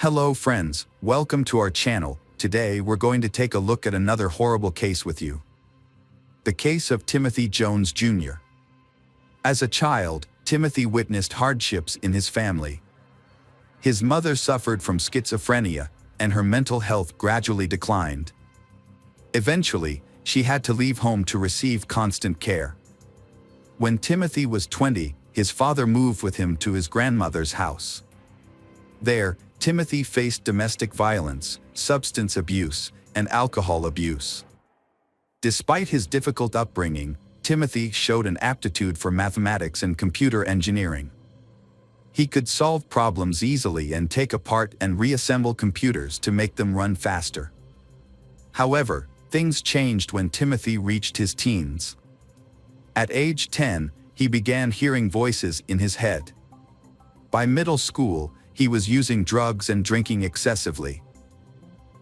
Hello friends, welcome to our channel. Today we're going to take a look at another horrible case with you. The case of Timothy Jones Jr. As a child, Timothy witnessed hardships in his family. His mother suffered from schizophrenia, and her mental health gradually declined. Eventually, she had to leave home to receive constant care. When Timothy was 20, his father moved with him to his grandmother's house. There, Timothy faced domestic violence, substance abuse, and alcohol abuse. Despite his difficult upbringing, Timothy showed an aptitude for mathematics and computer engineering. He could solve problems easily and take apart and reassemble computers to make them run faster. However, things changed when Timothy reached his teens. At age 10, he began hearing voices in his head. By middle school, he was using drugs and drinking excessively.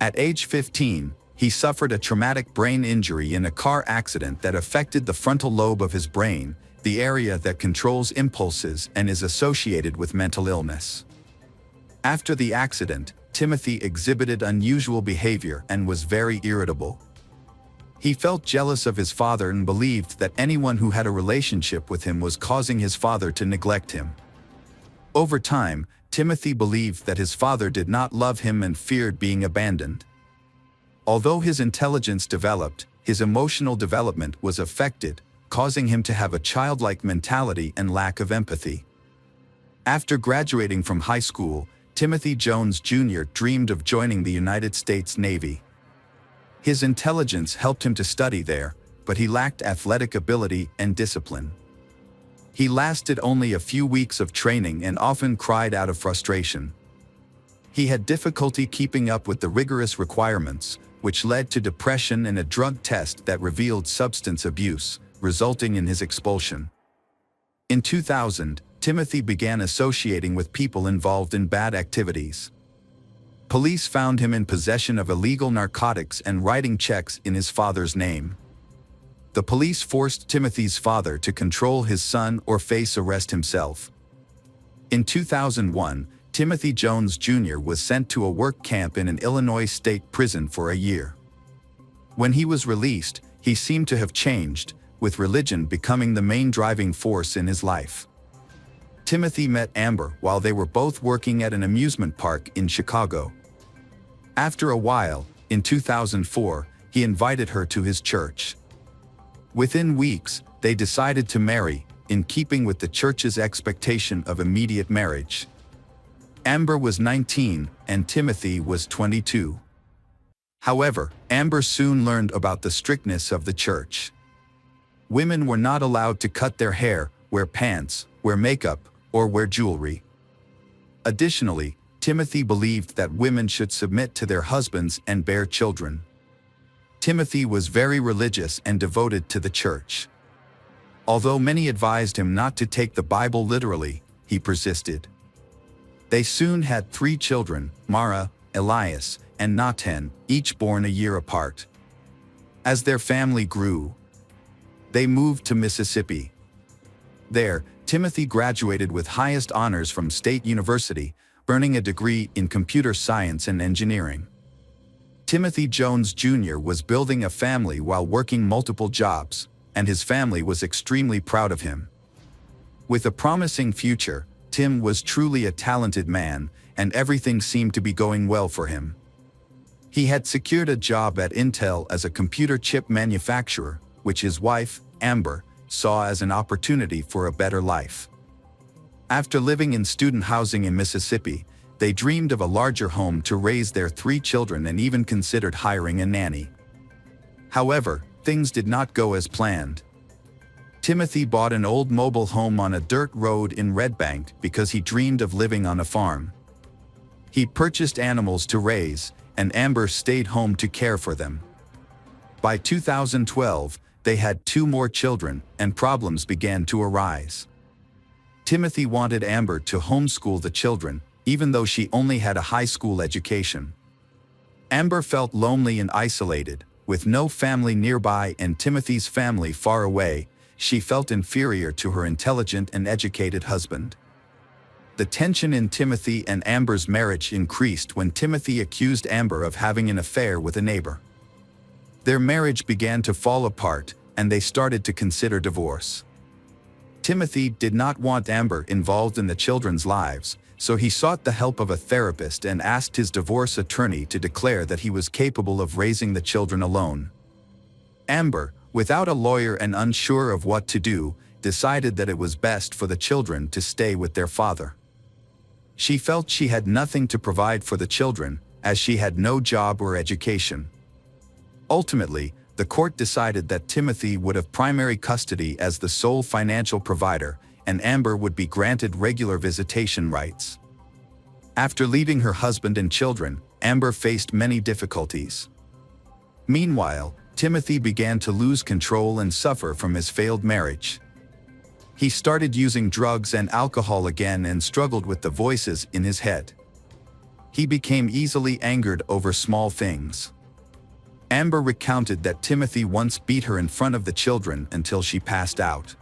At age 15, he suffered a traumatic brain injury in a car accident that affected the frontal lobe of his brain, the area that controls impulses and is associated with mental illness. After the accident, Timothy exhibited unusual behavior and was very irritable. He felt jealous of his father and believed that anyone who had a relationship with him was causing his father to neglect him. Over time, Timothy believed that his father did not love him and feared being abandoned. Although his intelligence developed, his emotional development was affected, causing him to have a childlike mentality and lack of empathy. After graduating from high school, Timothy Jones Jr. dreamed of joining the United States Navy. His intelligence helped him to study there, but he lacked athletic ability and discipline. He lasted only a few weeks of training and often cried out of frustration. He had difficulty keeping up with the rigorous requirements, which led to depression and a drug test that revealed substance abuse, resulting in his expulsion. In 2000, Timothy began associating with people involved in bad activities. Police found him in possession of illegal narcotics and writing checks in his father's name. The police forced Timothy's father to control his son or face arrest himself. In 2001, Timothy Jones Jr. was sent to a work camp in an Illinois state prison for a year. When he was released, he seemed to have changed, with religion becoming the main driving force in his life. Timothy met Amber while they were both working at an amusement park in Chicago. After a while, in 2004, he invited her to his church. Within weeks, they decided to marry, in keeping with the church's expectation of immediate marriage. Amber was 19 and Timothy was 22. However, Amber soon learned about the strictness of the church. Women were not allowed to cut their hair, wear pants, wear makeup, or wear jewelry. Additionally, Timothy believed that women should submit to their husbands and bear children. Timothy was very religious and devoted to the church. Although many advised him not to take the Bible literally, he persisted. They soon had 3 children, Mara, Elias, and Nathan, each born a year apart. As their family grew, they moved to Mississippi. There, Timothy graduated with highest honors from State University, earning a degree in computer science and engineering. Timothy Jones Jr. was building a family while working multiple jobs, and his family was extremely proud of him. With a promising future, Tim was truly a talented man, and everything seemed to be going well for him. He had secured a job at Intel as a computer chip manufacturer, which his wife, Amber, saw as an opportunity for a better life. After living in student housing in Mississippi, they dreamed of a larger home to raise their 3 children and even considered hiring a nanny. However, things did not go as planned. Timothy bought an old mobile home on a dirt road in Red Bank because he dreamed of living on a farm. He purchased animals to raise, and Amber stayed home to care for them. By 2012, they had 2 more children, and problems began to arise. Timothy wanted Amber to homeschool the children, even though she only had a high school education. Amber felt lonely and isolated, with no family nearby and Timothy's family far away. She felt inferior to her intelligent and educated husband. The tension in Timothy and Amber's marriage increased when Timothy accused Amber of having an affair with a neighbor. Their marriage began to fall apart, and they started to consider divorce. Timothy did not want Amber involved in the children's lives, so he sought the help of a therapist and asked his divorce attorney to declare that he was capable of raising the children alone. Amber, without a lawyer and unsure of what to do, decided that it was best for the children to stay with their father. She felt she had nothing to provide for the children, as she had no job or education. Ultimately, the court decided that Timothy would have primary custody as the sole financial provider, and Amber would be granted regular visitation rights. After leaving her husband and children, Amber faced many difficulties. Meanwhile, Timothy began to lose control and suffer from his failed marriage. He started using drugs and alcohol again and struggled with the voices in his head. He became easily angered over small things. Amber recounted that Timothy once beat her in front of the children until she passed out.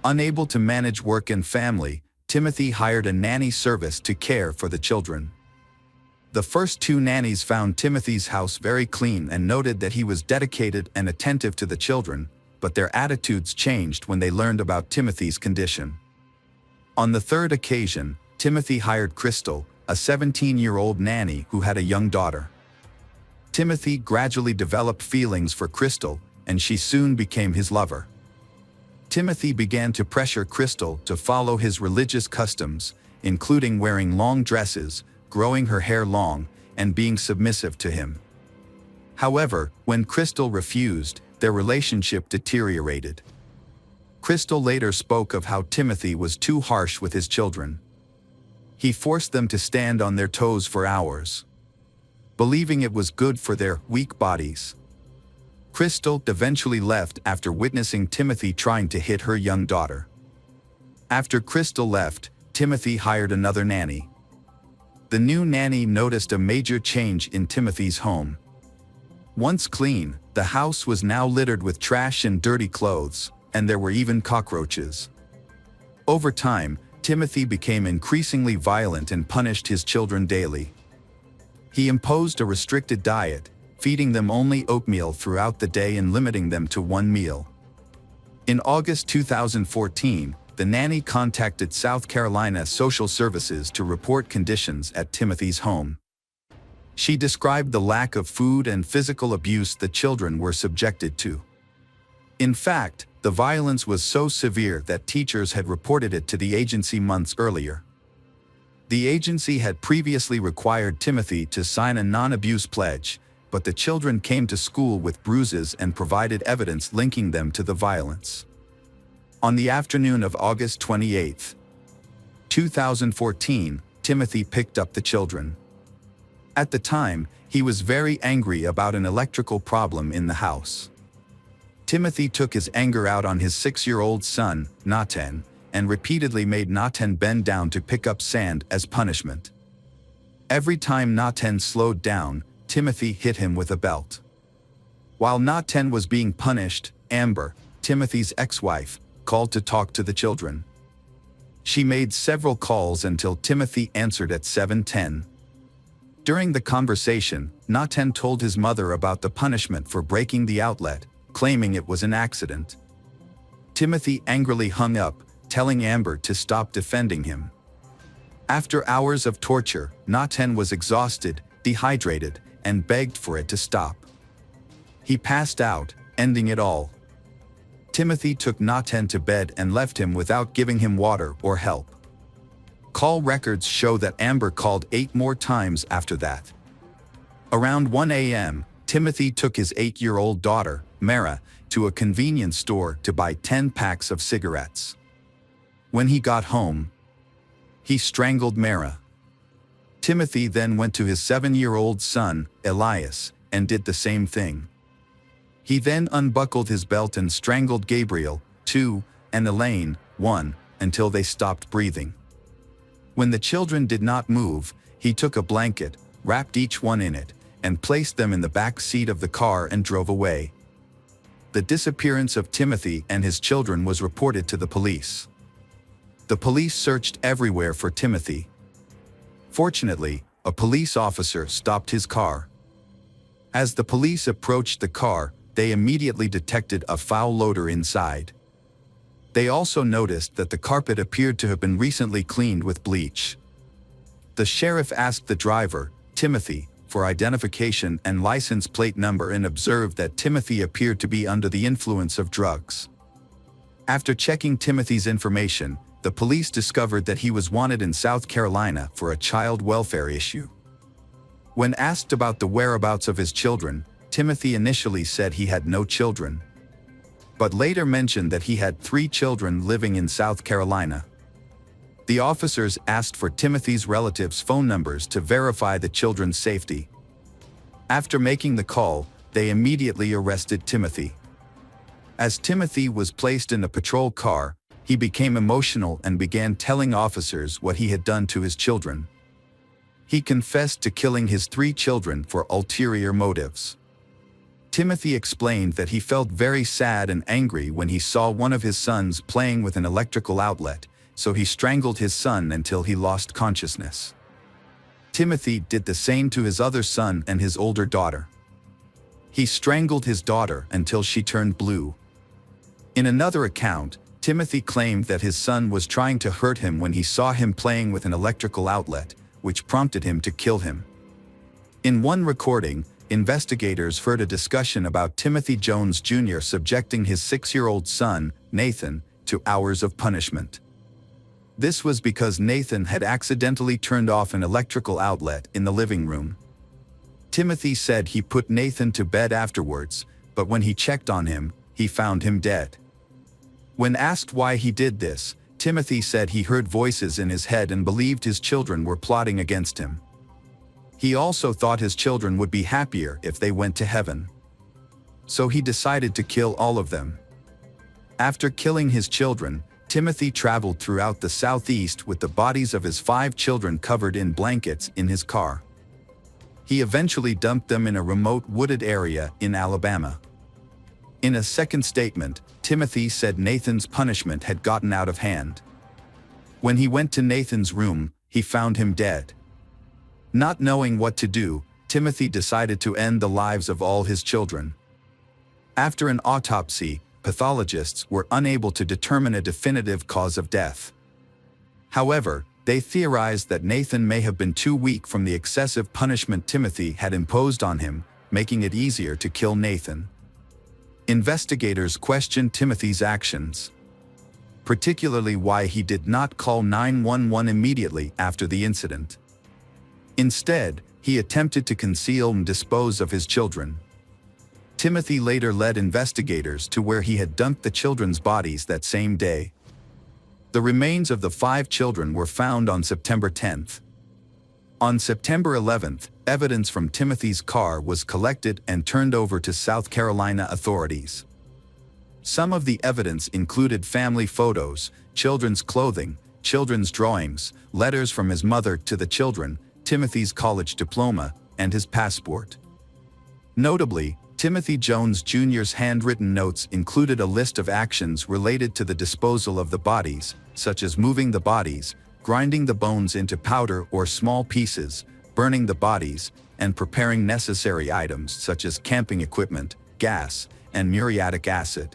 Unable to manage work and family, Timothy hired a nanny service to care for the children. The first two nannies found Timothy's house very clean and noted that he was dedicated and attentive to the children, but their attitudes changed when they learned about Timothy's condition. On the third occasion, Timothy hired Crystal, a 17-year-old nanny who had a young daughter. Timothy gradually developed feelings for Crystal, and she soon became his lover. Timothy began to pressure Crystal to follow his religious customs, including wearing long dresses, growing her hair long, and being submissive to him. However, when Crystal refused, their relationship deteriorated. Crystal later spoke of how Timothy was too harsh with his children. He forced them to stand on their toes for hours, believing it was good for their weak bodies. Crystal eventually left after witnessing Timothy trying to hit her young daughter. After Crystal left, Timothy hired another nanny. The new nanny noticed a major change in Timothy's home. Once clean, the house was now littered with trash and dirty clothes, and there were even cockroaches. Over time, Timothy became increasingly violent and punished his children daily. He imposed a restricted diet, feeding them only oatmeal throughout the day and limiting them to one meal. In August 2014, the nanny contacted South Carolina Social Services to report conditions at Timothy's home. She described the lack of food and physical abuse the children were subjected to. In fact, the violence was so severe that teachers had reported it to the agency months earlier. The agency had previously required Timothy to sign a non-abuse pledge, but the children came to school with bruises and provided evidence linking them to the violence. On the afternoon of August 28, 2014, Timothy picked up the children. At the time, he was very angry about an electrical problem in the house. Timothy took his anger out on his 6-year-old son, Nathan, and repeatedly made Nathan bend down to pick up sand as punishment. Every time Nathan slowed down, Timothy hit him with a belt. While Nathan was being punished, Amber, Timothy's ex-wife, called to talk to the children. She made several calls until Timothy answered at 7:10. During the conversation, Nathan told his mother about the punishment for breaking the outlet, claiming it was an accident. Timothy angrily hung up, telling Amber to stop defending him. After hours of torture, Nathan was exhausted, dehydrated, and begged for it to stop. He passed out, ending it all. Timothy took Nathan to bed and left him without giving him water or help. Call records show that Amber called 8 more times after that. Around 1 a.m., Timothy took his 8-year-old daughter, Mara, to a convenience store to buy 10 packs of cigarettes. When he got home, he strangled Mara. Timothy then went to his 7-year-old son, Elias, and did the same thing. He then unbuckled his belt and strangled Gabriel, 2, and Elaine, 1, until they stopped breathing. When the children did not move, he took a blanket, wrapped each one in it, and placed them in the back seat of the car and drove away. The disappearance of Timothy and his children was reported to the police. The police searched everywhere for Timothy. Fortunately, a police officer stopped his car. As the police approached the car, they immediately detected a foul odor inside. They also noticed that the carpet appeared to have been recently cleaned with bleach. The sheriff asked the driver, Timothy, for identification and license plate number and observed that Timothy appeared to be under the influence of drugs. After checking Timothy's information, the police discovered that he was wanted in South Carolina for a child welfare issue. When asked about the whereabouts of his children, Timothy initially said he had no children, but later mentioned that he had 3 children living in South Carolina. The officers asked for Timothy's relatives' phone numbers to verify the children's safety. After making the call, they immediately arrested Timothy. As Timothy was placed in a patrol car, he became emotional and began telling officers what he had done to his children. He confessed to killing his 3 children for ulterior motives. Timothy explained that he felt very sad and angry when he saw one of his sons playing with an electrical outlet, so he strangled his son until he lost consciousness. Timothy did the same to his other son and his older daughter. He strangled his daughter until she turned blue. In another account, Timothy claimed that his son was trying to hurt him when he saw him playing with an electrical outlet, which prompted him to kill him. In one recording, investigators heard a discussion about Timothy Jones Jr. subjecting his 6-year-old son, Nathan, to hours of punishment. This was because Nathan had accidentally turned off an electrical outlet in the living room. Timothy said he put Nathan to bed afterwards, but when he checked on him, he found him dead. When asked why he did this, Timothy said he heard voices in his head and believed his children were plotting against him. He also thought his children would be happier if they went to heaven. So he decided to kill all of them. After killing his children, Timothy traveled throughout the Southeast with the bodies of his 5 children covered in blankets in his car. He eventually dumped them in a remote wooded area in Alabama. In a second statement, Timothy said Nathan's punishment had gotten out of hand. When he went to Nathan's room, he found him dead. Not knowing what to do, Timothy decided to end the lives of all his children. After an autopsy, pathologists were unable to determine a definitive cause of death. However, they theorized that Nathan may have been too weak from the excessive punishment Timothy had imposed on him, making it easier to kill Nathan. Investigators questioned Timothy's actions, particularly why he did not call 911 immediately after the incident. Instead, he attempted to conceal and dispose of his children. Timothy later led investigators to where he had dumped the children's bodies that same day. The remains of the 5 children were found on September 10th. On September 11th, evidence from Timothy's car was collected and turned over to South Carolina authorities. Some of the evidence included family photos, children's clothing, children's drawings, letters from his mother to the children, Timothy's college diploma, and his passport. Notably, Timothy Jones Jr.'s handwritten notes included a list of actions related to the disposal of the bodies, such as moving the bodies, grinding the bones into powder or small pieces, burning the bodies, and preparing necessary items such as camping equipment, gas, and muriatic acid.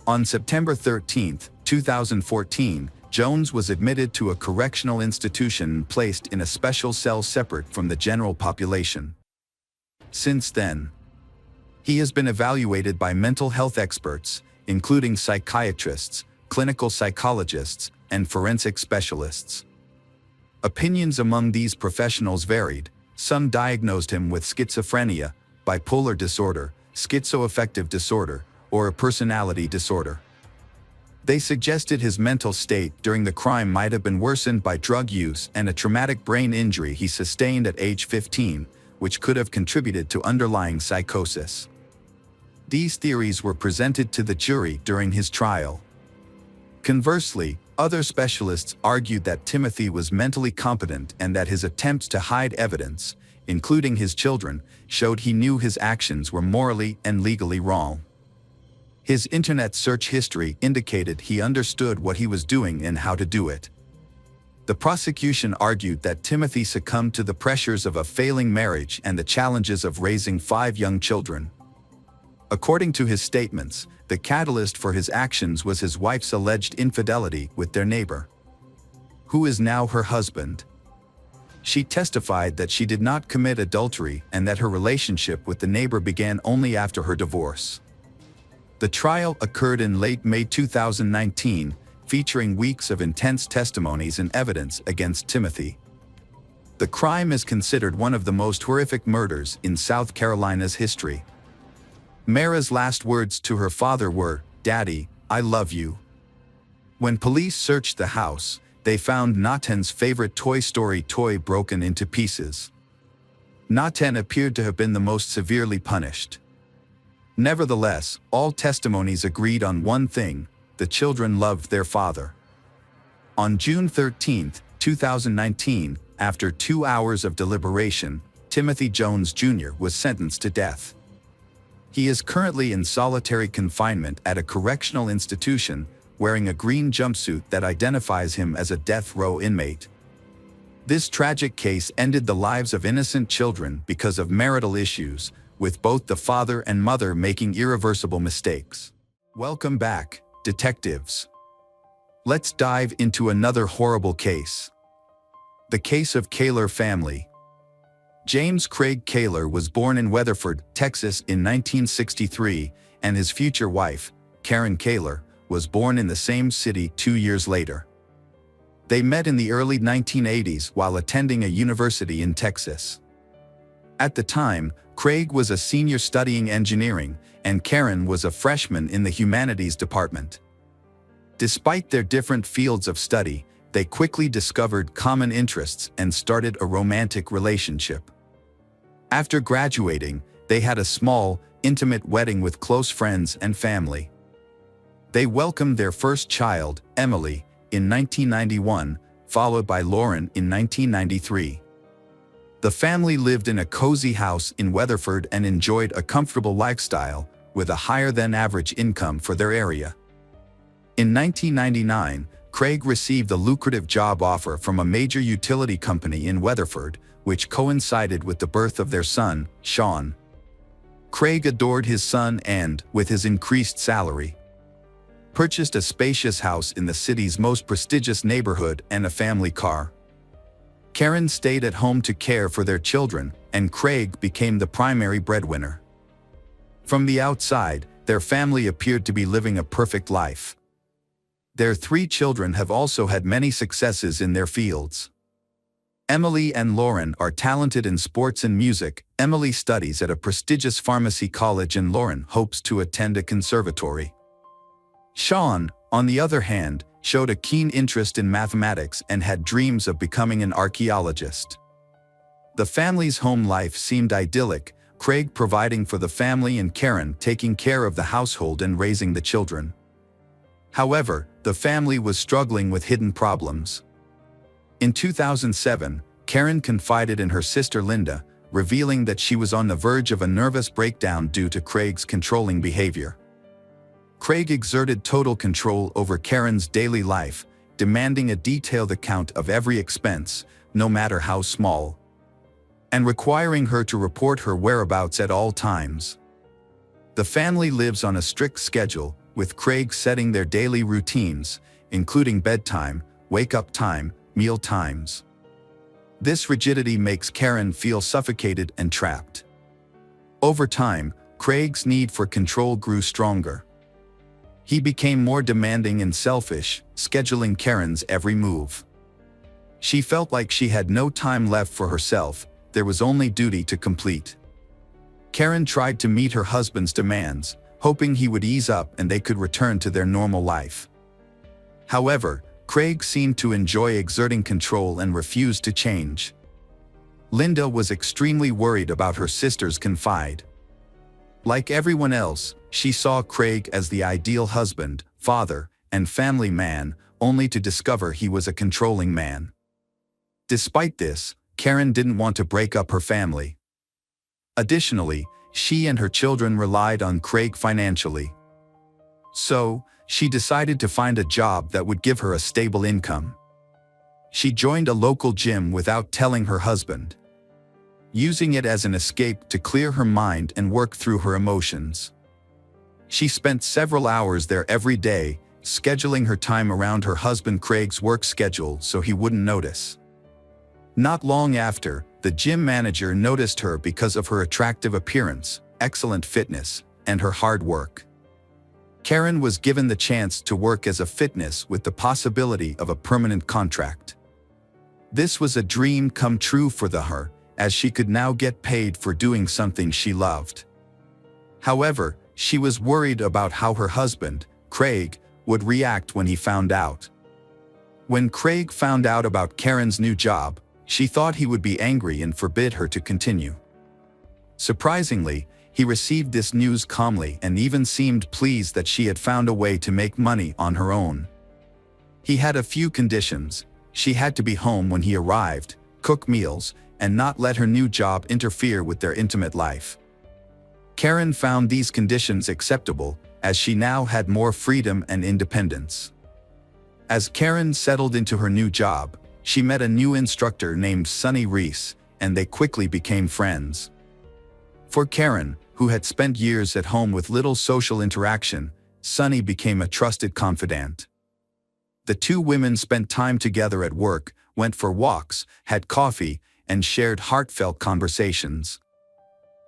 On September 13, 2014, Jones was admitted to a correctional institution and placed in a special cell separate from the general population. Since then, he has been evaluated by mental health experts, including psychiatrists, clinical psychologists, and forensic specialists. Opinions among these professionals varied. Some diagnosed him with schizophrenia, bipolar disorder, schizoaffective disorder, or a personality disorder. They suggested his mental state during the crime might have been worsened by drug use and a traumatic brain injury he sustained at age 15, which could have contributed to underlying psychosis. These theories were presented to the jury during his trial. Conversely, other specialists argued that Timothy was mentally competent and that his attempts to hide evidence, including his children, showed he knew his actions were morally and legally wrong. His internet search history indicated he understood what he was doing and how to do it. The prosecution argued that Timothy succumbed to the pressures of a failing marriage and the challenges of raising 5 young children. According to his statements, the catalyst for his actions was his wife's alleged infidelity with their neighbor, who is now her husband. She testified that she did not commit adultery and that her relationship with the neighbor began only after her divorce. The trial occurred in late May 2019, featuring weeks of intense testimonies and evidence against Timothy. The crime is considered one of the most horrific murders in South Carolina's history. Mara's last words to her father were, "Daddy, I love you." When police searched the house, they found Naten's favorite Toy Story toy broken into pieces. Naten appeared to have been the most severely punished. Nevertheless, all testimonies agreed on one thing: the children loved their father. On June 13, 2019, after 2 hours of deliberation, Timothy Jones Jr. was sentenced to death. He is currently in solitary confinement at a correctional institution, wearing a green jumpsuit that identifies him as a death row inmate. This tragic case ended the lives of innocent children because of marital issues, with both the father and mother making irreversible mistakes. Welcome back, detectives. Let's dive into another horrible case. The case of Kaler family. James Craig Kaler was born in Weatherford, Texas in 1963, and his future wife, Karen Kaler, was born in the same city 2 years later. They met in the early 1980s while attending a university in Texas. At the time, Craig was a senior studying engineering, and Karen was a freshman in the humanities department. Despite their different fields of study, they quickly discovered common interests and started a romantic relationship. After graduating, they had a small, intimate wedding with close friends and family. They welcomed their first child, Emily, in 1991, followed by Lauren in 1993. The family lived in a cozy house in Weatherford and enjoyed a comfortable lifestyle, with a higher-than-average income for their area. In 1999, Craig received a lucrative job offer from a major utility company in Weatherford, which coincided with the birth of their son, Sean. Craig adored his son and, with his increased salary, purchased a spacious house in the city's most prestigious neighborhood and a family car. Karen stayed at home to care for their children, and Craig became the primary breadwinner. From the outside, their family appeared to be living a perfect life. Their 3 children have also had many successes in their fields. Emily and Lauren are talented in sports and music. Emily studies at a prestigious pharmacy college and Lauren hopes to attend a conservatory. Sean, on the other hand, showed a keen interest in mathematics and had dreams of becoming an archaeologist. The family's home life seemed idyllic, Craig providing for the family and Karen taking care of the household and raising the children. However, the family was struggling with hidden problems. In 2007, Karen confided in her sister Linda, revealing that she was on the verge of a nervous breakdown due to Craig's controlling behavior. Craig exerted total control over Karen's daily life, demanding a detailed account of every expense, no matter how small, and requiring her to report her whereabouts at all times. The family lives on a strict schedule, with Craig setting their daily routines, including bedtime, wake-up time, meal times. This rigidity makes Karen feel suffocated and trapped. Over time, Craig's need for control grew stronger. He became more demanding and selfish, scheduling Karen's every move. She felt like she had no time left for herself, there was only duty to complete. Karen tried to meet her husband's demands, hoping he would ease up and they could return to their normal life. However, Craig seemed to enjoy exerting control and refused to change. Linda was extremely worried about her sister's confide. Like everyone else, she saw Craig as the ideal husband, father, and family man, only to discover he was a controlling man. Despite this, Karen didn't want to break up her family. Additionally, she and her children relied on Craig financially. So, she decided to find a job that would give her a stable income. She joined a local gym without telling her husband, using it as an escape to clear her mind and work through her emotions. She spent several hours there every day, scheduling her time around her husband Craig's work schedule so he wouldn't notice. Not long after, the gym manager noticed her because of her attractive appearance, excellent fitness, and her hard work. Karen was given the chance to work as a fitness with the possibility of a permanent contract. This was a dream come true for her, as she could now get paid for doing something she loved. However, she was worried about how her husband, Craig, would react when he found out. When Craig found out about Karen's new job, she thought he would be angry and forbid her to continue. Surprisingly, he received this news calmly and even seemed pleased that she had found a way to make money on her own. He had a few conditions. She had to be home when he arrived, cook meals, and not let her new job interfere with their intimate life. Karen found these conditions acceptable, as she now had more freedom and independence. As Karen settled into her new job, she met a new instructor named Sonny Reese, and they quickly became friends. For Karen, who had spent years at home with little social interaction, Sonny became a trusted confidant. The two women spent time together at work, went for walks, had coffee, and shared heartfelt conversations.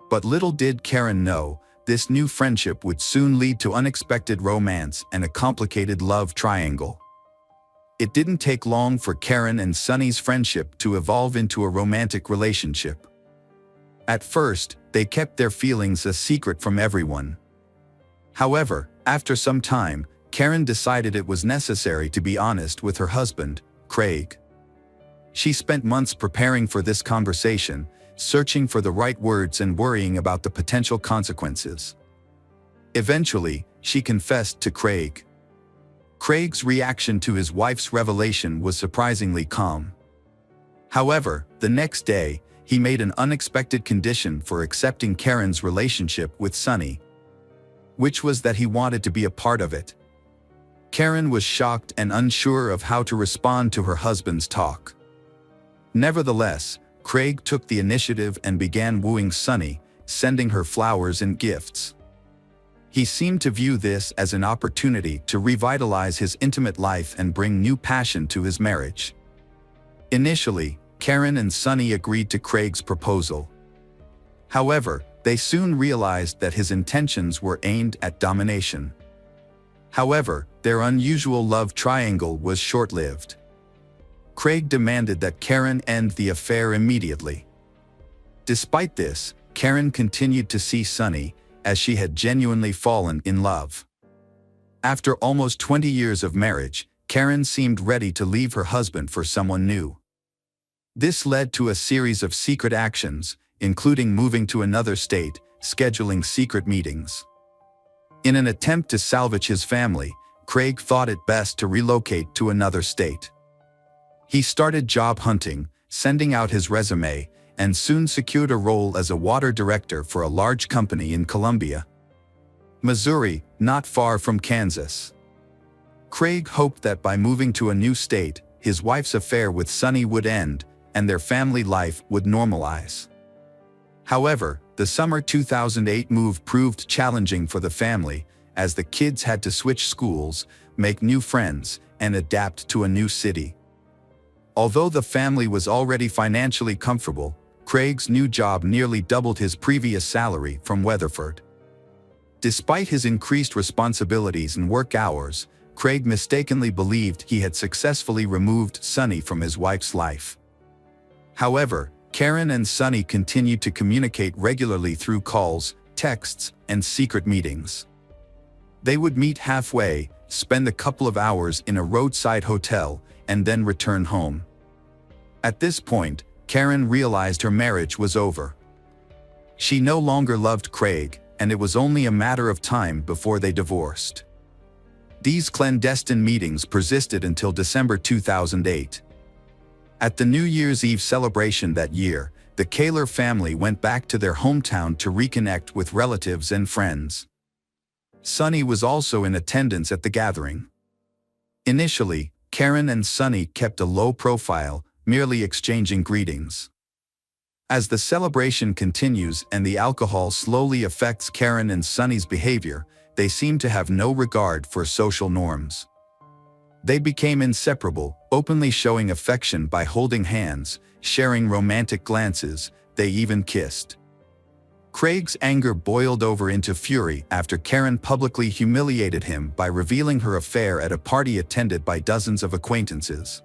But little did Karen know, this new friendship would soon lead to unexpected romance and a complicated love triangle. It didn't take long for Karen and Sonny's friendship to evolve into a romantic relationship. At first, they kept their feelings a secret from everyone. However, after some time, Karen decided it was necessary to be honest with her husband, Craig. She spent months preparing for this conversation, searching for the right words and worrying about the potential consequences. Eventually, she confessed to Craig. Craig's reaction to his wife's revelation was surprisingly calm. However, the next day, he made an unexpected condition for accepting Karen's relationship with Sonny, which was that he wanted to be a part of it. Karen was shocked and unsure of how to respond to her husband's talk. Nevertheless, Craig took the initiative and began wooing Sonny, sending her flowers and gifts. He seemed to view this as an opportunity to revitalize his intimate life and bring new passion to his marriage. Initially, Karen and Sonny agreed to Craig's proposal. However, they soon realized that his intentions were aimed at domination. However, their unusual love triangle was short-lived. Craig demanded that Karen end the affair immediately. Despite this, Karen continued to see Sonny, as she had genuinely fallen in love. After almost 20 years of marriage, Karen seemed ready to leave her husband for someone new. This led to a series of secret actions, including moving to another state, scheduling secret meetings. In an attempt to salvage his family, Craig thought it best to relocate to another state. He started job hunting, sending out his resume, and soon secured a role as a water director for a large company in Columbia, Missouri, not far from Kansas. Craig hoped that by moving to a new state, his wife's affair with Sonny would end, and their family life would normalize. However, the summer 2008 move proved challenging for the family, as the kids had to switch schools, make new friends, and adapt to a new city. Although the family was already financially comfortable, Craig's new job nearly doubled his previous salary from Weatherford. Despite his increased responsibilities and work hours, Craig mistakenly believed he had successfully removed Sonny from his wife's life. However, Karen and Sonny continued to communicate regularly through calls, texts, and secret meetings. They would meet halfway, spend a couple of hours in a roadside hotel, and then return home. At this point, Karen realized her marriage was over. She no longer loved Craig, and it was only a matter of time before they divorced. These clandestine meetings persisted until December 2008. At the New Year's Eve celebration that year, the Kaler family went back to their hometown to reconnect with relatives and friends. Sonny was also in attendance at the gathering. Initially, Karen and Sonny kept a low profile, merely exchanging greetings. As the celebration continues and the alcohol slowly affects Karen and Sonny's behavior, they seem to have no regard for social norms. They became inseparable, openly showing affection by holding hands, sharing romantic glances. They even kissed. Craig's anger boiled over into fury after Karen publicly humiliated him by revealing her affair at a party attended by dozens of acquaintances.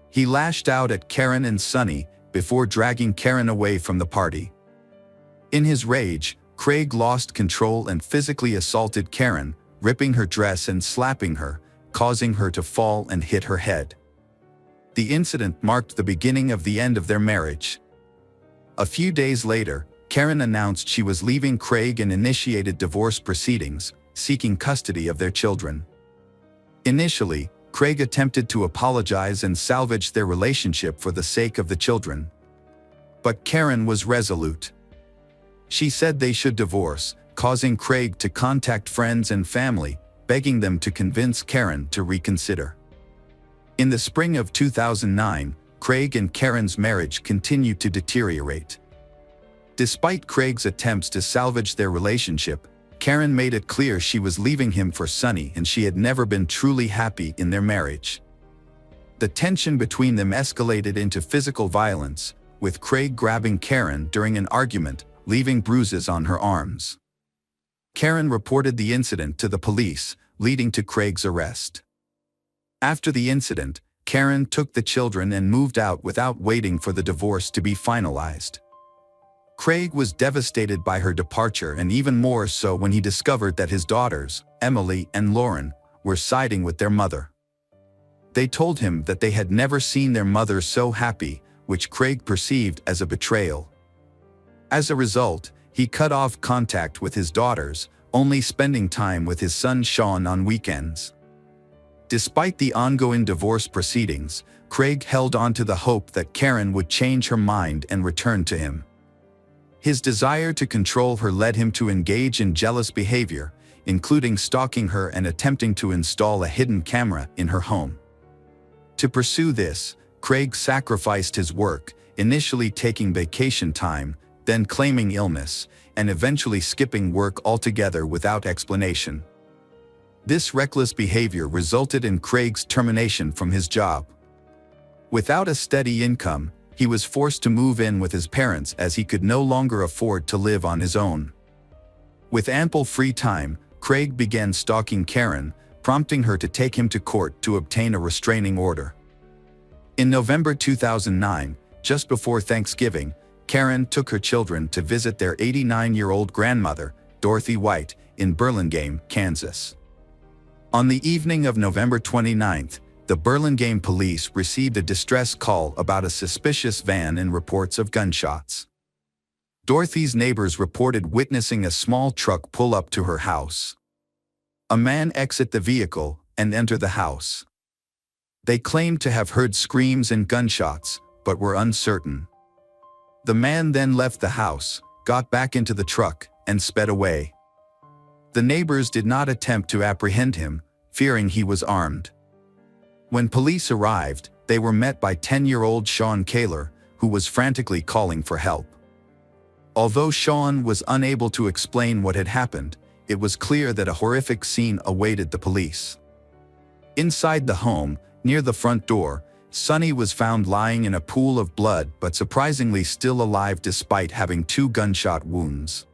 He lashed out at Karen and Sonny before dragging Karen away from the party. In his rage, Craig lost control and physically assaulted Karen, ripping her dress and slapping her, causing her to fall and hit her head. The incident marked the beginning of the end of their marriage. A few days later, Karen announced she was leaving Craig and initiated divorce proceedings, seeking custody of their children. Initially, Craig attempted to apologize and salvage their relationship for the sake of the children. But Karen was resolute. She said they should divorce, causing Craig to contact friends and family, begging them to convince Karen to reconsider. In the spring of 2009, Craig and Karen's marriage continued to deteriorate. Despite Craig's attempts to salvage their relationship, Karen made it clear she was leaving him for Sonny and she had never been truly happy in their marriage. The tension between them escalated into physical violence, with Craig grabbing Karen during an argument, leaving bruises on her arms. Karen reported the incident to the police, leading to Craig's arrest. After the incident, Karen took the children and moved out without waiting for the divorce to be finalized. Craig was devastated by her departure and even more so when he discovered that his daughters, Emily and Lauren, were siding with their mother. They told him that they had never seen their mother so happy, which Craig perceived as a betrayal. As a result, he cut off contact with his daughters, only spending time with his son Sean on weekends. Despite the ongoing divorce proceedings, Craig held on to the hope that Karen would change her mind and return to him. His desire to control her led him to engage in jealous behavior, including stalking her and attempting to install a hidden camera in her home. To pursue this, Craig sacrificed his work, initially taking vacation time, then claiming illness, and eventually skipping work altogether without explanation. This reckless behavior resulted in Craig's termination from his job. Without a steady income, he was forced to move in with his parents as he could no longer afford to live on his own. With ample free time, Craig began stalking Karen, prompting her to take him to court to obtain a restraining order. In November 2009, just before Thanksgiving, Karen took her children to visit their 89-year-old grandmother, Dorothy White, in Burlingame, Kansas. On the evening of November 29th, the Burlingame police received a distress call about a suspicious van and reports of gunshots. Dorothy's neighbors reported witnessing a small truck pull up to her house. A man exit the vehicle and enter the house. They claimed to have heard screams and gunshots, but were uncertain. The man then left the house, got back into the truck, and sped away. The neighbors did not attempt to apprehend him, fearing he was armed. When police arrived, they were met by 10-year-old Sean Kaler, who was frantically calling for help. Although Sean was unable to explain what had happened, it was clear that a horrific scene awaited the police. Inside the home, near the front door, Sonny was found lying in a pool of blood but surprisingly still alive despite having 2 gunshot wounds.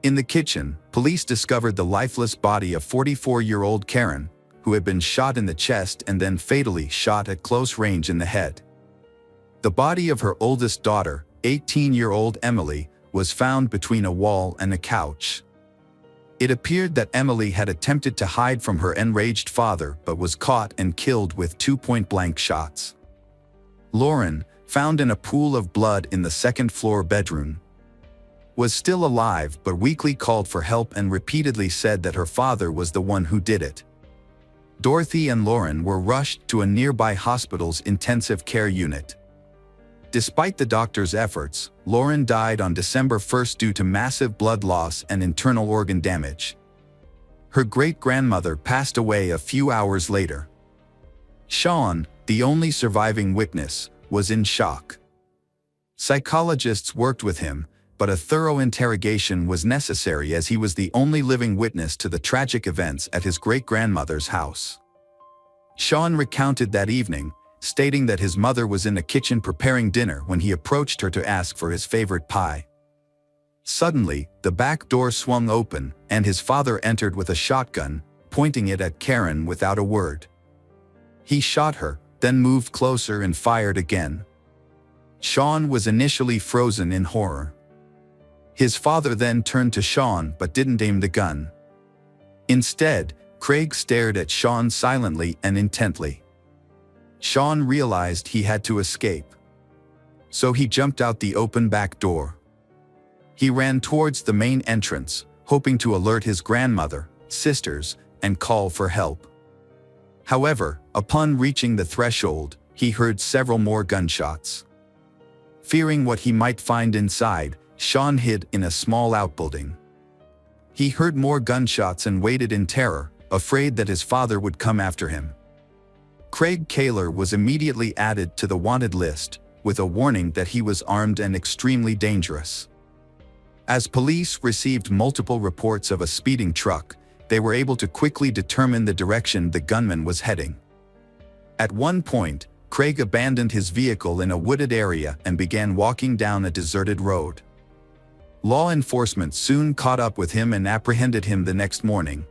In the kitchen, police discovered the lifeless body of 44-year-old Karen, who had been shot in the chest and then fatally shot at close range in the head. The body of her oldest daughter, 18-year-old Emily, was found between a wall and a couch. It appeared that Emily had attempted to hide from her enraged father but was caught and killed with 2 point-blank shots. Lauren, found in a pool of blood in the second-floor bedroom, was still alive but weakly called for help and repeatedly said that her father was the one who did it. Dorothy and Lauren were rushed to a nearby hospital's intensive care unit. Despite the doctor's efforts, Lauren died on December 1 due to massive blood loss and internal organ damage. Her great-grandmother passed away a few hours later. Sean, the only surviving witness, was in shock. Psychologists worked with him, but a thorough interrogation was necessary as he was the only living witness to the tragic events at his great-grandmother's house. Sean recounted that evening, stating that his mother was in the kitchen preparing dinner when he approached her to ask for his favorite pie. Suddenly, the back door swung open, and his father entered with a shotgun, pointing it at Karen without a word. He shot her, then moved closer and fired again. Sean was initially frozen in horror. His father then turned to Sean but didn't aim the gun. Instead, Craig stared at Sean silently and intently. Sean realized he had to escape. So he jumped out the open back door. He ran towards the main entrance, hoping to alert his grandmother, sisters, and call for help. However, upon reaching the threshold, he heard several more gunshots. Fearing what he might find inside, Sean hid in a small outbuilding. He heard more gunshots and waited in terror, afraid that his father would come after him. Craig Kaler was immediately added to the wanted list, with a warning that he was armed and extremely dangerous. As police received multiple reports of a speeding truck, they were able to quickly determine the direction the gunman was heading. At one point, Craig abandoned his vehicle in a wooded area and began walking down a deserted road. Law enforcement soon caught up with him and apprehended him the next morning.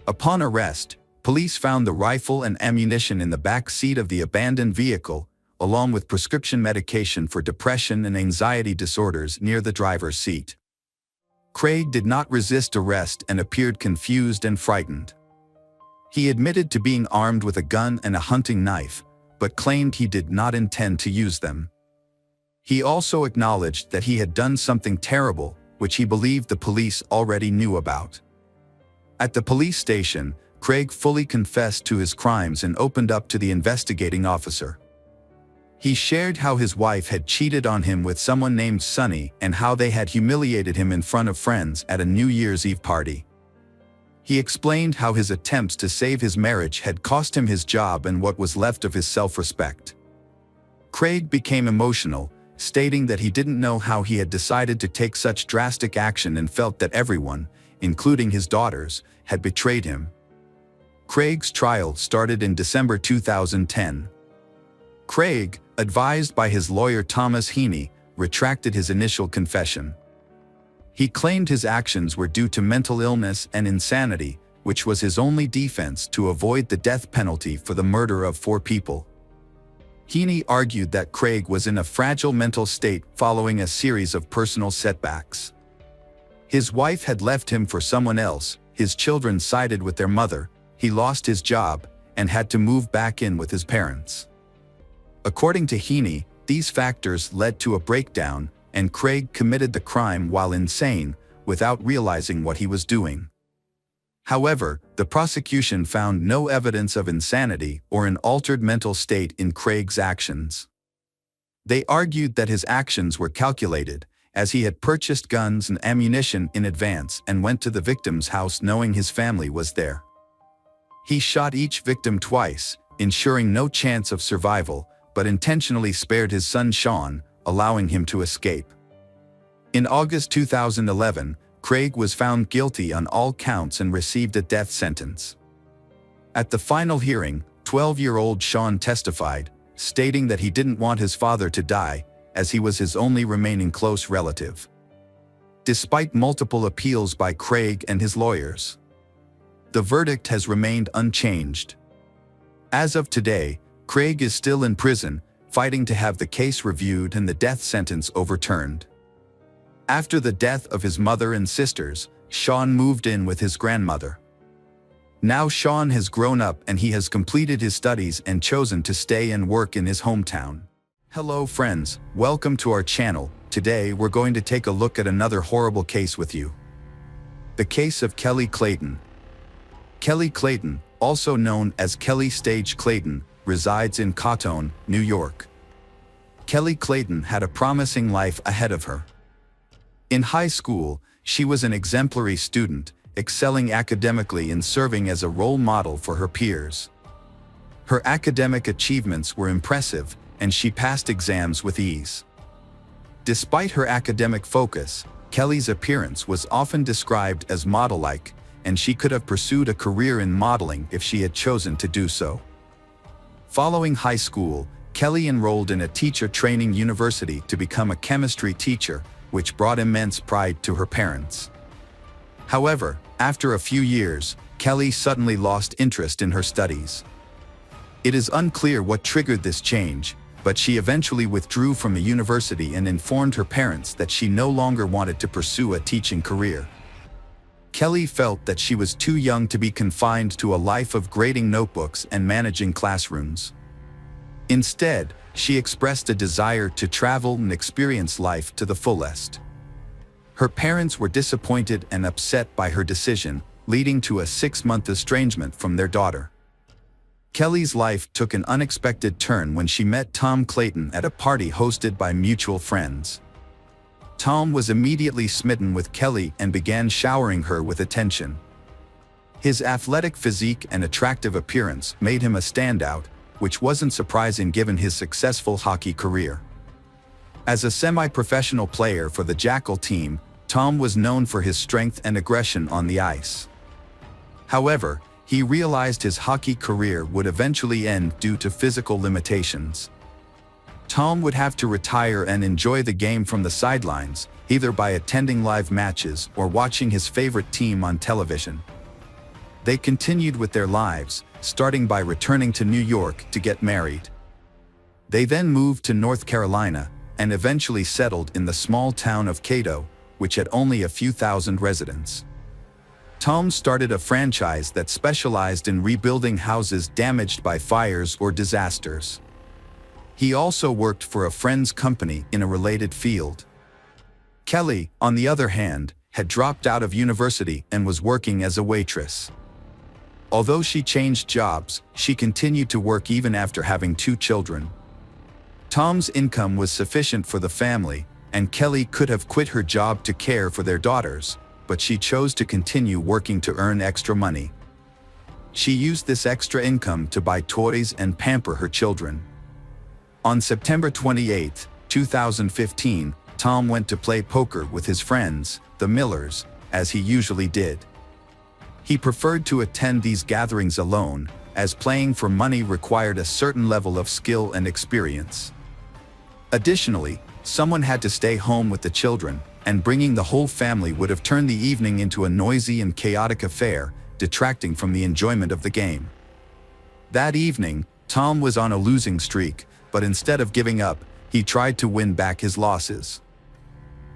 Upon arrest, police found the rifle and ammunition in the back seat of the abandoned vehicle, along with prescription medication for depression and anxiety disorders near the driver's seat. Craig did not resist arrest and appeared confused and frightened. He admitted to being armed with a gun and a hunting knife, but claimed he did not intend to use them. He also acknowledged that he had done something terrible, which he believed the police already knew about. At the police station, Craig fully confessed to his crimes and opened up to the investigating officer. He shared how his wife had cheated on him with someone named Sonny and how they had humiliated him in front of friends at a New Year's Eve party. He explained how his attempts to save his marriage had cost him his job and what was left of his self-respect. Craig became emotional, stating that he didn't know how he had decided to take such drastic action and felt that everyone, including his daughters, had betrayed him. Craig's trial started in December 2010. Craig, advised by his lawyer Thomas Heaney, retracted his initial confession. He claimed his actions were due to mental illness and insanity, which was his only defense to avoid the death penalty for the murder of 4 people. Heaney argued that Craig was in a fragile mental state following a series of personal setbacks. His wife had left him for someone else, his children sided with their mother, he lost his job, and had to move back in with his parents. According to Heaney, these factors led to a breakdown, and Craig committed the crime while insane, without realizing what he was doing. However, the prosecution found no evidence of insanity or an altered mental state in Craig's actions. They argued that his actions were calculated, as he had purchased guns and ammunition in advance and went to the victim's house knowing his family was there. He shot each victim twice, ensuring no chance of survival, but intentionally spared his son Sean, allowing him to escape. In August 2011, Craig was found guilty on all counts and received a death sentence. At the final hearing, 12-year-old Sean testified, stating that he didn't want his father to die, as he was his only remaining close relative. Despite multiple appeals by Craig and his lawyers, the verdict has remained unchanged. As of today, Craig is still in prison, fighting to have the case reviewed and the death sentence overturned. After the death of his mother and sisters, Sean moved in with his grandmother. Now Sean has grown up and he has completed his studies and chosen to stay and work in his hometown. Hello friends, welcome to our channel. Today we're going to take a look at another horrible case with you. The case of Kelly Clayton. Kelly Clayton, also known as Kelly Stage Clayton, resides in Cotton, New York. Kelly Clayton had a promising life ahead of her. In high school, she was an exemplary student, excelling academically and serving as a role model for her peers. Her academic achievements were impressive, and she passed exams with ease. Despite her academic focus, Kelly's appearance was often described as model-like, and she could have pursued a career in modeling if she had chosen to do so. Following high school, Kelly enrolled in a teacher training university to become a chemistry teacher, which brought immense pride to her parents. However, after a few years, Kelly suddenly lost interest in her studies. It is unclear what triggered this change, but she eventually withdrew from the university and informed her parents that she no longer wanted to pursue a teaching career. Kelly felt that she was too young to be confined to a life of grading notebooks and managing classrooms. Instead, she expressed a desire to travel and experience life to the fullest. Her parents were disappointed and upset by her decision, leading to a 6-month estrangement from their daughter. Kelly's life took an unexpected turn when she met Tom Clayton at a party hosted by mutual friends. Tom was immediately smitten with Kelly and began showering her with attention. His athletic physique and attractive appearance made him a standout, which wasn't surprising given his successful hockey career. As a semi-professional player for the Jackal team, Tom was known for his strength and aggression on the ice. However, he realized his hockey career would eventually end due to physical limitations. Tom would have to retire and enjoy the game from the sidelines, either by attending live matches or watching his favorite team on television. They continued with their lives, starting by returning to New York to get married. They then moved to North Carolina and eventually settled in the small town of Cato, which had only a few thousand residents. Tom started a franchise that specialized in rebuilding houses damaged by fires or disasters. He also worked for a friend's company in a related field. Kelly, on the other hand, had dropped out of university and was working as a waitress. Although she changed jobs, she continued to work even after having 2 children. Tom's income was sufficient for the family, and Kelly could have quit her job to care for their daughters, but she chose to continue working to earn extra money. She used this extra income to buy toys and pamper her children. On September 28, 2015, Tom went to play poker with his friends, the Millers, as he usually did. He preferred to attend these gatherings alone, as playing for money required a certain level of skill and experience. Additionally, someone had to stay home with the children, and bringing the whole family would have turned the evening into a noisy and chaotic affair, detracting from the enjoyment of the game. That evening, Tom was on a losing streak, but instead of giving up, he tried to win back his losses.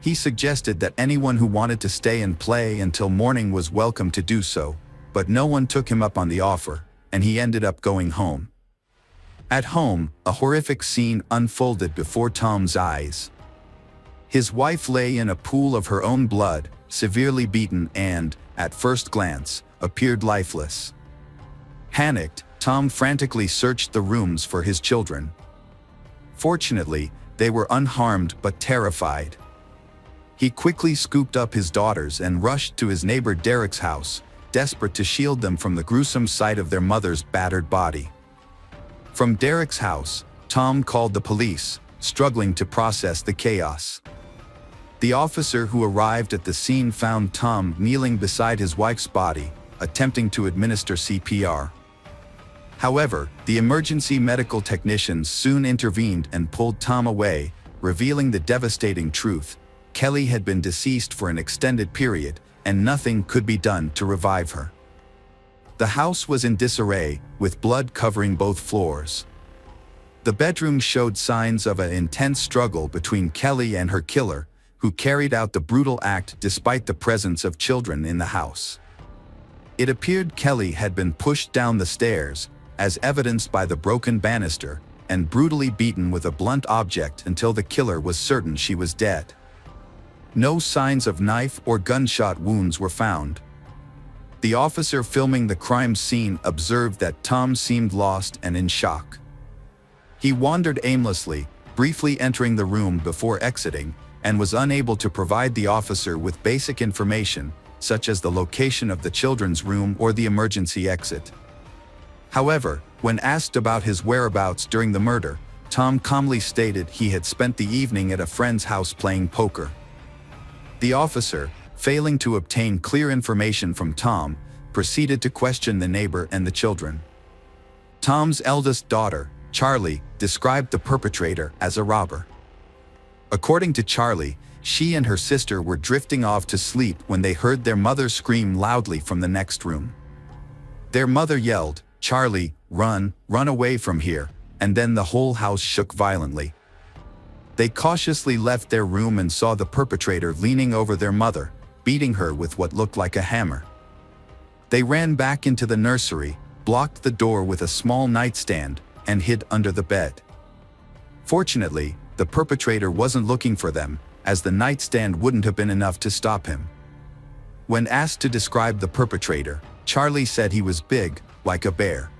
He suggested that anyone who wanted to stay and play until morning was welcome to do so, but no one took him up on the offer, and he ended up going home. At home, a horrific scene unfolded before Tom's eyes. His wife lay in a pool of her own blood, severely beaten and, at first glance, appeared lifeless. Panicked, Tom frantically searched the rooms for his children. Fortunately, they were unharmed but terrified. He quickly scooped up his daughters and rushed to his neighbor Derek's house, desperate to shield them from the gruesome sight of their mother's battered body. From Derek's house, Tom called the police, struggling to process the chaos. The officer who arrived at the scene found Tom kneeling beside his wife's body, attempting to administer CPR. However, the emergency medical technicians soon intervened and pulled Tom away, revealing the devastating truth: Kelly had been deceased for an extended period, and nothing could be done to revive her. The house was in disarray, with blood covering both floors. The bedroom showed signs of an intense struggle between Kelly and her killer, who carried out the brutal act despite the presence of children in the house. It appeared Kelly had been pushed down the stairs, as evidenced by the broken banister, and brutally beaten with a blunt object until the killer was certain she was dead. No signs of knife or gunshot wounds were found. The officer filming the crime scene observed that Tom seemed lost and in shock. He wandered aimlessly, briefly entering the room before exiting, and was unable to provide the officer with basic information, such as the location of the children's room or the emergency exit. However, when asked about his whereabouts during the murder, Tom calmly stated he had spent the evening at a friend's house playing poker. The officer, failing to obtain clear information from Tom, proceeded to question the neighbor and the children. Tom's eldest daughter, Charlie, described the perpetrator as a robber. According to Charlie, she and her sister were drifting off to sleep when they heard their mother scream loudly from the next room. Their mother yelled, "Charlie, run away from here," and then the whole house shook violently. They cautiously left their room and saw the perpetrator leaning over their mother, beating her with what looked like a hammer. They ran back into the nursery, blocked the door with a small nightstand, and hid under the bed. Fortunately, the perpetrator wasn't looking for them, as the nightstand wouldn't have been enough to stop him. When asked to describe the perpetrator, Charlie said he was big, like a bear.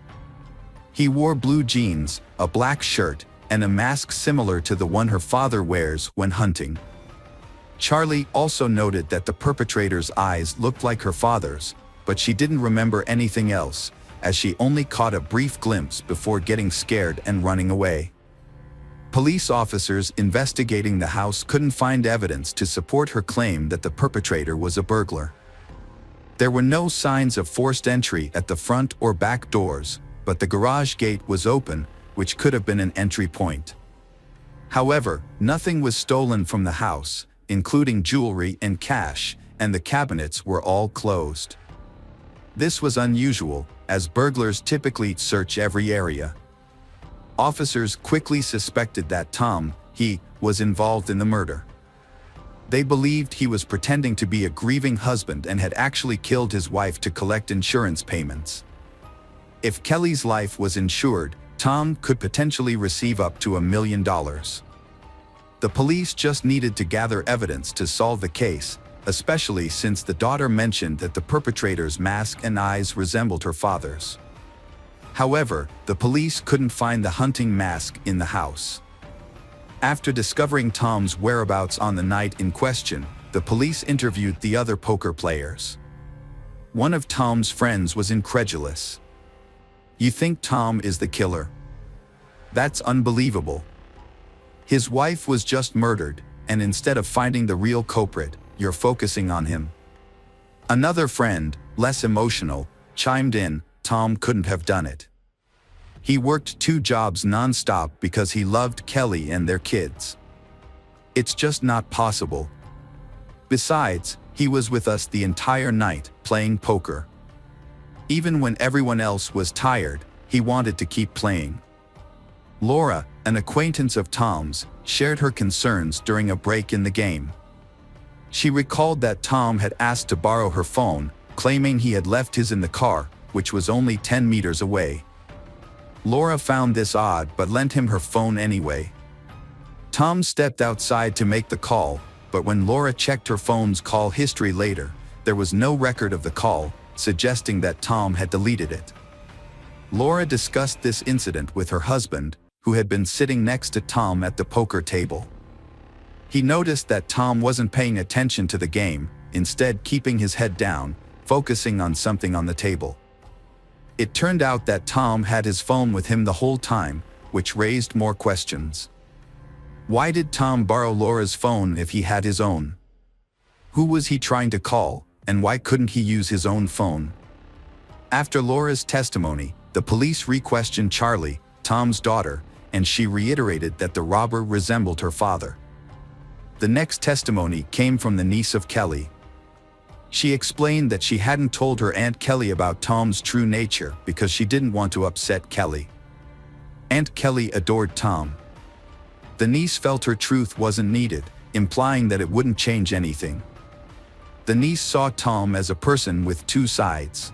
He wore blue jeans, a black shirt, and a mask similar to the one her father wears when hunting. Charlie also noted that the perpetrator's eyes looked like her father's, but she didn't remember anything else, as she only caught a brief glimpse before getting scared and running away. Police officers investigating the house couldn't find evidence to support her claim that the perpetrator was a burglar. There were no signs of forced entry at the front or back doors, but the garage gate was open, which could have been an entry point. However, nothing was stolen from the house, including jewelry and cash, and the cabinets were all closed. This was unusual, as burglars typically search every area. Officers quickly suspected that Tom, was involved in the murder. They believed he was pretending to be a grieving husband and had actually killed his wife to collect insurance payments. If Kelly's life was insured, Tom could potentially receive up to $1 million. The police just needed to gather evidence to solve the case, especially since the daughter mentioned that the perpetrator's mask and eyes resembled her father's. However, the police couldn't find the hunting mask in the house. After discovering Tom's whereabouts on the night in question, the police interviewed the other poker players. One of Tom's friends was incredulous. "You think Tom is the killer? That's unbelievable. His wife was just murdered, and instead of finding the real culprit, you're focusing on him." Another friend, less emotional, chimed in, "Tom couldn't have done it. He worked 2 jobs non-stop because he loved Kelly and their kids. It's just not possible. Besides, he was with us the entire night, playing poker. Even when everyone else was tired, he wanted to keep playing." Laura, an acquaintance of Tom's, shared her concerns during a break in the game. She recalled that Tom had asked to borrow her phone, claiming he had left his in the car, which was only 10 meters away. Laura found this odd but lent him her phone anyway. Tom stepped outside to make the call, but when Laura checked her phone's call history later, there was no record of the call, suggesting that Tom had deleted it. Laura discussed this incident with her husband, who had been sitting next to Tom at the poker table. He noticed that Tom wasn't paying attention to the game, instead keeping his head down, focusing on something on the table. It turned out that Tom had his phone with him the whole time, which raised more questions. Why did Tom borrow Laura's phone if he had his own? Who was he trying to call, and why couldn't he use his own phone? After Laura's testimony, the police re-questioned Charlie, Tom's daughter, and she reiterated that the robber resembled her father. The next testimony came from the niece of Kelly. She explained that she hadn't told her Aunt Kelly about Tom's true nature because she didn't want to upset Kelly. Aunt Kelly adored Tom. The niece felt her truth wasn't needed, implying that it wouldn't change anything. The niece saw Tom as a person with 2 sides.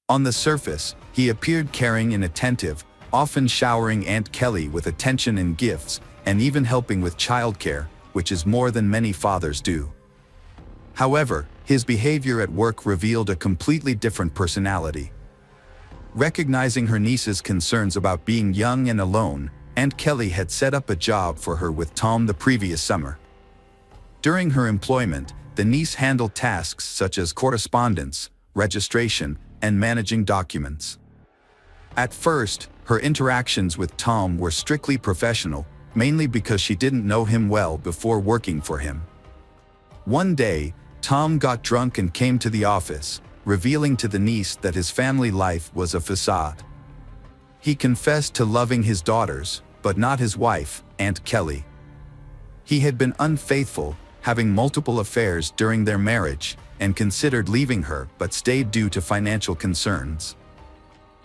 On the surface, he appeared caring and attentive, often showering Aunt Kelly with attention and gifts, and even helping with childcare, which is more than many fathers do. However, his behavior at work revealed a completely different personality. Recognizing her niece's concerns about being young and alone, Aunt Kelly had set up a job for her with Tom the previous summer. During her employment, the niece handled tasks such as correspondence, registration, and managing documents. At first, her interactions with Tom were strictly professional, mainly because she didn't know him well before working for him. One day, Tom got drunk and came to the office, revealing to the niece that his family life was a facade. He confessed to loving his daughters, but not his wife, Aunt Kelly. He had been unfaithful, having multiple affairs during their marriage, and considered leaving her but stayed due to financial concerns.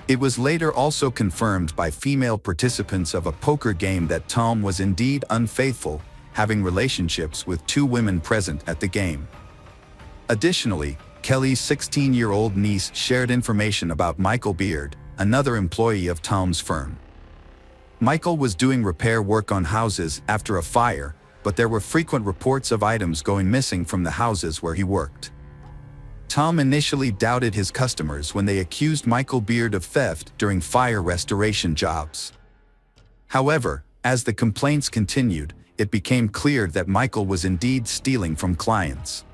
It was later also confirmed by female participants of a poker game that Tom was indeed unfaithful, having relationships with 2 women present at the game. Additionally, Kelly's 16-year-old niece shared information about Michael Beard, another employee of Tom's firm. Michael was doing repair work on houses after a fire, but there were frequent reports of items going missing from the houses where he worked. Tom initially doubted his customers when they accused Michael Beard of theft during fire restoration jobs. However, as the complaints continued, it became clear that Michael was indeed stealing from clients.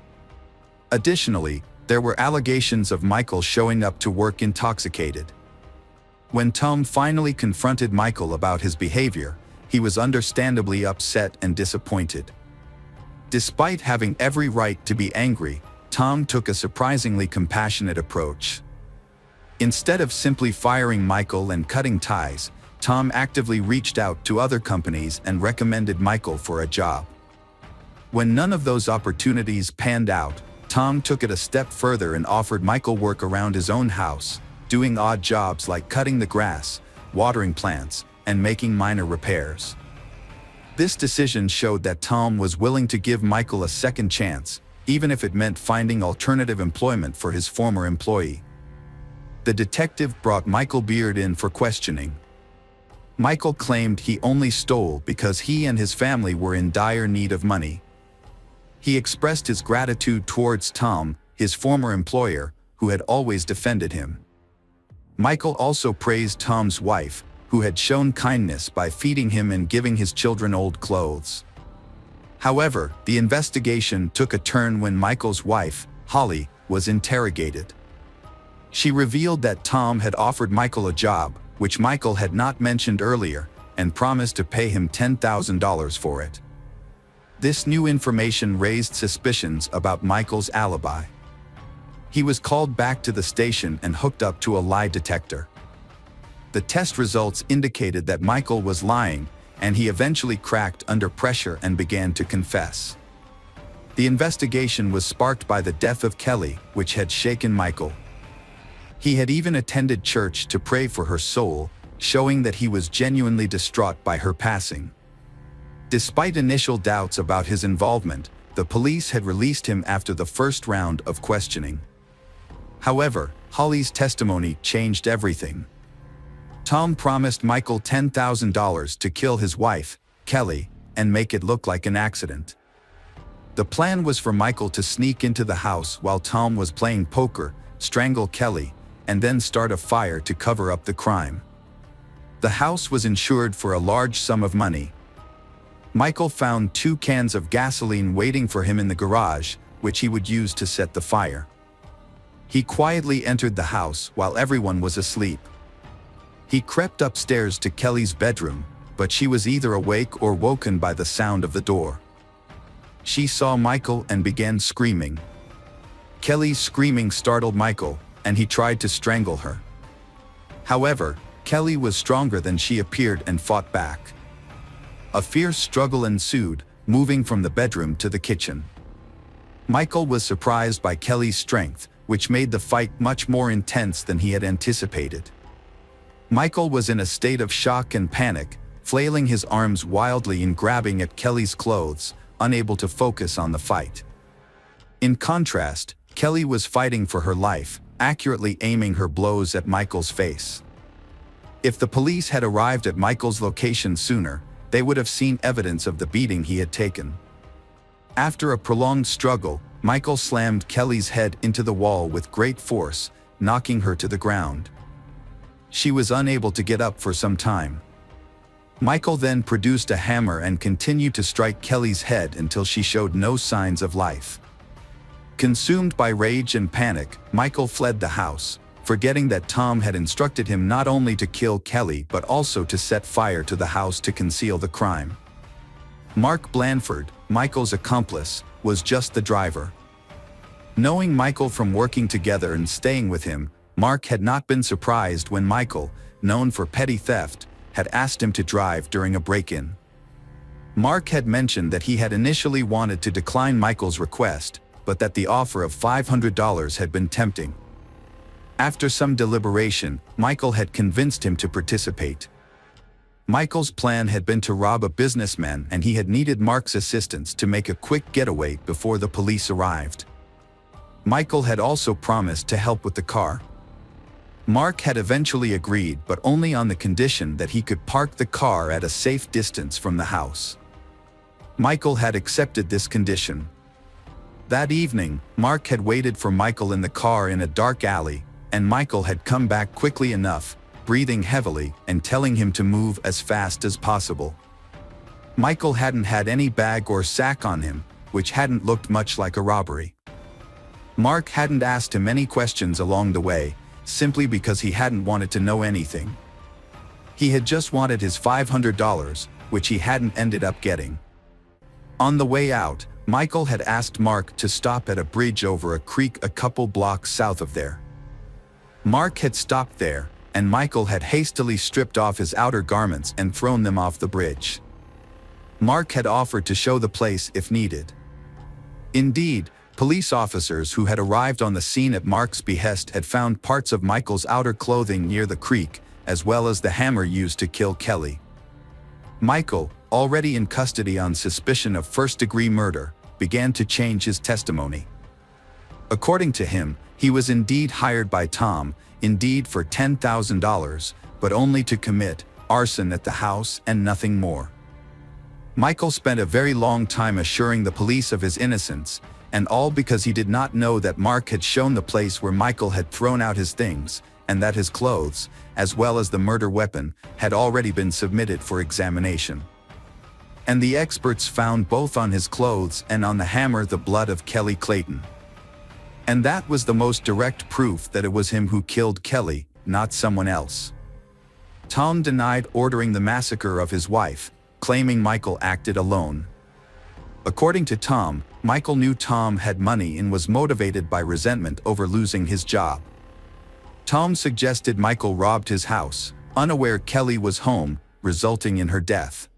Additionally, there were allegations of Michael showing up to work intoxicated. When Tom finally confronted Michael about his behavior, he was understandably upset and disappointed. Despite having every right to be angry, Tom took a surprisingly compassionate approach. Instead of simply firing Michael and cutting ties, Tom actively reached out to other companies and recommended Michael for a job. When none of those opportunities panned out, Tom took it a step further and offered Michael work around his own house, doing odd jobs like cutting the grass, watering plants, and making minor repairs. This decision showed that Tom was willing to give Michael a second chance, even if it meant finding alternative employment for his former employee. The detective brought Michael Beard in for questioning. Michael claimed he only stole because he and his family were in dire need of money. He expressed his gratitude towards Tom, his former employer, who had always defended him. Michael also praised Tom's wife, who had shown kindness by feeding him and giving his children old clothes. However, the investigation took a turn when Michael's wife, Holly, was interrogated. She revealed that Tom had offered Michael a job, which Michael had not mentioned earlier, and promised to pay him $10,000 for it. This new information raised suspicions about Michael's alibi. He was called back to the station and hooked up to a lie detector. The test results indicated that Michael was lying, and he eventually cracked under pressure and began to confess. The investigation was sparked by the death of Kelly, which had shaken Michael. He had even attended church to pray for her soul, showing that he was genuinely distraught by her passing. Despite initial doubts about his involvement, the police had released him after the first round of questioning. However, Holly's testimony changed everything. Tom promised Michael $10,000 to kill his wife, Kelly, and make it look like an accident. The plan was for Michael to sneak into the house while Tom was playing poker, strangle Kelly, and then start a fire to cover up the crime. The house was insured for a large sum of money. Michael found 2 cans of gasoline waiting for him in the garage, which he would use to set the fire. He quietly entered the house while everyone was asleep. He crept upstairs to Kelly's bedroom, but she was either awake or woken by the sound of the door. She saw Michael and began screaming. Kelly's screaming startled Michael, and he tried to strangle her. However, Kelly was stronger than she appeared and fought back. A fierce struggle ensued, moving from the bedroom to the kitchen. Michael was surprised by Kelly's strength, which made the fight much more intense than he had anticipated. Michael was in a state of shock and panic, flailing his arms wildly and grabbing at Kelly's clothes, unable to focus on the fight. In contrast, Kelly was fighting for her life, accurately aiming her blows at Michael's face. If the police had arrived at Michael's location sooner, they would have seen evidence of the beating he had taken. After a prolonged struggle, Michael slammed Kelly's head into the wall with great force, knocking her to the ground. She was unable to get up for some time. Michael then produced a hammer and continued to strike Kelly's head until she showed no signs of life. Consumed by rage and panic, Michael fled the house, forgetting that Tom had instructed him not only to kill Kelly but also to set fire to the house to conceal the crime. Mark Blandford, Michael's accomplice, was just the driver. Knowing Michael from working together and staying with him, Mark had not been surprised when Michael, known for petty theft, had asked him to drive during a break-in. Mark had mentioned that he had initially wanted to decline Michael's request, but that the offer of $500 had been tempting. After some deliberation, Michael had convinced him to participate. Michael's plan had been to rob a businessman, and he had needed Mark's assistance to make a quick getaway before the police arrived. Michael had also promised to help with the car. Mark had eventually agreed, but only on the condition that he could park the car at a safe distance from the house. Michael had accepted this condition. That evening, Mark had waited for Michael in the car in a dark alley, and Michael had come back quickly enough, breathing heavily and telling him to move as fast as possible. Michael hadn't had any bag or sack on him, which hadn't looked much like a robbery. Mark hadn't asked him any questions along the way, simply because he hadn't wanted to know anything. He had just wanted his $500, which he hadn't ended up getting. On the way out, Michael had asked Mark to stop at a bridge over a creek a couple blocks south of there. Mark had stopped there, and Michael had hastily stripped off his outer garments and thrown them off the bridge. Mark had offered to show the place if needed. Indeed, police officers who had arrived on the scene at Mark's behest had found parts of Michael's outer clothing near the creek, as well as the hammer used to kill Kelly. Michael, already in custody on suspicion of first-degree murder, began to change his testimony. According to him, he was indeed hired by Tom, indeed for $10,000, but only to commit arson at the house and nothing more. Michael spent a very long time assuring the police of his innocence, and all because he did not know that Mark had shown the place where Michael had thrown out his things, and that his clothes, as well as the murder weapon, had already been submitted for examination. And the experts found both on his clothes and on the hammer the blood of Kelly Clayton. And that was the most direct proof that it was him who killed Kelly, not someone else. Tom denied ordering the massacre of his wife, claiming Michael acted alone. According to Tom, Michael knew Tom had money and was motivated by resentment over losing his job. Tom suggested Michael robbed his house, unaware Kelly was home, resulting in her death.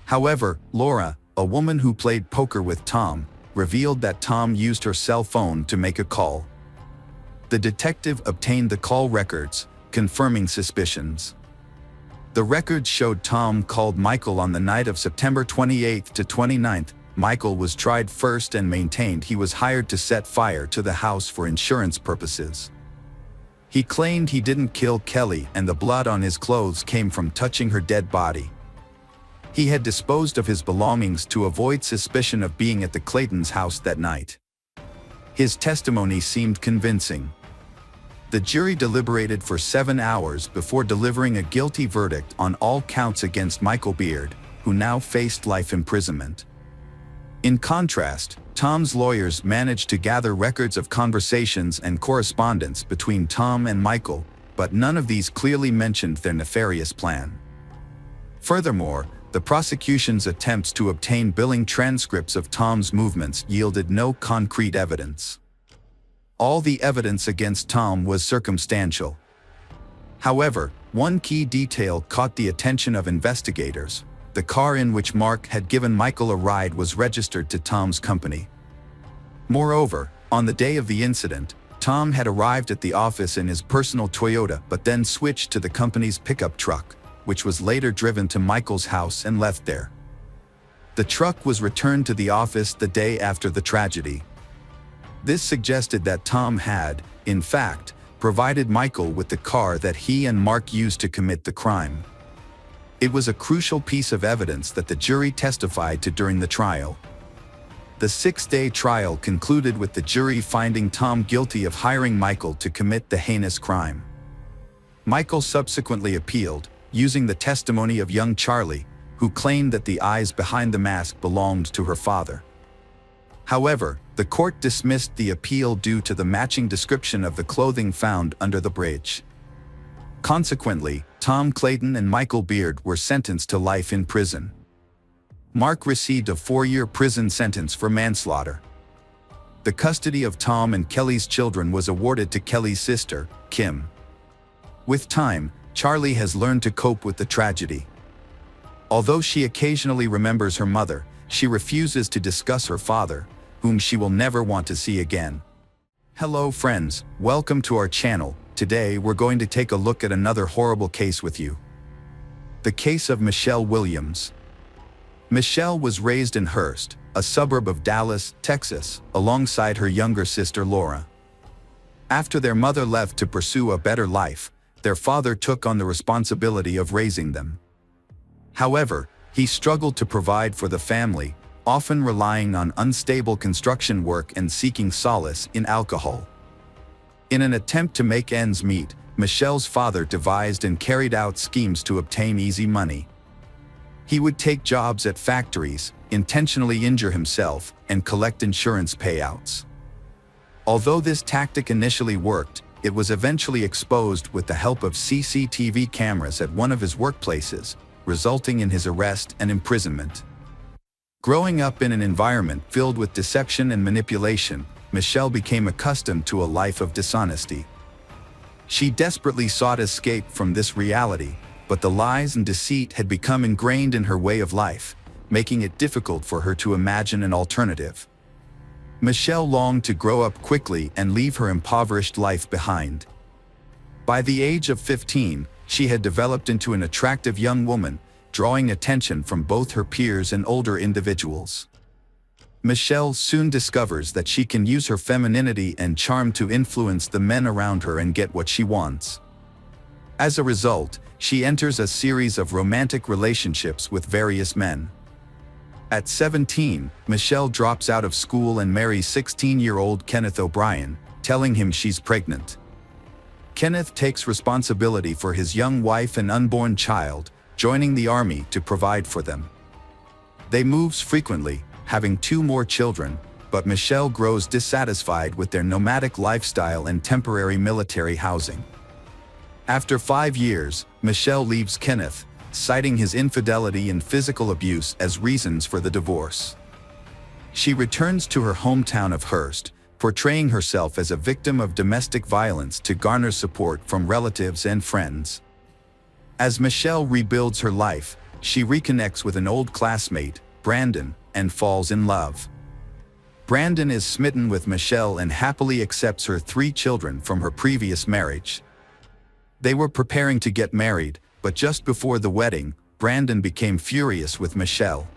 However, Laura, a woman who played poker with Tom, revealed that Tom used her cell phone to make a call. The detective obtained the call records, confirming suspicions. The records showed Tom called Michael on the night of September 28th to 29th. Michael was tried first and maintained he was hired to set fire to the house for insurance purposes. He claimed he didn't kill Kelly and the blood on his clothes came from touching her dead body. He had disposed of his belongings to avoid suspicion of being at the Claytons' house that night. His testimony seemed convincing. The jury deliberated for 7 hours before delivering a guilty verdict on all counts against Michael Beard, who now faced life imprisonment. In contrast, Tom's lawyers managed to gather records of conversations and correspondence between Tom and Michael, but none of these clearly mentioned their nefarious plan. Furthermore, the prosecution's attempts to obtain billing transcripts of Tom's movements yielded no concrete evidence. All the evidence against Tom was circumstantial. However, one key detail caught the attention of investigators. The car in which Mark had given Michael a ride was registered to Tom's company. Moreover, on the day of the incident, Tom had arrived at the office in his personal Toyota but then switched to the company's pickup truck, which was later driven to Michael's house and left there. The truck was returned to the office the day after the tragedy. This suggested that Tom had, in fact, provided Michael with the car that he and Mark used to commit the crime. It was a crucial piece of evidence that the jury testified to during the trial. The 6-day trial concluded with the jury finding Tom guilty of hiring Michael to commit the heinous crime. Michael subsequently appealed, using the testimony of young Charlie, who claimed that the eyes behind the mask belonged to her father. However, The court dismissed the appeal due to the matching description of the clothing found under the bridge. Consequently, Tom Clayton and Michael Beard were sentenced to life in prison. Mark received a 4-year prison sentence for manslaughter. The custody of Tom and Kelly's children was awarded to Kelly's sister, Kim. With time, Charlie has learned to cope with the tragedy. Although she occasionally remembers her mother, she refuses to discuss her father, whom she will never want to see again. Hello friends, welcome to our channel. Today we're going to take a look at another horrible case with you. The case of Michelle Williams. Michelle was raised in Hurst, a suburb of Dallas, Texas, alongside her younger sister Laura. After their mother left to pursue a better life, their father took on the responsibility of raising them. However, he struggled to provide for the family, often relying on unstable construction work and seeking solace in alcohol. In an attempt to make ends meet, Michelle's father devised and carried out schemes to obtain easy money. He would take jobs at factories, intentionally injure himself, and collect insurance payouts. Although this tactic initially worked, it was eventually exposed with the help of CCTV cameras at one of his workplaces, resulting in his arrest and imprisonment. Growing up in an environment filled with deception and manipulation, Michelle became accustomed to a life of dishonesty. She desperately sought escape from this reality, but the lies and deceit had become ingrained in her way of life, making it difficult for her to imagine an alternative. Michelle longed to grow up quickly and leave her impoverished life behind. By the age of 15, she had developed into an attractive young woman, drawing attention from both her peers and older individuals. Michelle soon discovers that she can use her femininity and charm to influence the men around her and get what she wants. As a result, she enters a series of romantic relationships with various men. At 17, Michelle drops out of school and marries 16-year-old Kenneth O'Brien, telling him she's pregnant. Kenneth takes responsibility for his young wife and unborn child, joining the army to provide for them. They move frequently, having 2 more children, but Michelle grows dissatisfied with their nomadic lifestyle and temporary military housing. After 5 years, Michelle leaves Kenneth, citing his infidelity and physical abuse as reasons for the divorce. She returns to her hometown of Hurst, portraying herself as a victim of domestic violence to garner support from relatives and friends. As Michelle rebuilds her life, she reconnects with an old classmate, Brandon, and falls in love. Brandon is smitten with Michelle and happily accepts her 3 children from her previous marriage. They were preparing to get married, but just before the wedding, Brandon became furious with Michelle.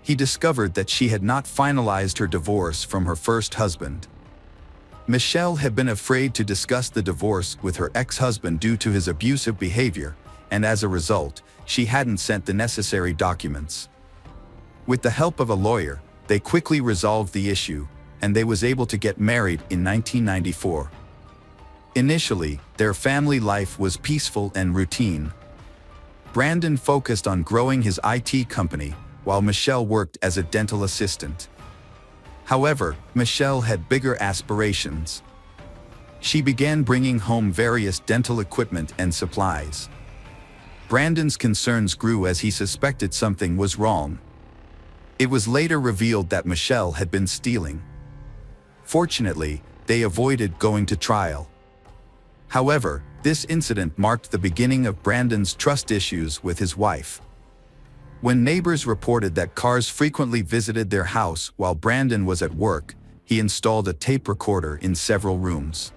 He discovered that she had not finalized her divorce from her first husband. Michelle had been afraid to discuss the divorce with her ex-husband due to his abusive behavior, and as a result, she hadn't sent the necessary documents. With the help of a lawyer, they quickly resolved the issue, and they was able to get married in 1994. Initially, their family life was peaceful and routine. Brandon focused on growing his IT company, while Michelle worked as a dental assistant. However, Michelle had bigger aspirations. She began bringing home various dental equipment and supplies. Brandon's concerns grew as he suspected something was wrong. It was later revealed that Michelle had been stealing. Fortunately, they avoided going to trial. However, this incident marked the beginning of Brandon's trust issues with his wife. When neighbors reported that cars frequently visited their house while Brandon was at work, he installed a tape recorder in several rooms.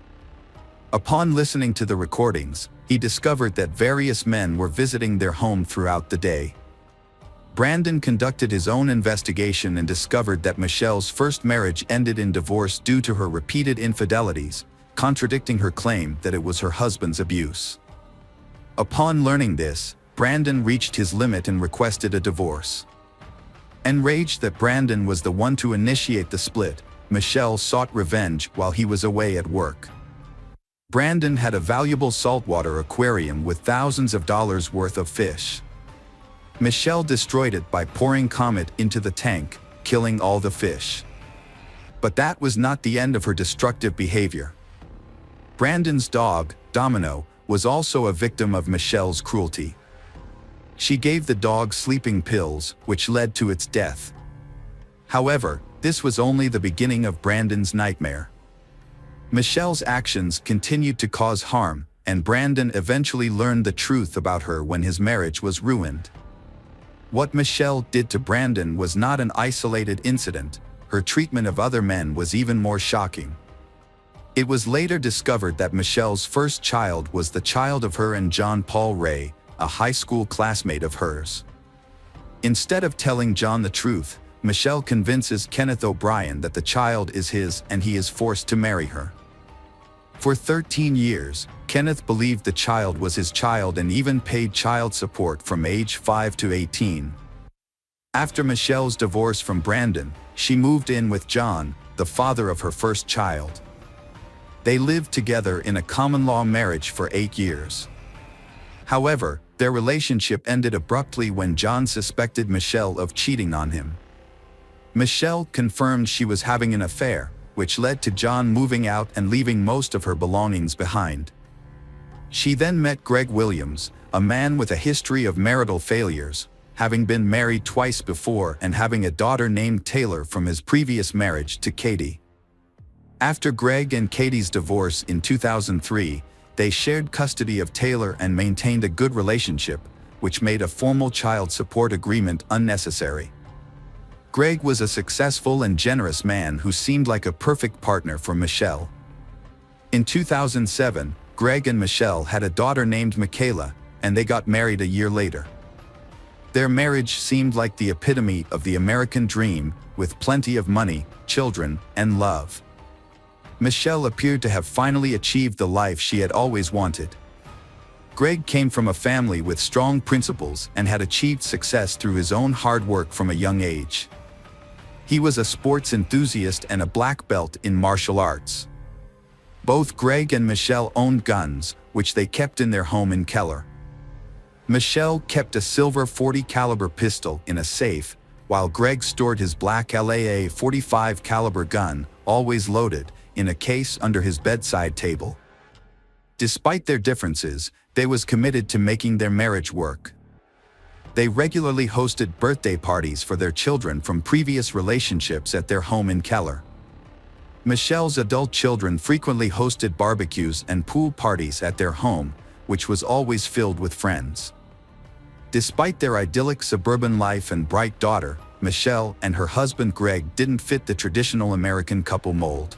Upon listening to the recordings, he discovered that various men were visiting their home throughout the day. Brandon conducted his own investigation and discovered that Michelle's first marriage ended in divorce due to her repeated infidelities, contradicting her claim that it was her husband's abuse. Upon learning this, Brandon reached his limit and requested a divorce. Enraged that Brandon was the one to initiate the split, Michelle sought revenge while he was away at work. Brandon had a valuable saltwater aquarium with thousands of dollars worth of fish. Michelle destroyed it by pouring Comet into the tank, killing all the fish. But that was not the end of her destructive behavior. Brandon's dog, Domino, was also a victim of Michelle's cruelty. She gave the dog sleeping pills, which led to its death. However, this was only the beginning of Brandon's nightmare. Michelle's actions continued to cause harm, and Brandon eventually learned the truth about her when his marriage was ruined. What Michelle did to Brandon was not an isolated incident. Her treatment of other men was even more shocking. It was later discovered that Michelle's first child was the child of her and John Paul Ray, a high school classmate of hers. Instead of telling John the truth, Michelle convinces Kenneth O'Brien that the child is his and he is forced to marry her. For 13 years, Kenneth believed the child was his child and even paid child support from age 5 to 18. After Michelle's divorce from Brandon, she moved in with John, the father of her first child. They lived together in a common-law marriage for 8 years. However, their relationship ended abruptly when John suspected Michelle of cheating on him. Michelle confirmed she was having an affair, which led to John moving out and leaving most of her belongings behind. She then met Greg Williams, a man with a history of marital failures, having been married twice before and having a daughter named Taylor from his previous marriage to Katie. After Greg and Katie's divorce in 2003, they shared custody of Taylor and maintained a good relationship, which made a formal child support agreement unnecessary. Greg was a successful and generous man who seemed like a perfect partner for Michelle. In 2007, Greg and Michelle had a daughter named Michaela, and they got married a year later. Their marriage seemed like the epitome of the American dream, with plenty of money, children, and love. Michelle appeared to have finally achieved the life she had always wanted. Greg came from a family with strong principles and had achieved success through his own hard work from a young age. He was a sports enthusiast and a black belt in martial arts. Both Greg and Michelle owned guns, which they kept in their home in Keller. Michelle kept a silver .40 caliber pistol in a safe, while Greg stored his black LAA .45 caliber gun, always loaded, in a case under his bedside table. Despite their differences, they was committed to making their marriage work. They regularly hosted birthday parties for their children from previous relationships at their home in Keller. Michelle's adult children frequently hosted barbecues and pool parties at their home, which was always filled with friends. Despite their idyllic suburban life and bright daughter, Michelle and her husband Greg didn't fit the traditional American couple mold.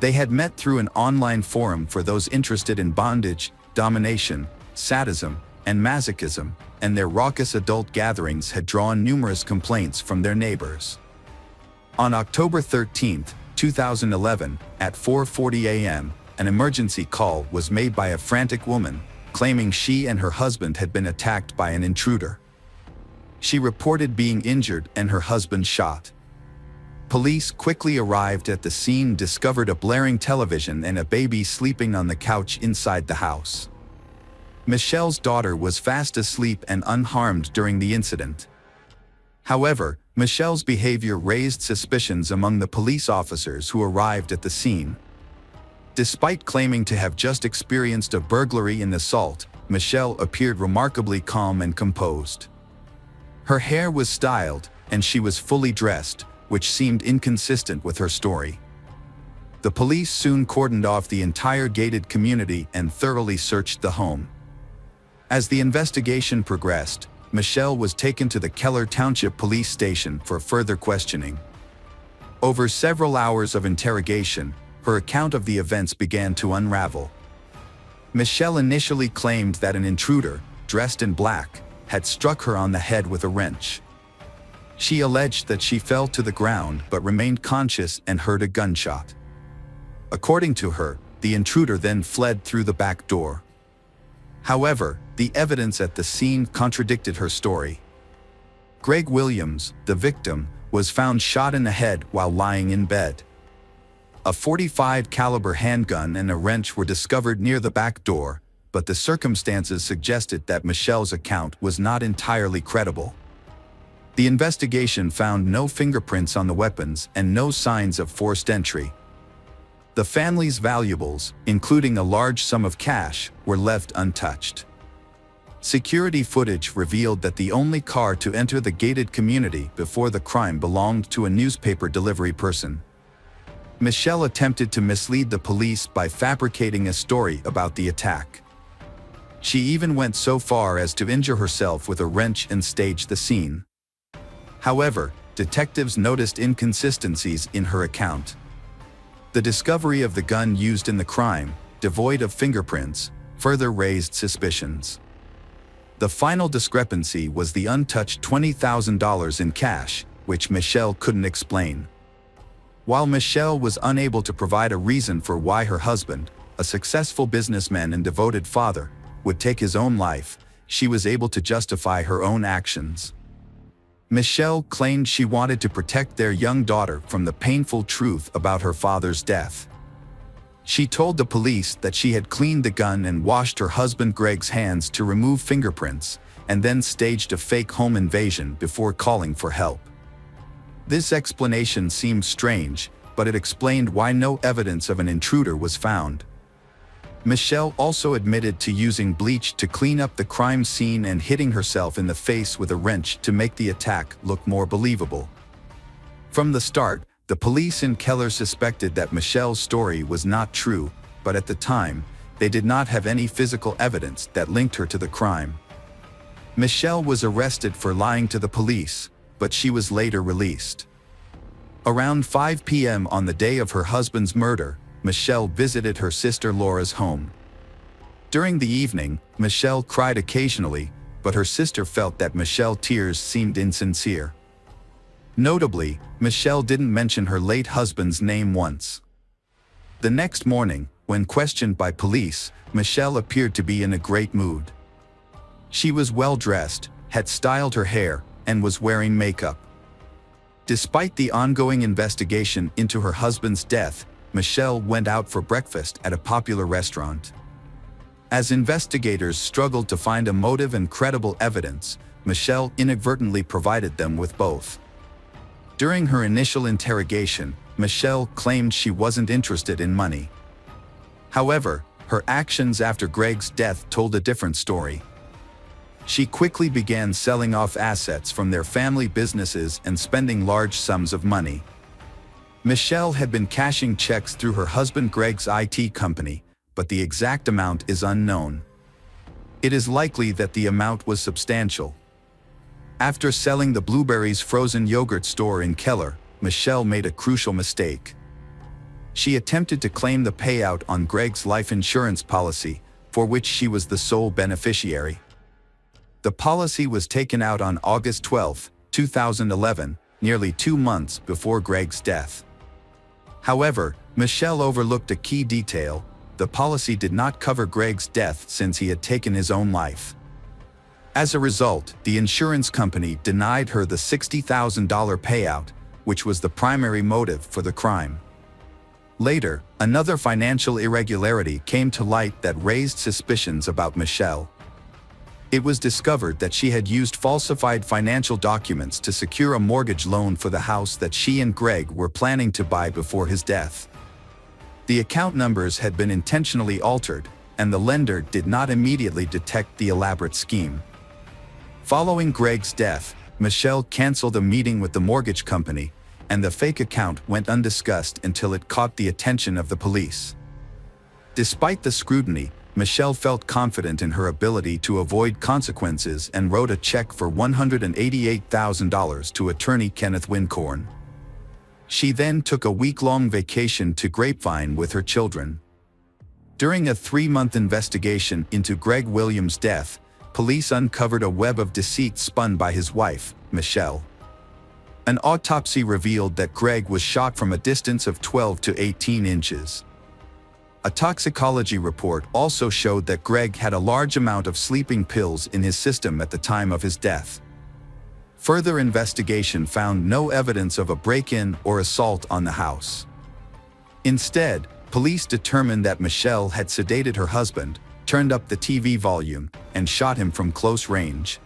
They had met through an online forum for those interested in bondage, domination, sadism, and masochism, and their raucous adult gatherings had drawn numerous complaints from their neighbors. On October 13, 2011, at 4:40 a.m., an emergency call was made by a frantic woman, claiming she and her husband had been attacked by an intruder. She reported being injured and her husband shot. Police quickly arrived at the scene, discovered a blaring television and a baby sleeping on the couch inside the house. Michelle's daughter was fast asleep and unharmed during the incident. However, Michelle's behavior raised suspicions among the police officers who arrived at the scene. Despite claiming to have just experienced a burglary and assault, Michelle appeared remarkably calm and composed. Her hair was styled, and she was fully dressed, which seemed inconsistent with her story. The police soon cordoned off the entire gated community and thoroughly searched the home. As the investigation progressed, Michelle was taken to the Keller Township Police Station for further questioning. Over several hours of interrogation, her account of the events began to unravel. Michelle initially claimed that an intruder, dressed in black, had struck her on the head with a wrench. She alleged that she fell to the ground but remained conscious and heard a gunshot. According to her, the intruder then fled through the back door. However, the evidence at the scene contradicted her story. Greg Williams, the victim, was found shot in the head while lying in bed. A .45 caliber handgun and a wrench were discovered near the back door, but the circumstances suggested that Michelle's account was not entirely credible. The investigation found no fingerprints on the weapons and no signs of forced entry. The family's valuables, including a large sum of cash, were left untouched. Security footage revealed that the only car to enter the gated community before the crime belonged to a newspaper delivery person. Michelle attempted to mislead the police by fabricating a story about the attack. She even went so far as to injure herself with a wrench and stage the scene. However, detectives noticed inconsistencies in her account. The discovery of the gun used in the crime, devoid of fingerprints, further raised suspicions. The final discrepancy was the untouched $20,000 in cash, which Michelle couldn't explain. While Michelle was unable to provide a reason for why her husband, a successful businessman and devoted father, would take his own life, she was able to justify her own actions. Michelle claimed she wanted to protect their young daughter from the painful truth about her father's death. She told the police that she had cleaned the gun and washed her husband Greg's hands to remove fingerprints, and then staged a fake home invasion before calling for help. This explanation seemed strange, but it explained why no evidence of an intruder was found. Michelle also admitted to using bleach to clean up the crime scene and hitting herself in the face with a wrench to make the attack look more believable. From the start, the police in Keller suspected that Michelle's story was not true, but at the time, they did not have any physical evidence that linked her to the crime. Michelle was arrested for lying to the police, but she was later released. Around 5 p.m. on the day of her husband's murder, Michelle visited her sister Laura's home. During the evening, Michelle cried occasionally, but her sister felt that Michelle's tears seemed insincere. Notably, Michelle didn't mention her late husband's name once. The next morning, when questioned by police, Michelle appeared to be in a great mood. She was well-dressed, had styled her hair, and was wearing makeup. Despite the ongoing investigation into her husband's death, Michelle went out for breakfast at a popular restaurant. As investigators struggled to find a motive and credible evidence, Michelle inadvertently provided them with both. During her initial interrogation, Michelle claimed she wasn't interested in money. However, her actions after Greg's death told a different story. She quickly began selling off assets from their family businesses and spending large sums of money. Michelle had been cashing checks through her husband Greg's IT company, but the exact amount is unknown. It is likely that the amount was substantial. After selling the Blueberries frozen yogurt store in Keller, Michelle made a crucial mistake. She attempted to claim the payout on Greg's life insurance policy, for which she was the sole beneficiary. The policy was taken out on August 12, 2011, nearly 2 months before Greg's death. However, Michelle overlooked a key detail: the policy did not cover Greg's death since he had taken his own life. As a result, the insurance company denied her the $60,000 payout, which was the primary motive for the crime. Later, another financial irregularity came to light that raised suspicions about Michelle. It was discovered that she had used falsified financial documents to secure a mortgage loan for the house that she and Greg were planning to buy before his death. The account numbers had been intentionally altered, and the lender did not immediately detect the elaborate scheme. Following Greg's death, Michelle canceled a meeting with the mortgage company, and the fake account went undiscussed until it caught the attention of the police. Despite the scrutiny, Michelle felt confident in her ability to avoid consequences and wrote a check for $188,000 to attorney Kenneth Wincorn. She then took a week-long vacation to Grapevine with her children. During a 3-month investigation into Greg Williams' death, police uncovered a web of deceit spun by his wife, Michelle. An autopsy revealed that Greg was shot from a distance of 12 to 18 inches. A toxicology report also showed that Greg had a large amount of sleeping pills in his system at the time of his death. Further investigation found no evidence of a break-in or assault on the house. Instead, police determined that Michelle had sedated her husband, turned up the TV volume, and shot him from close range.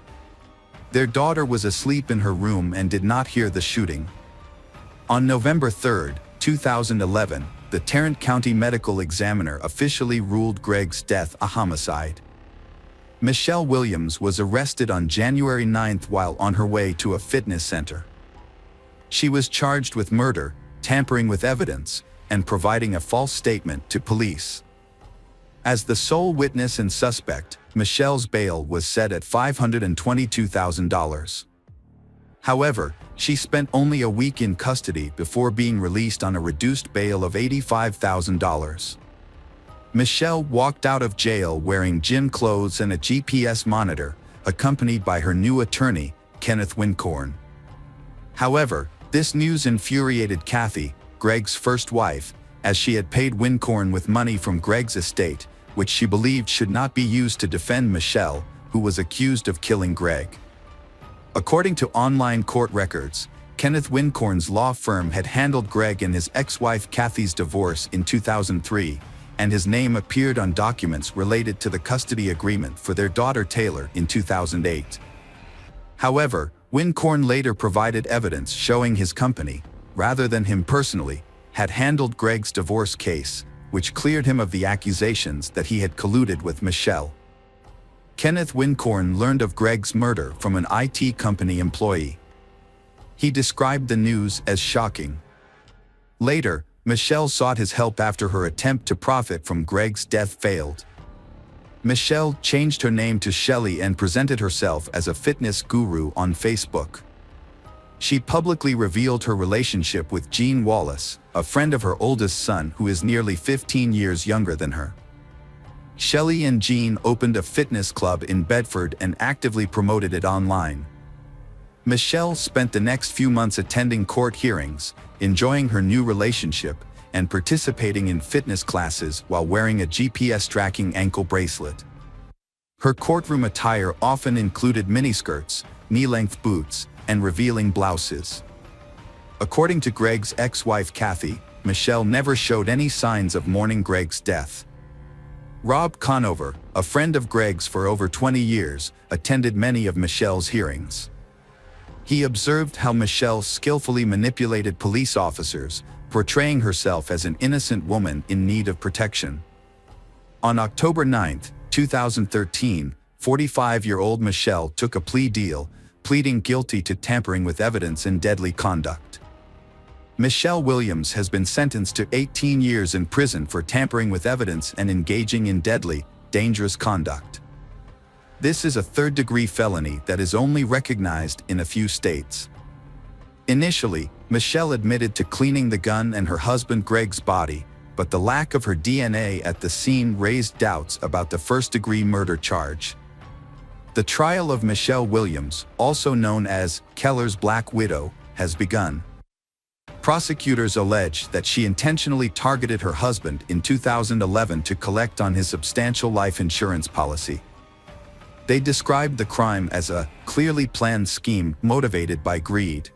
Their daughter was asleep in her room and did not hear the shooting. On November 3, 2011, the Tarrant County Medical Examiner officially ruled Greg's death a homicide. Michelle Williams was arrested on January 9 while on her way to a fitness center. She was charged with murder, tampering with evidence, and providing a false statement to police. As the sole witness and suspect, Michelle's bail was set at $522,000. However, she spent only a week in custody before being released on a reduced bail of $85,000. Michelle walked out of jail wearing gym clothes and a GPS monitor, accompanied by her new attorney, Kenneth Wincorn. However, this news infuriated Kathy, Greg's first wife, as she had paid Wincorn with money from Greg's estate, which she believed should not be used to defend Michelle, who was accused of killing Greg. According to online court records, Kenneth Wincorn's law firm had handled Greg and his ex-wife Kathy's divorce in 2003, and his name appeared on documents related to the custody agreement for their daughter Taylor in 2008. However, Wincorn later provided evidence showing his company, rather than him personally, had handled Greg's divorce case, which cleared him of the accusations that he had colluded with Michelle. Kenneth Wincorn learned of Greg's murder from an IT company employee. He described the news as shocking. Later, Michelle sought his help after her attempt to profit from Greg's death failed. Michelle changed her name to Shelley and presented herself as a fitness guru on Facebook. She publicly revealed her relationship with Gene Wallace, a friend of her oldest son who is nearly 15 years younger than her. Shelley and Gene opened a fitness club in Bedford and actively promoted it online. Michelle spent the next few months attending court hearings, enjoying her new relationship, and participating in fitness classes while wearing a GPS tracking ankle bracelet. Her courtroom attire often included miniskirts, knee-length boots, and revealing blouses. According to Greg's ex-wife Kathy, Michelle never showed any signs of mourning Greg's death. Rob Conover, a friend of Greg's for over 20 years, attended many of Michelle's hearings. He observed how Michelle skillfully manipulated police officers, portraying herself as an innocent woman in need of protection. On October 9, 2013, 45-year-old Michelle took a plea deal, pleading guilty to tampering with evidence and deadly conduct. Michelle Williams has been sentenced to 18 years in prison for tampering with evidence and engaging in deadly, dangerous conduct. This is a third-degree felony that is only recognized in a few states. Initially, Michelle admitted to cleaning the gun and her husband Greg's body, but the lack of her DNA at the scene raised doubts about the first-degree murder charge. The trial of Michelle Williams, also known as Keller's Black Widow, has begun. Prosecutors allege that she intentionally targeted her husband in 2011 to collect on his substantial life insurance policy. They described the crime as a clearly planned scheme motivated by greed.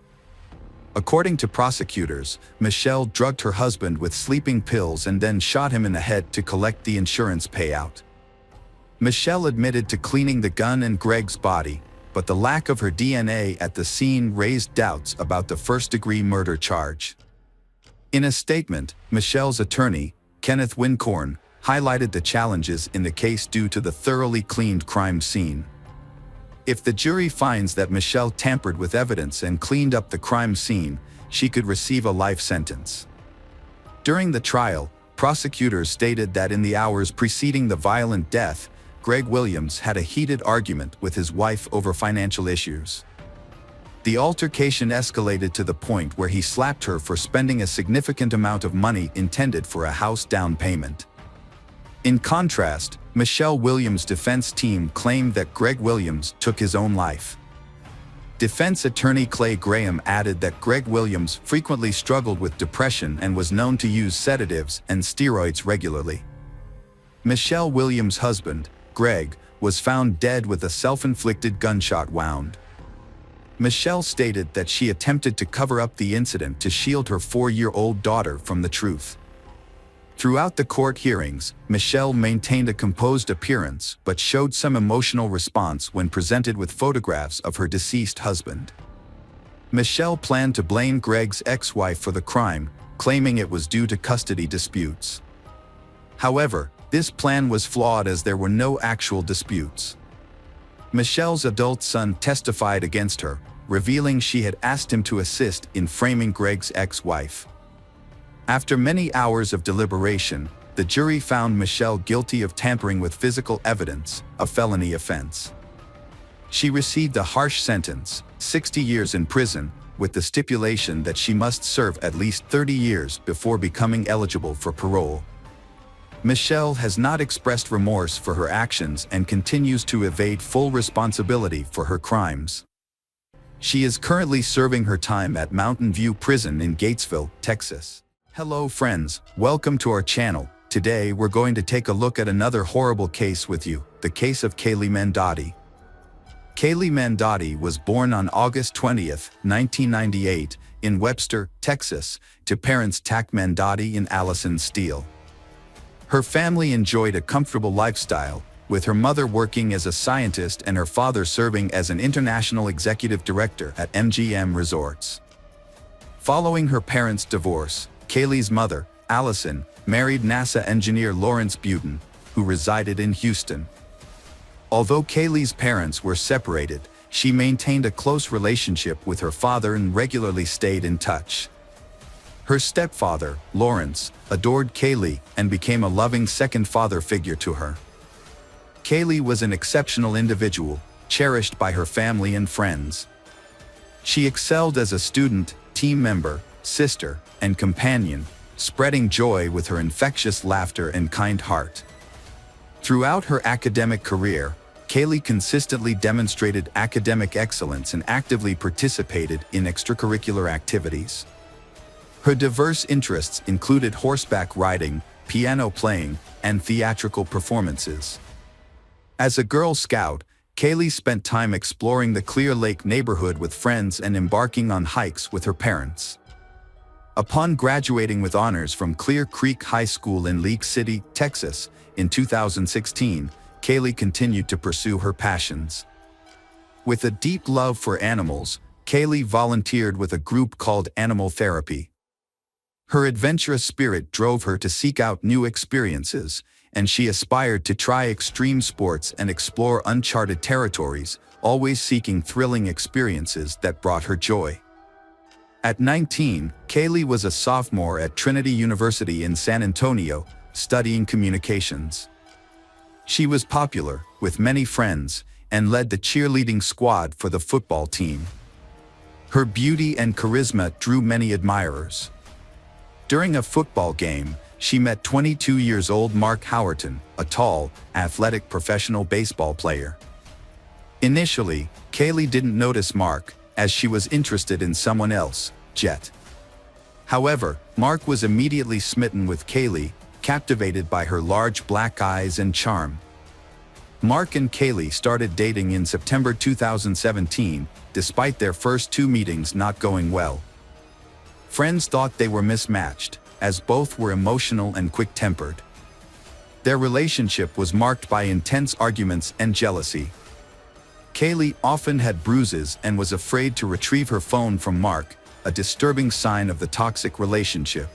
According to prosecutors, Michelle drugged her husband with sleeping pills and then shot him in the head to collect the insurance payout. Michelle admitted to cleaning the gun and Greg's body, but the lack of her DNA at the scene raised doubts about the first-degree murder charge. In a statement, Michelle's attorney, Kenneth Wincorn, highlighted the challenges in the case due to the thoroughly cleaned crime scene. If the jury finds that Michelle tampered with evidence and cleaned up the crime scene, she could receive a life sentence. During the trial, prosecutors stated that in the hours preceding the violent death, Greg Williams had a heated argument with his wife over financial issues. The altercation escalated to the point where he slapped her for spending a significant amount of money intended for a house down payment. In contrast, Michelle Williams' defense team claimed that Greg Williams took his own life. Defense attorney Clay Graham added that Greg Williams frequently struggled with depression and was known to use sedatives and steroids regularly. Michelle Williams' husband, Greg, was found dead with a self-inflicted gunshot wound. Michelle stated that she attempted to cover up the incident to shield her 4-year-old daughter from the truth. Throughout the court hearings, Michelle maintained a composed appearance but showed some emotional response when presented with photographs of her deceased husband. Michelle planned to blame Greg's ex-wife for the crime, claiming it was due to custody disputes. However, this plan was flawed as there were no actual disputes. Michelle's adult son testified against her, revealing she had asked him to assist in framing Greg's ex-wife. After many hours of deliberation, the jury found Michelle guilty of tampering with physical evidence, a felony offense. She received a harsh sentence, 60 years in prison, with the stipulation that she must serve at least 30 years before becoming eligible for parole. Michelle has not expressed remorse for her actions and continues to evade full responsibility for her crimes. She is currently serving her time at Mountain View Prison in Gatesville, Texas. Hello friends, welcome to our channel. Today we're going to take a look at another horrible case with you, the case of Kaylee Mandotti. Kaylee Mandotti was born on August 20, 1998, in Webster, Texas, to parents Tack Mandotti and Allison Steele. Her family enjoyed a comfortable lifestyle, with her mother working as a scientist and her father serving as an international executive director at MGM Resorts. Following her parents' divorce, Kaylee's mother, Allison, married NASA engineer Lawrence Buten, who resided in Houston. Although Kaylee's parents were separated, she maintained a close relationship with her father and regularly stayed in touch. Her stepfather, Lawrence, adored Kaylee and became a loving second father figure to her. Kaylee was an exceptional individual, cherished by her family and friends. She excelled as a student, team member, sister, and companion, spreading joy with her infectious laughter and kind heart. Throughout her academic career, Kaylee consistently demonstrated academic excellence and actively participated in extracurricular activities. Her diverse interests included horseback riding, piano playing, and theatrical performances. As a Girl Scout, Kaylee spent time exploring the Clear Lake neighborhood with friends and embarking on hikes with her parents. Upon graduating with honors from Clear Creek High School in League City, Texas, in 2016, Kaylee continued to pursue her passions. With a deep love for animals, Kaylee volunteered with a group called Animal Therapy. Her adventurous spirit drove her to seek out new experiences, and she aspired to try extreme sports and explore uncharted territories, always seeking thrilling experiences that brought her joy. At 19, Kaylee was a sophomore at Trinity University in San Antonio, studying communications. She was popular, with many friends, and led the cheerleading squad for the football team. Her beauty and charisma drew many admirers. During a football game, she met 22-year-old Mark Howerton, a tall, athletic professional baseball player. Initially, Kaylee didn't notice Mark, as she was interested in someone else, Jet. However, Mark was immediately smitten with Kaylee, captivated by her large black eyes and charm. Mark and Kaylee started dating in September 2017, despite their first 2 meetings not going well. Friends thought they were mismatched, as both were emotional and quick-tempered. Their relationship was marked by intense arguments and jealousy. Kaylee often had bruises and was afraid to retrieve her phone from Mark, a disturbing sign of the toxic relationship.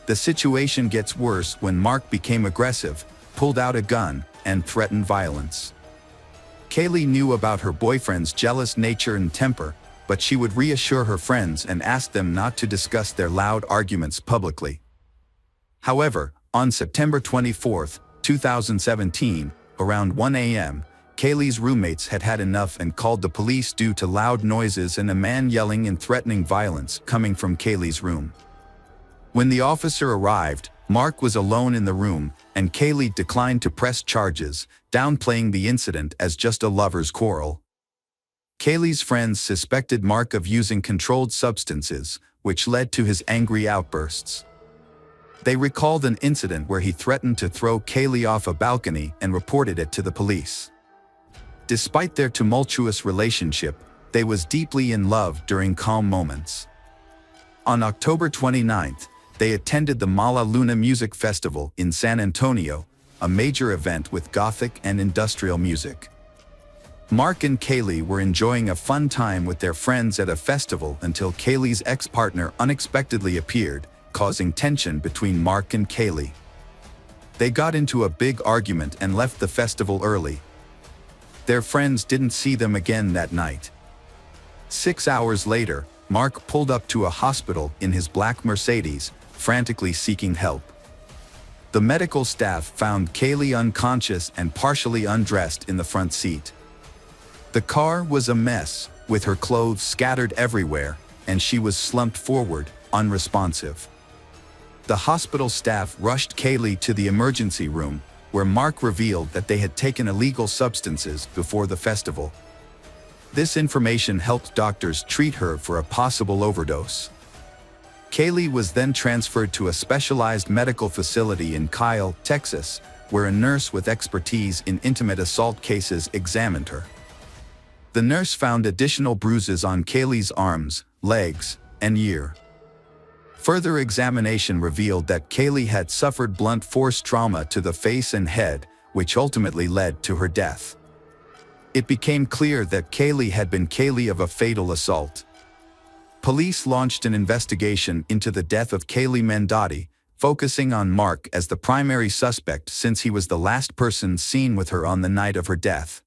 The situation gets worse when Mark became aggressive, pulled out a gun, and threatened violence. Kaylee knew about her boyfriend's jealous nature and temper, but she would reassure her friends and ask them not to discuss their loud arguments publicly. However, on September 24, 2017, around 1 a.m., Kaylee's roommates had had enough and called the police due to loud noises and a man yelling and threatening violence coming from Kaylee's room. When the officer arrived, Mark was alone in the room, and Kaylee declined to press charges, downplaying the incident as just a lover's quarrel. Kaylee's friends suspected Mark of using controlled substances, which led to his angry outbursts. They recalled an incident where he threatened to throw Kaylee off a balcony and reported it to the police. Despite their tumultuous relationship, they was deeply in love during calm moments. On October 29, They attended the Mala Luna Music Festival in San Antonio, a major event with gothic and industrial music. Mark and Kaylee were enjoying a fun time with their friends at a festival until Kaylee's ex-partner unexpectedly appeared, causing tension between Mark and Kaylee. They got into a big argument and left the festival early. Their friends didn't see them again that night. 6 hours later, Mark pulled up to a hospital in his black Mercedes, frantically seeking help. The medical staff found Kaylee unconscious and partially undressed in the front seat. The car was a mess, with her clothes scattered everywhere, and she was slumped forward, unresponsive. The hospital staff rushed Kaylee to the emergency room, where Mark revealed that they had taken illegal substances before the festival. This information helped doctors treat her for a possible overdose. Kaylee was then transferred to a specialized medical facility in Kyle, Texas, where a nurse with expertise in intimate assault cases examined her. The nurse found additional bruises on Kaylee's arms, legs, and ear. Further examination revealed that Kaylee had suffered blunt force trauma to the face and head, which ultimately led to her death. It became clear that Kaylee had been Kaylee of a fatal assault. Police launched an investigation into the death of Kaylee Mendotti, focusing on Mark as the primary suspect since he was the last person seen with her on the night of her death.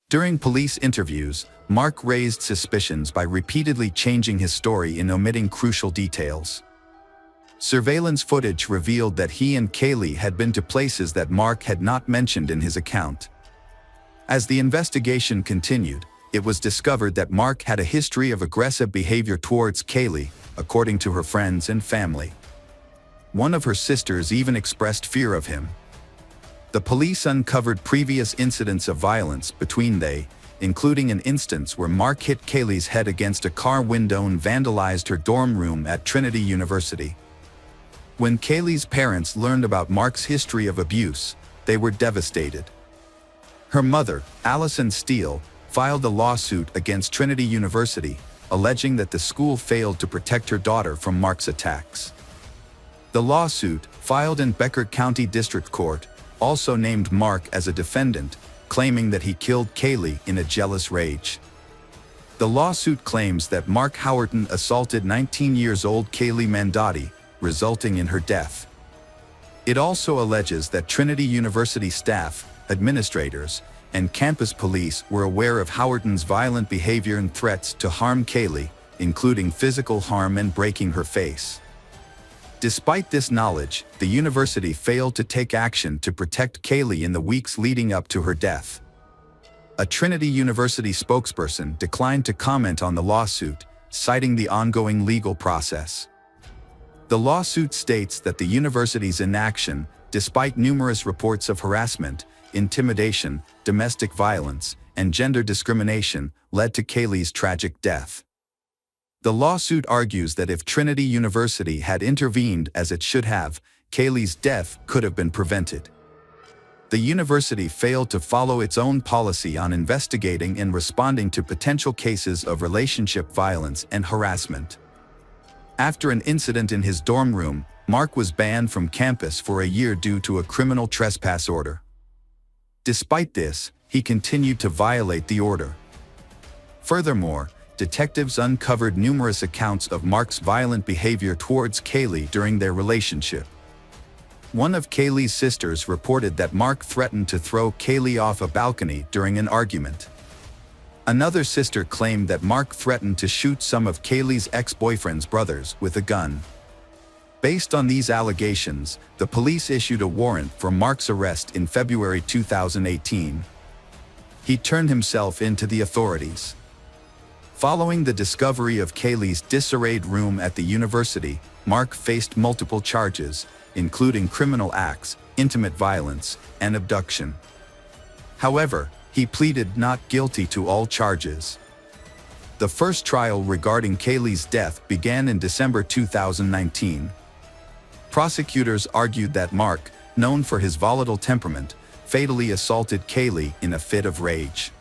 During police interviews, Mark raised suspicions by repeatedly changing his story and omitting crucial details. Surveillance footage revealed that he and Kaylee had been to places that Mark had not mentioned in his account. As the investigation continued, it was discovered that Mark had a history of aggressive behavior towards Kaylee, according to her friends and family. One of her sisters even expressed fear of him. The police uncovered previous incidents of violence between they, including an instance where Mark hit Kaylee's head against a car window and vandalized her dorm room at Trinity University. When Kaylee's parents learned about Mark's history of abuse, they were devastated. Her mother, Allison Steele, filed a lawsuit against Trinity University, alleging that the school failed to protect her daughter from Mark's attacks. The lawsuit, filed in Becker County District Court, also named Mark as a defendant, claiming that he killed Kaylee in a jealous rage. The lawsuit claims that Mark Howerton assaulted 19-year-old Kaylee Mendotti, resulting in her death. It also alleges that Trinity University staff, administrators, and campus police were aware of Howerton's violent behavior and threats to harm Kaylee, including physical harm and breaking her face. Despite this knowledge, the university failed to take action to protect Kaylee in the weeks leading up to her death. A Trinity University spokesperson declined to comment on the lawsuit, citing the ongoing legal process. The lawsuit states that the university's inaction, despite numerous reports of harassment, intimidation, domestic violence, and gender discrimination, led to Kaylee's tragic death. The lawsuit argues that if Trinity University had intervened as it should have, Kaylee's death could have been prevented. The university failed to follow its own policy on investigating and responding to potential cases of relationship violence and harassment. After an incident in his dorm room, Mark was banned from campus for a year due to a criminal trespass order. Despite this, he continued to violate the order. Furthermore, detectives uncovered numerous accounts of Mark's violent behavior towards Kaylee during their relationship. One of Kaylee's sisters reported that Mark threatened to throw Kaylee off a balcony during an argument. Another sister claimed that Mark threatened to shoot some of Kaylee's ex-boyfriend's brothers with a gun. Based on these allegations, the police issued a warrant for Mark's arrest in February 2018. He turned himself in to the authorities. Following the discovery of Kaylee's disarrayed room at the university, Mark faced multiple charges, including criminal acts, intimate violence, and abduction. However, he pleaded not guilty to all charges. The first trial regarding Kaylee's death began in December 2019. Prosecutors argued that Mark, known for his volatile temperament, fatally assaulted Kaylee in a fit of rage.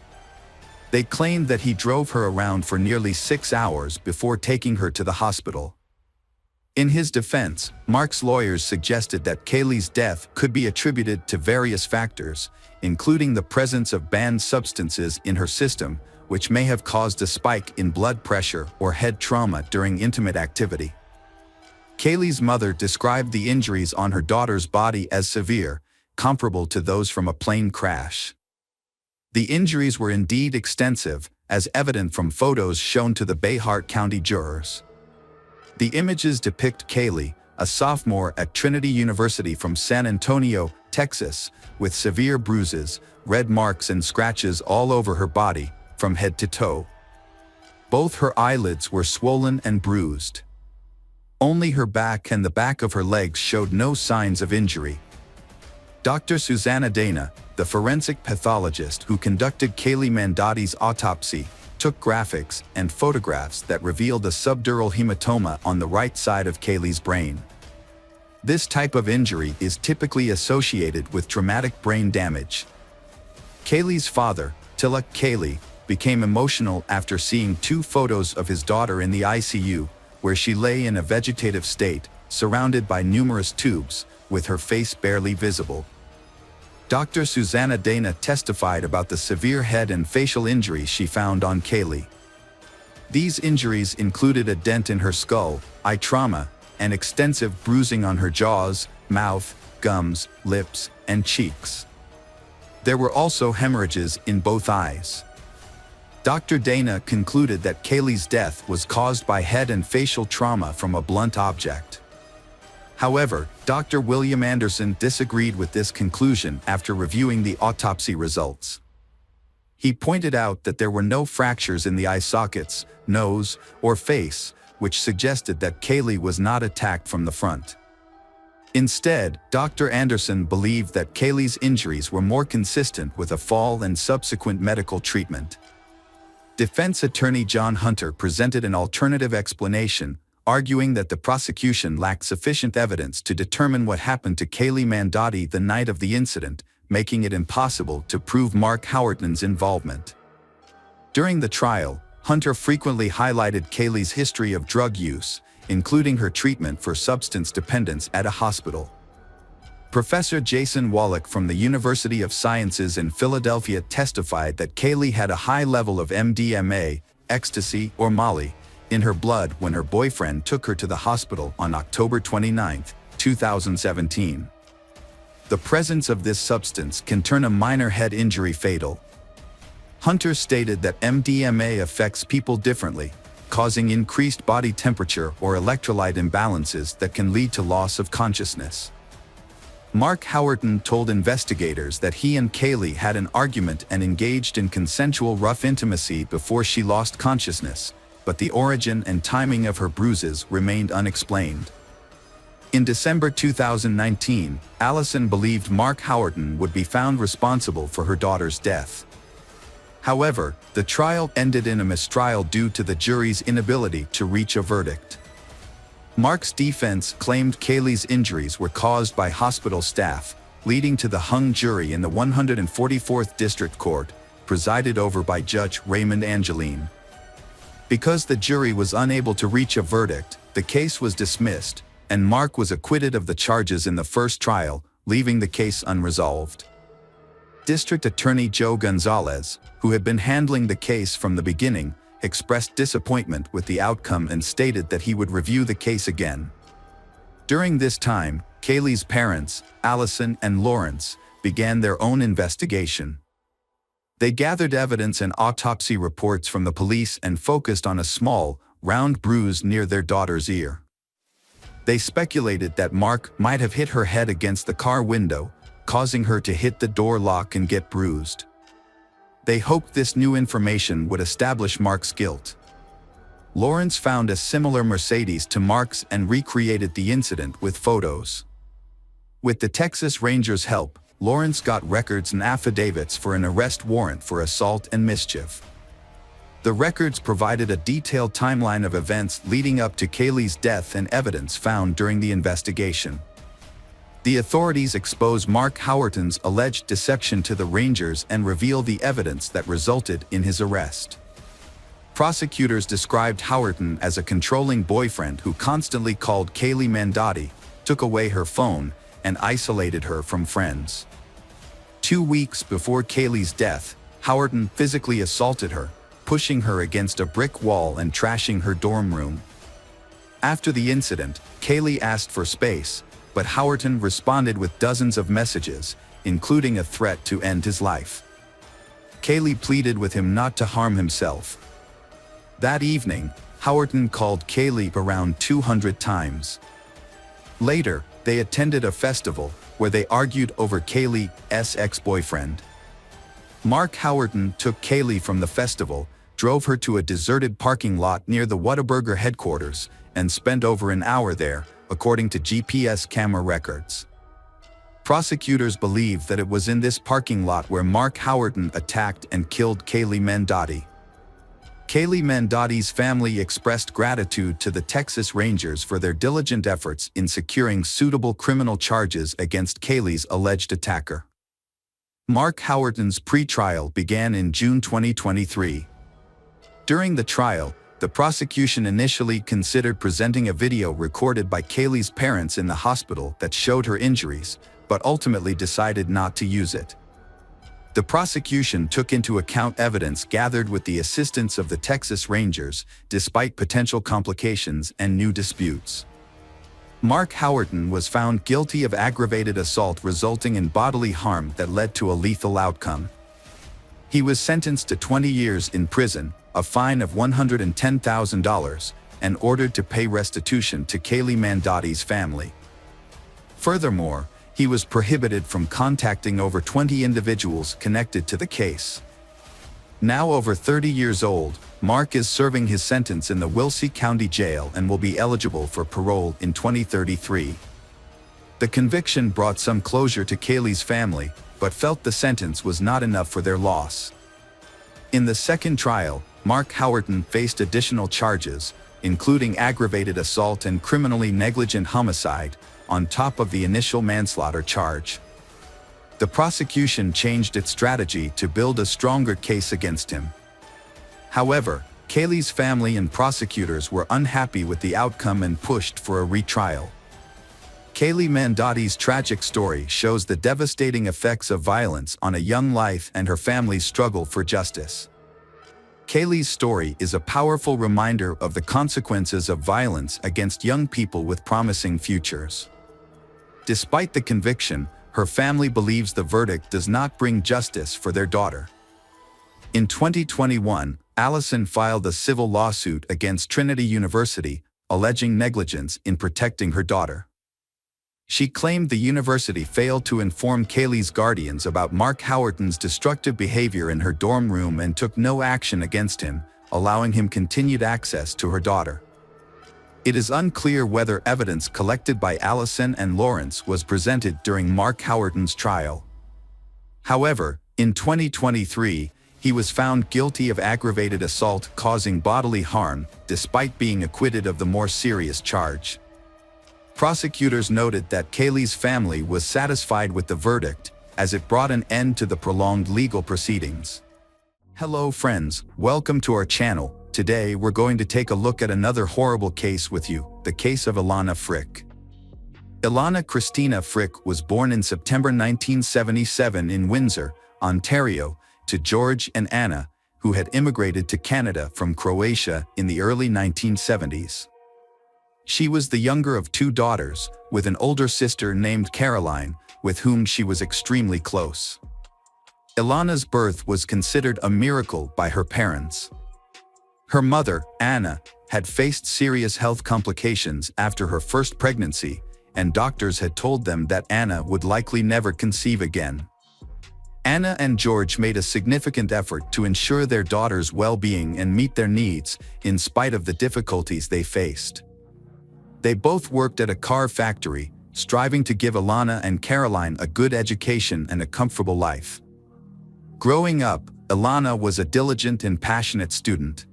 They claimed that he drove her around for nearly 6 hours before taking her to the hospital. In his defense, Mark's lawyers suggested that Kaylee's death could be attributed to various factors, including the presence of banned substances in her system, which may have caused a spike in blood pressure or head trauma during intimate activity. Kaylee's mother described the injuries on her daughter's body as severe, comparable to those from a plane crash. The injuries were indeed extensive, as evident from photos shown to the Bayhart County jurors. The images depict Kaylee, a sophomore at Trinity University from San Antonio, Texas, with severe bruises, red marks and scratches all over her body, from head to toe. Both her eyelids were swollen and bruised. Only her back and the back of her legs showed no signs of injury. Dr. Susanna Dana, the forensic pathologist who conducted Kaylee Mandotti's autopsy, took graphics and photographs that revealed a subdural hematoma on the right side of Kaylee's brain. This type of injury is typically associated with traumatic brain damage. Kaylee's father, Tilak Kaylee, became emotional after seeing 2 photos of his daughter in the ICU, where she lay in a vegetative state, surrounded by numerous tubes, with her face barely visible. Dr. Susanna Dana testified about the severe head and facial injuries she found on Kaylee. These injuries included a dent in her skull, eye trauma, and extensive bruising on her jaws, mouth, gums, lips, and cheeks. There were also hemorrhages in both eyes. Dr. Dana concluded that Kaylee's death was caused by head and facial trauma from a blunt object. However, Dr. William Anderson disagreed with this conclusion after reviewing the autopsy results. He pointed out that there were no fractures in the eye sockets, nose, or face, which suggested that Kaylee was not attacked from the front. Instead, Dr. Anderson believed that Kaylee's injuries were more consistent with a fall and subsequent medical treatment. Defense attorney John Hunter presented an alternative explanation, arguing that the prosecution lacked sufficient evidence to determine what happened to Kaylee Mandotti the night of the incident, making it impossible to prove Mark Howerton's involvement. During the trial, Hunter frequently highlighted Kaylee's history of drug use, including her treatment for substance dependence at a hospital. Professor Jason Wallach from the University of Sciences in Philadelphia testified that Kaylee had a high level of MDMA, ecstasy, or Molly, in her blood when her boyfriend took her to the hospital on October 29, 2017. The presence of this substance can turn a minor head injury fatal. Hunter stated that MDMA affects people differently, causing increased body temperature or electrolyte imbalances that can lead to loss of consciousness. Mark Howerton told investigators that he and Kaylee had an argument and engaged in consensual rough intimacy before she lost consciousness, but the origin and timing of her bruises remained unexplained. In December 2019, Allison believed Mark Howerton would be found responsible for her daughter's death. However, the trial ended in a mistrial due to the jury's inability to reach a verdict. Mark's defense claimed Kaylee's injuries were caused by hospital staff, leading to the hung jury in the 144th District Court, presided over by Judge Raymond Angeline. Because the jury was unable to reach a verdict, the case was dismissed, and Mark was acquitted of the charges in the first trial, leaving the case unresolved. District Attorney Joe Gonzalez, who had been handling the case from the beginning, expressed disappointment with the outcome and stated that he would review the case again. During this time, Kaylee's parents, Allison and Lawrence, began their own investigation. They gathered evidence and autopsy reports from the police and focused on a small, round bruise near their daughter's ear. They speculated that Mark might have hit her head against the car window, causing her to hit the door lock and get bruised. They hoped this new information would establish Mark's guilt. Lawrence found a similar Mercedes to Mark's and recreated the incident with photos. With the Texas Rangers' help, Lawrence got records and affidavits for an arrest warrant for assault and mischief. The records provided a detailed timeline of events leading up to Kaylee's death and evidence found during the investigation. The authorities exposed Mark Howerton's alleged deception to the Rangers and revealed the evidence that resulted in his arrest. Prosecutors described Howerton as a controlling boyfriend who constantly called Kaylee Mandotti, took away her phone, and isolated her from friends. 2 weeks before Kaylee's death, Howerton physically assaulted her, pushing her against a brick wall and trashing her dorm room. After the incident, Kaylee asked for space, but Howerton responded with dozens of messages, including a threat to end his life. Kaylee pleaded with him not to harm himself. That evening, Howerton called Kaylee around 200 times. Later, they attended a festival where they argued over Kaylee's ex-boyfriend. Mark Howerton took Kaylee from the festival, drove her to a deserted parking lot near the Whataburger headquarters, and spent over an hour there, according to GPS camera records. Prosecutors believe that it was in this parking lot where Mark Howerton attacked and killed Kaylee Mandotti. Kaylee Mandotti's family expressed gratitude to the Texas Rangers for their diligent efforts in securing suitable criminal charges against Kaylee's alleged attacker. Mark Howerton's pretrial began in June 2023. During the trial, the prosecution initially considered presenting a video recorded by Kaylee's parents in the hospital that showed her injuries, but ultimately decided not to use it. The prosecution took into account evidence gathered with the assistance of the Texas Rangers, despite potential complications and new disputes. Mark Howerton was found guilty of aggravated assault resulting in bodily harm that led to a lethal outcome. He was sentenced to 20 years in prison, a fine of $110,000, and ordered to pay restitution to Kaylee Mandotti's family. Furthermore, he was prohibited from contacting over 20 individuals connected to the case. Now over 30 years old, Mark is serving his sentence in the Wilkes County Jail and will be eligible for parole in 2033. The conviction brought some closure to Kaylee's family, but felt the sentence was not enough for their loss. In the second trial, Mark Howerton faced additional charges, including aggravated assault and criminally negligent homicide, on top of the initial manslaughter charge. The prosecution changed its strategy to build a stronger case against him. However, Kaylee's family and prosecutors were unhappy with the outcome and pushed for a retrial. Kaylee Mandotti's tragic story shows the devastating effects of violence on a young life and her family's struggle for justice. Kaylee's story is a powerful reminder of the consequences of violence against young people with promising futures. Despite the conviction, her family believes the verdict does not bring justice for their daughter. In 2021, Allison filed a civil lawsuit against Trinity University, alleging negligence in protecting her daughter. She claimed the university failed to inform Kaylee's guardians about Mark Howerton's destructive behavior in her dorm room and took no action against him, allowing him continued access to her daughter. It is unclear whether evidence collected by Allison and Lawrence was presented during Mark Howerton's trial. However, in 2023, he was found guilty of aggravated assault causing bodily harm, despite being acquitted of the more serious charge. Prosecutors noted that Kaylee's family was satisfied with the verdict, as it brought an end to the prolonged legal proceedings. Hello friends, welcome to our channel. Today we're going to take a look at another horrible case with you, the case of Ilana Frick. Ilana Christina Frick was born in September 1977 in Windsor, Ontario, to George and Anna, who had immigrated to Canada from Croatia in the early 1970s. She was the younger of 2 daughters, with an older sister named Caroline, with whom she was extremely close. Ilana's birth was considered a miracle by her parents. Her mother, Anna, had faced serious health complications after her first pregnancy, and doctors had told them that Anna would likely never conceive again. Anna and George made a significant effort to ensure their daughter's well-being and meet their needs, in spite of the difficulties they faced. They both worked at a car factory, striving to give Ilana and Caroline a good education and a comfortable life. Growing up, Ilana was a diligent and passionate student.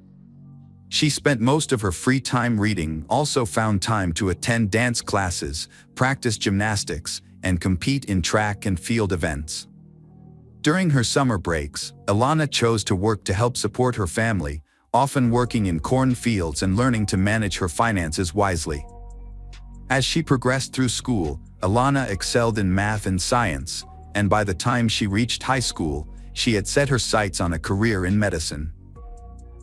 She spent most of her free time reading, also found time to attend dance classes, practice gymnastics, and compete in track and field events. During her summer breaks, Ilana chose to work to help support her family, often working in cornfields and learning to manage her finances wisely. As she progressed through school, Ilana excelled in math and science, and by the time she reached high school, she had set her sights on a career in medicine.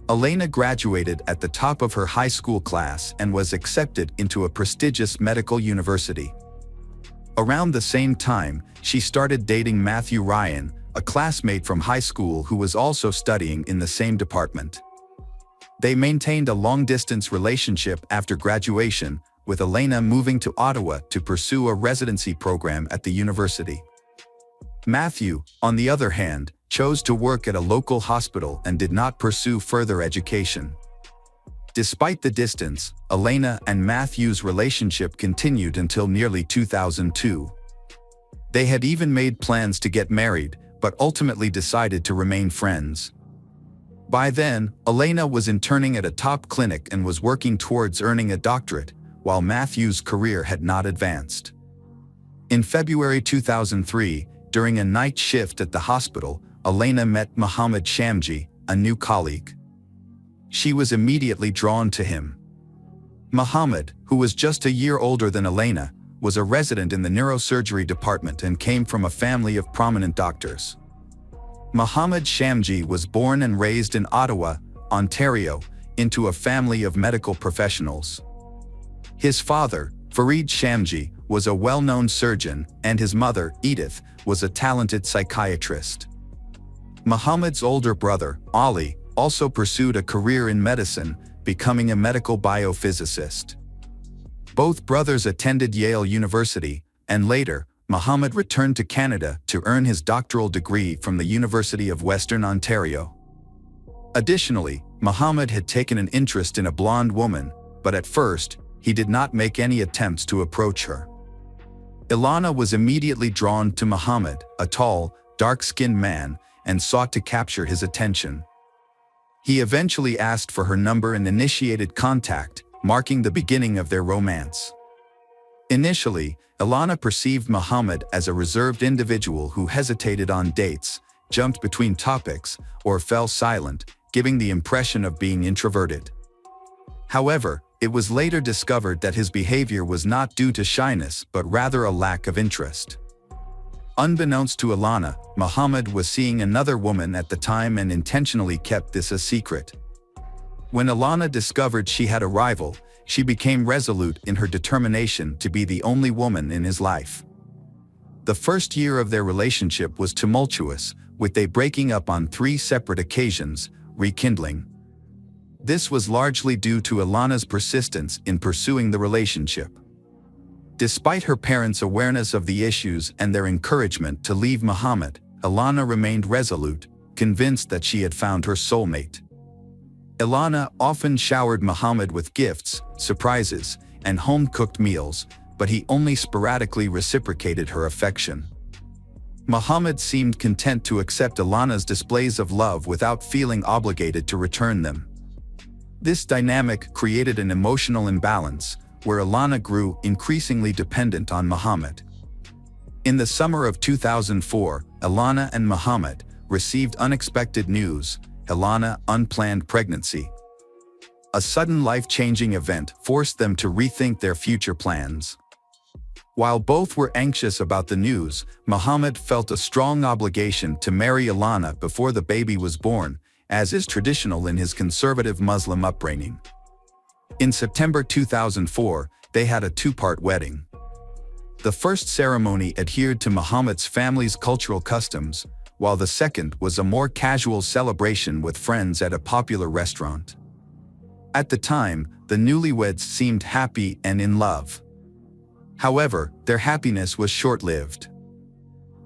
Elena graduated at the top of her high school class and was accepted into a prestigious medical university. Around the same time, she started dating Matthew Ryan, a classmate from high school who was also studying in the same department. They maintained a long-distance relationship after graduation, with Elena moving to Ottawa to pursue a residency program at the university. Matthew, on the other hand, chose to work at a local hospital and did not pursue further education. Despite the distance, Elena and Matthew's relationship continued until nearly 2002. They had even made plans to get married, but ultimately decided to remain friends. By then, Elena was interning at a top clinic and was working towards earning a doctorate, while Matthew's career had not advanced. In February 2003, during a night shift at the hospital, Elena met Mohammed Shamji, a new colleague. She was immediately drawn to him. Mohammed, who was just a year older than Elena, was a resident in the neurosurgery department and came from a family of prominent doctors. Mohammed Shamji was born and raised in Ottawa, Ontario, into a family of medical professionals. His father, Farid Shamji, was a well-known surgeon, and his mother, Edith, was a talented psychiatrist. Mohammed's older brother, Ali, also pursued a career in medicine, becoming a medical biophysicist. Both brothers attended Yale University, and later, Mohammed returned to Canada to earn his doctoral degree from the University of Western Ontario. Additionally, Mohammed had taken an interest in a blonde woman, but at first, he did not make any attempts to approach her. Ilana was immediately drawn to Mohammed, a tall, dark-skinned man, and sought to capture his attention. He eventually asked for her number and initiated contact, marking the beginning of their romance. Initially, Ilana perceived Mohammed as a reserved individual who hesitated on dates, jumped between topics, or fell silent, giving the impression of being introverted. However, it was later discovered that his behavior was not due to shyness but rather a lack of interest. Unbeknownst to Ilana, Mohammed was seeing another woman at the time and intentionally kept this a secret. When Ilana discovered she had a rival, she became resolute in her determination to be the only woman in his life. The first year of their relationship was tumultuous, with they breaking up on 3 separate occasions, rekindling. This was largely due to Ilana's persistence in pursuing the relationship. Despite her parents' awareness of the issues and their encouragement to leave Mohammed, Ilana remained resolute, convinced that she had found her soulmate. Ilana often showered Mohammed with gifts, surprises, and home-cooked meals, but he only sporadically reciprocated her affection. Mohammed seemed content to accept Ilana's displays of love without feeling obligated to return them. This dynamic created an emotional imbalance, where Ilana grew increasingly dependent on Mohammed. In the summer of 2004, Ilana and Mohammed received unexpected news: Ilana unplanned pregnancy. A sudden life-changing event forced them to rethink their future plans. While both were anxious about the news, Mohammed felt a strong obligation to marry Ilana before the baby was born, as is traditional in his conservative Muslim upbringing. In September 2004, they had a 2-part wedding. The first ceremony adhered to Mohammed's family's cultural customs, while the second was a more casual celebration with friends at a popular restaurant. At the time, the newlyweds seemed happy and in love. However, their happiness was short-lived.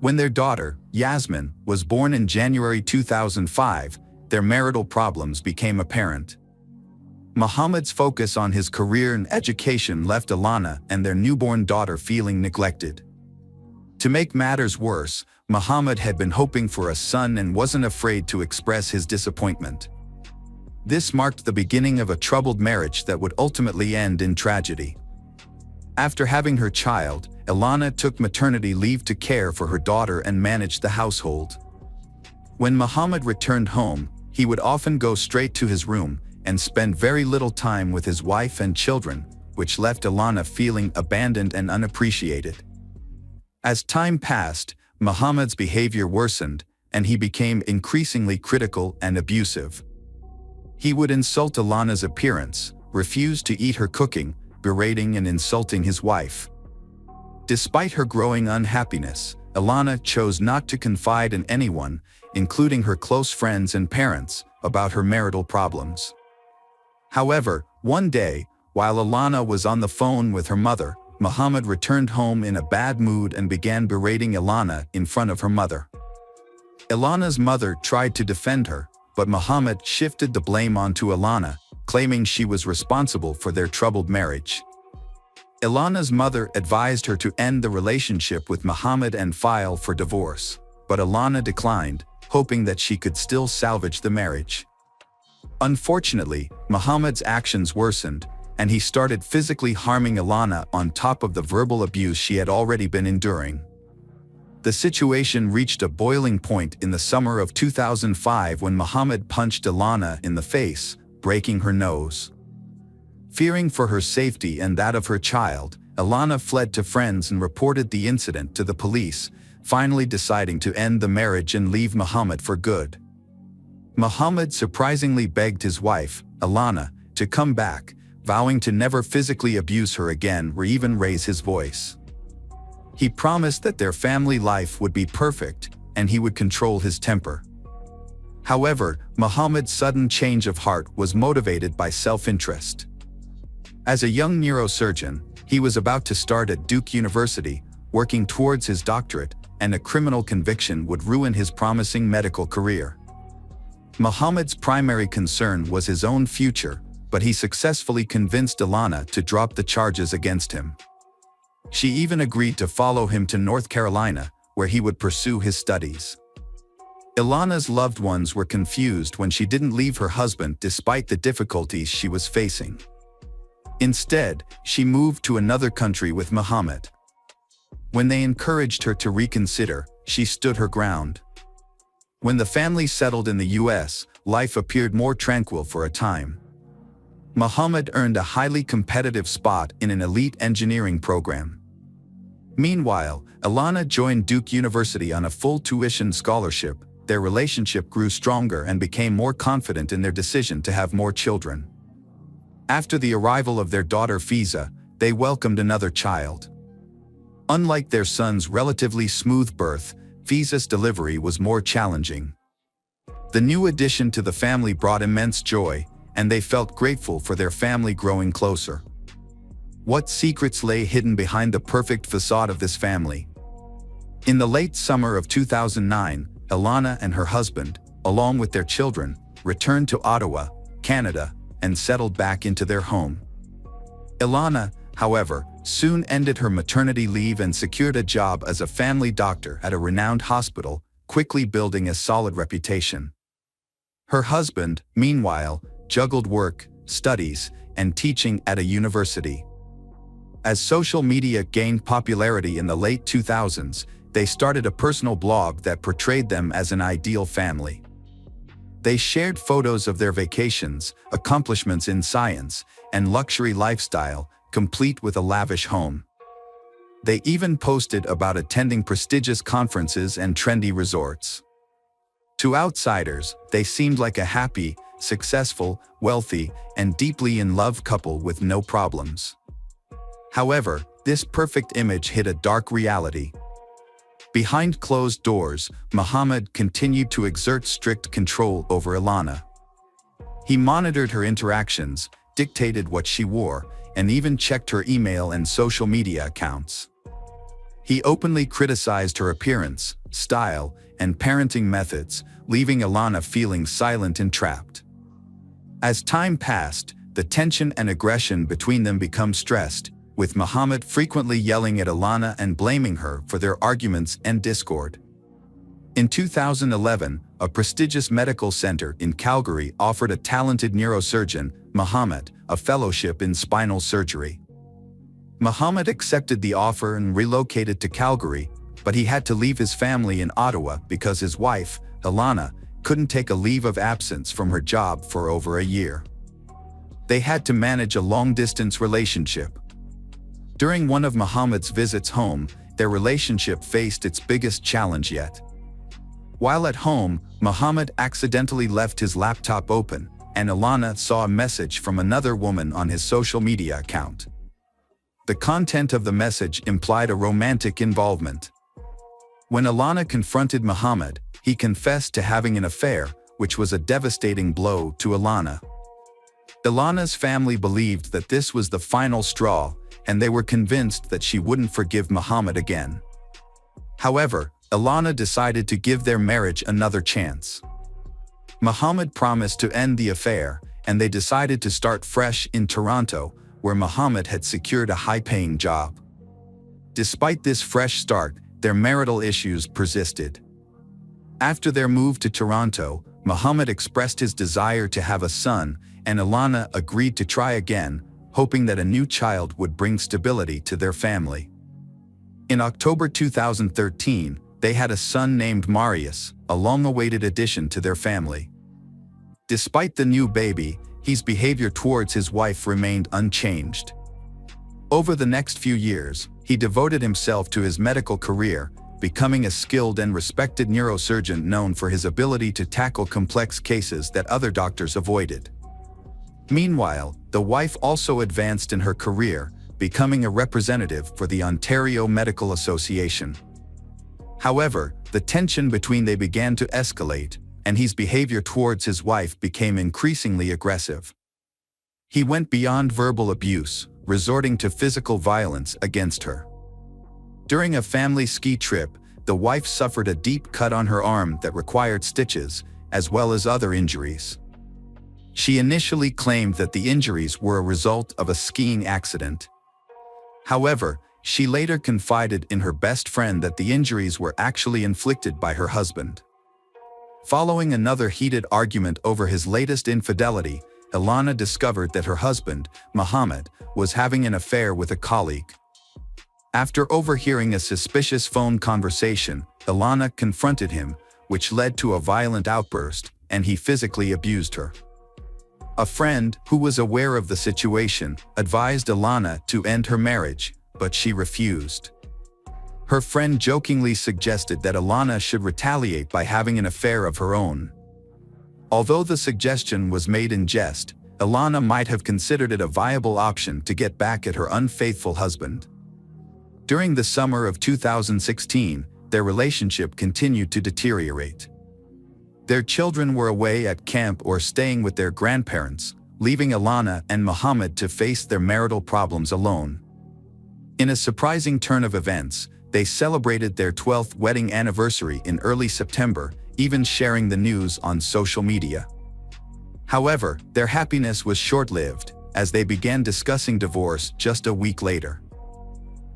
When their daughter, Yasmin, was born in January 2005, their marital problems became apparent. Mohammed's focus on his career and education left Ilana and their newborn daughter feeling neglected. To make matters worse, Mohammed had been hoping for a son and wasn't afraid to express his disappointment. This marked the beginning of a troubled marriage that would ultimately end in tragedy. After having her child, Ilana took maternity leave to care for her daughter and manage the household. When Mohammed returned home, He would often go straight to his room and spend very little time with his wife and children, which left Ilana feeling abandoned and unappreciated. As time passed, Muhammad's behavior worsened, and he became increasingly critical and abusive. He would insult Ilana's appearance, refuse to eat her cooking, berating and insulting his wife. Despite her growing unhappiness, Ilana chose not to confide in anyone, including her close friends and parents, about her marital problems. However, one day, while Ilana was on the phone with her mother, Muhammad returned home in a bad mood and began berating Ilana in front of her mother. Ilana's mother tried to defend her, but Muhammad shifted the blame onto Ilana, claiming she was responsible for their troubled marriage. Ilana's mother advised her to end the relationship with Muhammad and file for divorce, but Ilana declined, hoping that she could still salvage the marriage. Unfortunately, Muhammad's actions worsened, and he started physically harming Ilana on top of the verbal abuse she had already been enduring. The situation reached a boiling point in the summer of 2005 when Muhammad punched Ilana in the face, breaking her nose. Fearing for her safety and that of her child, Ilana fled to friends and reported the incident to the police, finally deciding to end the marriage and leave Muhammad for good. Muhammad surprisingly begged his wife, Ilana, to come back, vowing to never physically abuse her again or even raise his voice. He promised that their family life would be perfect and he would control his temper. However, Muhammad's sudden change of heart was motivated by self-interest. As a young neurosurgeon, he was about to start at Duke University, working towards his doctorate, and a criminal conviction would ruin his promising medical career. Muhammad's primary concern was his own future, but he successfully convinced Ilana to drop the charges against him. She even agreed to follow him to North Carolina, where he would pursue his studies. Ilana's loved ones were confused when she didn't leave her husband despite the difficulties she was facing. Instead, she moved to another country with Muhammad. When they encouraged her to reconsider, she stood her ground. When the family settled in the US, life appeared more tranquil for a time. Muhammad earned a highly competitive spot in an elite engineering program. Meanwhile, Ilana joined Duke University on a full tuition scholarship. Their relationship grew stronger and became more confident in their decision to have more children. After the arrival of their daughter Fiza, they welcomed another child. Unlike their son's relatively smooth birth, Fiza's delivery was more challenging. The new addition to the family brought immense joy, and they felt grateful for their family growing closer. What secrets lay hidden behind the perfect facade of this family? In the late summer of 2009, Ilana and her husband, along with their children, returned to Ottawa, Canada, and settled back into their home. Ilana, however, soon ended her maternity leave and secured a job as a family doctor at a renowned hospital, quickly building a solid reputation. Her husband, meanwhile, juggled work, studies, and teaching at a university. As social media gained popularity in the late 2000s, they started a personal blog that portrayed them as an ideal family. They shared photos of their vacations, accomplishments in science, and luxury lifestyle, complete with a lavish home. They even posted about attending prestigious conferences and trendy resorts. To outsiders, they seemed like a happy, successful, wealthy, and deeply in love couple with no problems. However, this perfect image hid a dark reality. Behind closed doors, Muhammad continued to exert strict control over Ilana. He monitored her interactions, dictated what she wore, and even checked her email and social media accounts. He openly criticized her appearance, style, and parenting methods, leaving Ilana feeling silent and trapped. As time passed, the tension and aggression between them became stressed, with Muhammad frequently yelling at Ilana and blaming her for their arguments and discord. In 2011, a prestigious medical center in Calgary offered a talented neurosurgeon, Muhammad, a fellowship in spinal surgery. Muhammad accepted the offer and relocated to Calgary, but he had to leave his family in Ottawa because his wife, Ilana, couldn't take a leave of absence from her job for over a year. They had to manage a long-distance relationship. During one of Muhammad's visits home, their relationship faced its biggest challenge yet. While at home, Muhammad accidentally left his laptop open, and Alana saw a message from another woman on his social media account. The content of the message implied a romantic involvement. When Alana confronted Muhammad, he confessed to having an affair, which was a devastating blow to Alana. Alana's family believed that this was the final straw, and they were convinced that she wouldn't forgive Muhammad again. However, Alana decided to give their marriage another chance. Muhammad promised to end the affair, and they decided to start fresh in Toronto, where Muhammad had secured a high-paying job. Despite this fresh start, their marital issues persisted. After their move to Toronto, Muhammad expressed his desire to have a son, and Alana agreed to try again, hoping that a new child would bring stability to their family. In October 2013, they had a son named Marius, a long-awaited addition to their family. Despite the new baby, his behavior towards his wife remained unchanged. Over the next few years, he devoted himself to his medical career, becoming a skilled and respected neurosurgeon known for his ability to tackle complex cases that other doctors avoided. Meanwhile, the wife also advanced in her career, becoming a representative for the Ontario Medical Association. However, the tension between them began to escalate, and his behavior towards his wife became increasingly aggressive. He went beyond verbal abuse, resorting to physical violence against her. During a family ski trip, the wife suffered a deep cut on her arm that required stitches, as well as other injuries. She initially claimed that the injuries were a result of a skiing accident. However, she later confided in her best friend that the injuries were actually inflicted by her husband. Following another heated argument over his latest infidelity, Alana discovered that her husband, Muhammad, was having an affair with a colleague. After overhearing a suspicious phone conversation, Alana confronted him, which led to a violent outburst, and he physically abused her. A friend, who was aware of the situation, advised Alana to end her marriage, but she refused. Her friend jokingly suggested that Alana should retaliate by having an affair of her own. Although the suggestion was made in jest, Alana might have considered it a viable option to get back at her unfaithful husband. During the summer of 2016, their relationship continued to deteriorate. Their children were away at camp or staying with their grandparents, leaving Alana and Muhammad to face their marital problems alone. In a surprising turn of events, they celebrated their 12th wedding anniversary in early September, even sharing the news on social media. However, their happiness was short-lived, as they began discussing divorce just a week later.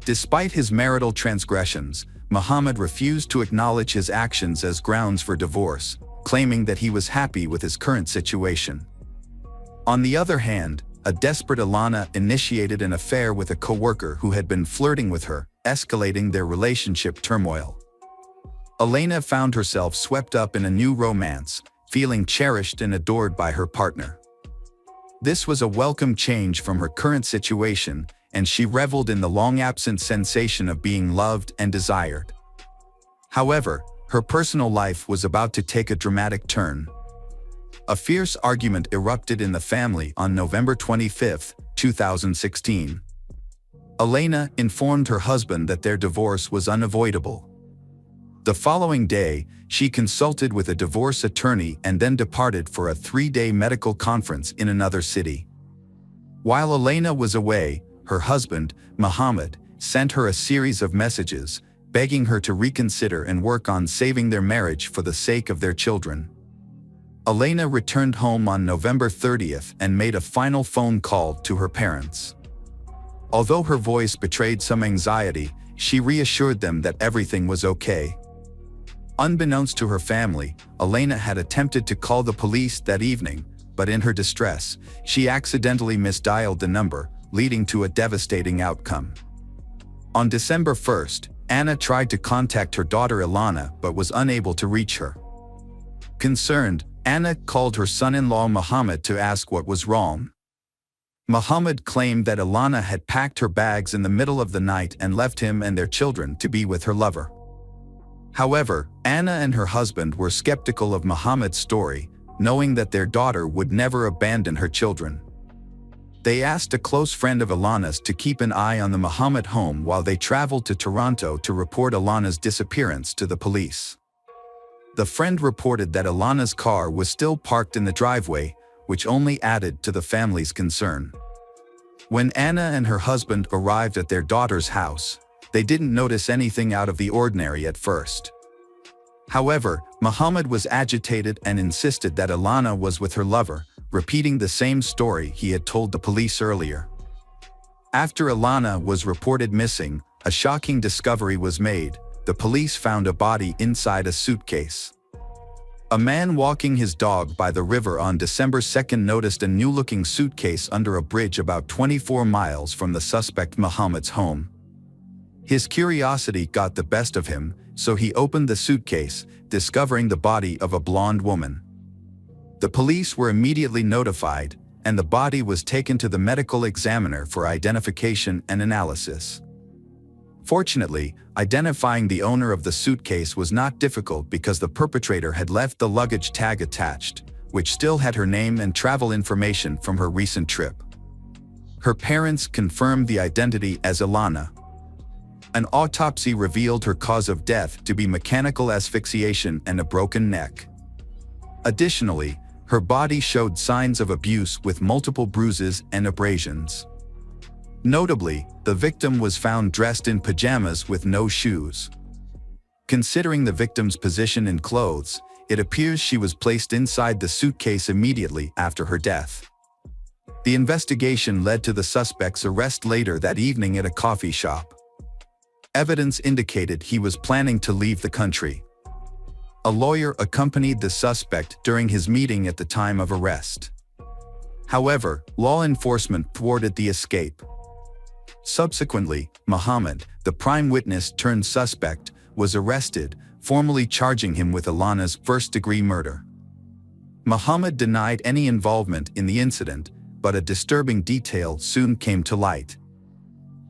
Despite his marital transgressions, Muhammad refused to acknowledge his actions as grounds for divorce, claiming that he was happy with his current situation. On the other hand, a desperate Alana initiated an affair with a coworker who had been flirting with her, escalating their relationship turmoil. Elena found herself swept up in a new romance, feeling cherished and adored by her partner. This was a welcome change from her current situation, and she reveled in the long-absent sensation of being loved and desired. However, her personal life was about to take a dramatic turn. A fierce argument erupted in the family on November 25, 2016. Elena informed her husband that their divorce was unavoidable. The following day, she consulted with a divorce attorney and then departed for a 3-day medical conference in another city. While Elena was away, her husband, Muhammad, sent her a series of messages, begging her to reconsider and work on saving their marriage for the sake of their children. Elena returned home on November 30th and made a final phone call to her parents. Although her voice betrayed some anxiety, she reassured them that everything was okay. Unbeknownst to her family, Elena had attempted to call the police that evening, but in her distress, she accidentally misdialed the number, leading to a devastating outcome. On December 1st, Anna tried to contact her daughter Ilana but was unable to reach her. Concerned, Anna called her son-in-law Muhammad to ask what was wrong. Muhammad claimed that Alana had packed her bags in the middle of the night and left him and their children to be with her lover. However, Anna and her husband were skeptical of Muhammad's story, knowing that their daughter would never abandon her children. They asked a close friend of Alana's to keep an eye on the Muhammad home while they traveled to Toronto to report Alana's disappearance to the police. The friend reported that Alana's car was still parked in the driveway, which only added to the family's concern. When Anna and her husband arrived at their daughter's house, they didn't notice anything out of the ordinary at first. However, Muhammad was agitated and insisted that Alana was with her lover, repeating the same story he had told the police earlier. After Alana was reported missing, a shocking discovery was made. The police found a body inside a suitcase. A man walking his dog by the river on December 2nd noticed a new-looking suitcase under a bridge about 24 miles from the suspect Muhammad's home. His curiosity got the best of him, so he opened the suitcase, discovering the body of a blonde woman. The police were immediately notified, and the body was taken to the medical examiner for identification and analysis. Fortunately, identifying the owner of the suitcase was not difficult because the perpetrator had left the luggage tag attached, which still had her name and travel information from her recent trip. Her parents confirmed the identity as Alana. An autopsy revealed her cause of death to be mechanical asphyxiation and a broken neck. Additionally, her body showed signs of abuse with multiple bruises and abrasions. Notably, the victim was found dressed in pajamas with no shoes. Considering the victim's position in clothes, it appears she was placed inside the suitcase immediately after her death. The investigation led to the suspect's arrest later that evening at a coffee shop. Evidence indicated he was planning to leave the country. A lawyer accompanied the suspect during his meeting at the time of arrest. However, law enforcement thwarted the escape. Subsequently, Muhammad, the prime witness turned suspect, was arrested, formally charging him with Alana's first-degree murder. Muhammad denied any involvement in the incident, but a disturbing detail soon came to light.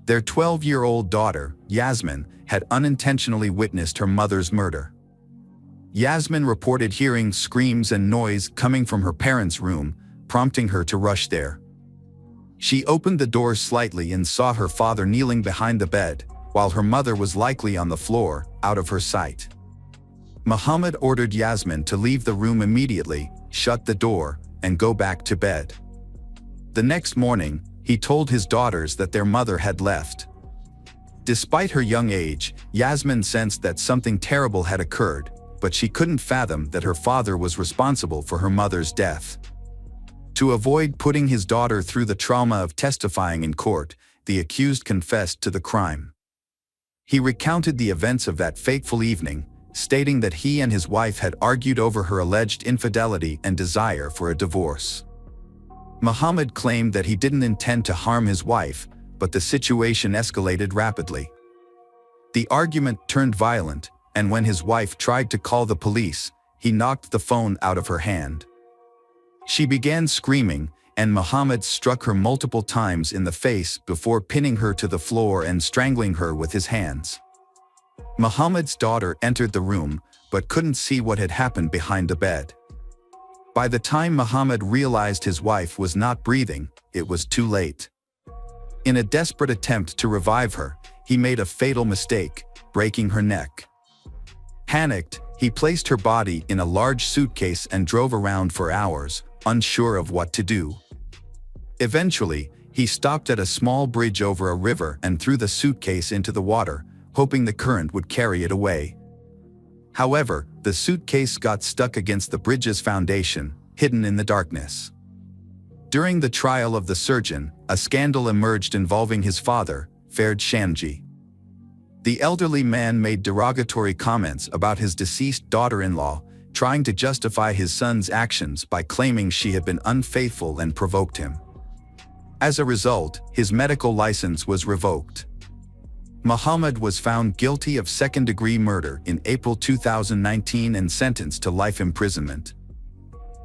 Their 12-year-old daughter, Yasmin, had unintentionally witnessed her mother's murder. Yasmin reported hearing screams and noise coming from her parents' room, prompting her to rush there. She opened the door slightly and saw her father kneeling behind the bed, while her mother was likely on the floor, out of her sight. Muhammad ordered Yasmin to leave the room immediately, shut the door, and go back to bed. The next morning, he told his daughters that their mother had left. Despite her young age, Yasmin sensed that something terrible had occurred, but she couldn't fathom that her father was responsible for her mother's death. To avoid putting his daughter through the trauma of testifying in court, the accused confessed to the crime. He recounted the events of that fateful evening, stating that he and his wife had argued over her alleged infidelity and desire for a divorce. Muhammad claimed that he didn't intend to harm his wife, but the situation escalated rapidly. The argument turned violent, and when his wife tried to call the police, he knocked the phone out of her hand. She began screaming, and Muhammad struck her multiple times in the face before pinning her to the floor and strangling her with his hands. Muhammad's daughter entered the room, but couldn't see what had happened behind the bed. By the time Muhammad realized his wife was not breathing, it was too late. In a desperate attempt to revive her, he made a fatal mistake, breaking her neck. Panicked, he placed her body in a large suitcase and drove around for hours, unsure of what to do. Eventually, he stopped at a small bridge over a river and threw the suitcase into the water, hoping the current would carry it away. However, the suitcase got stuck against the bridge's foundation, hidden in the darkness. During the trial of the surgeon, a scandal emerged involving his father, Ferd Shamji. The elderly man made derogatory comments about his deceased daughter-in-law, trying to justify his son's actions by claiming she had been unfaithful and provoked him. As a result, his medical license was revoked. Muhammad was found guilty of second-degree murder in April 2019 and sentenced to life imprisonment.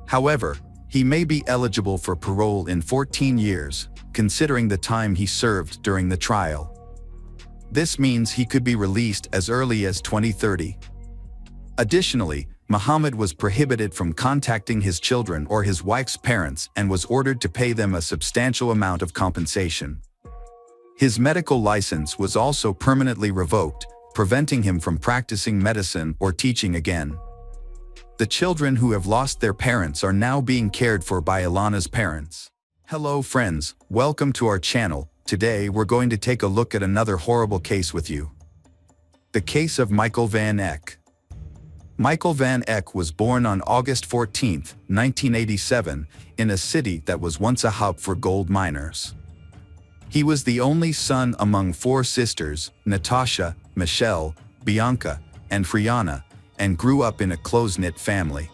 However, he may be eligible for parole in 14 years, considering the time he served during the trial. This means he could be released as early as 2030. Additionally, Muhammad was prohibited from contacting his children or his wife's parents and was ordered to pay them a substantial amount of compensation. His medical license was also permanently revoked, preventing him from practicing medicine or teaching again. The children who have lost their parents are now being cared for by Ilana's parents. Hello friends, welcome to our channel. Today we're going to take a look at another horrible case with you. The case of Michael Van Eck. Michael Van Eck was born on August 14, 1987, in a city that was once a hub for gold miners. He was the only son among four sisters, Natasha, Michelle, Bianca, and Friana, and grew up in a close-knit family.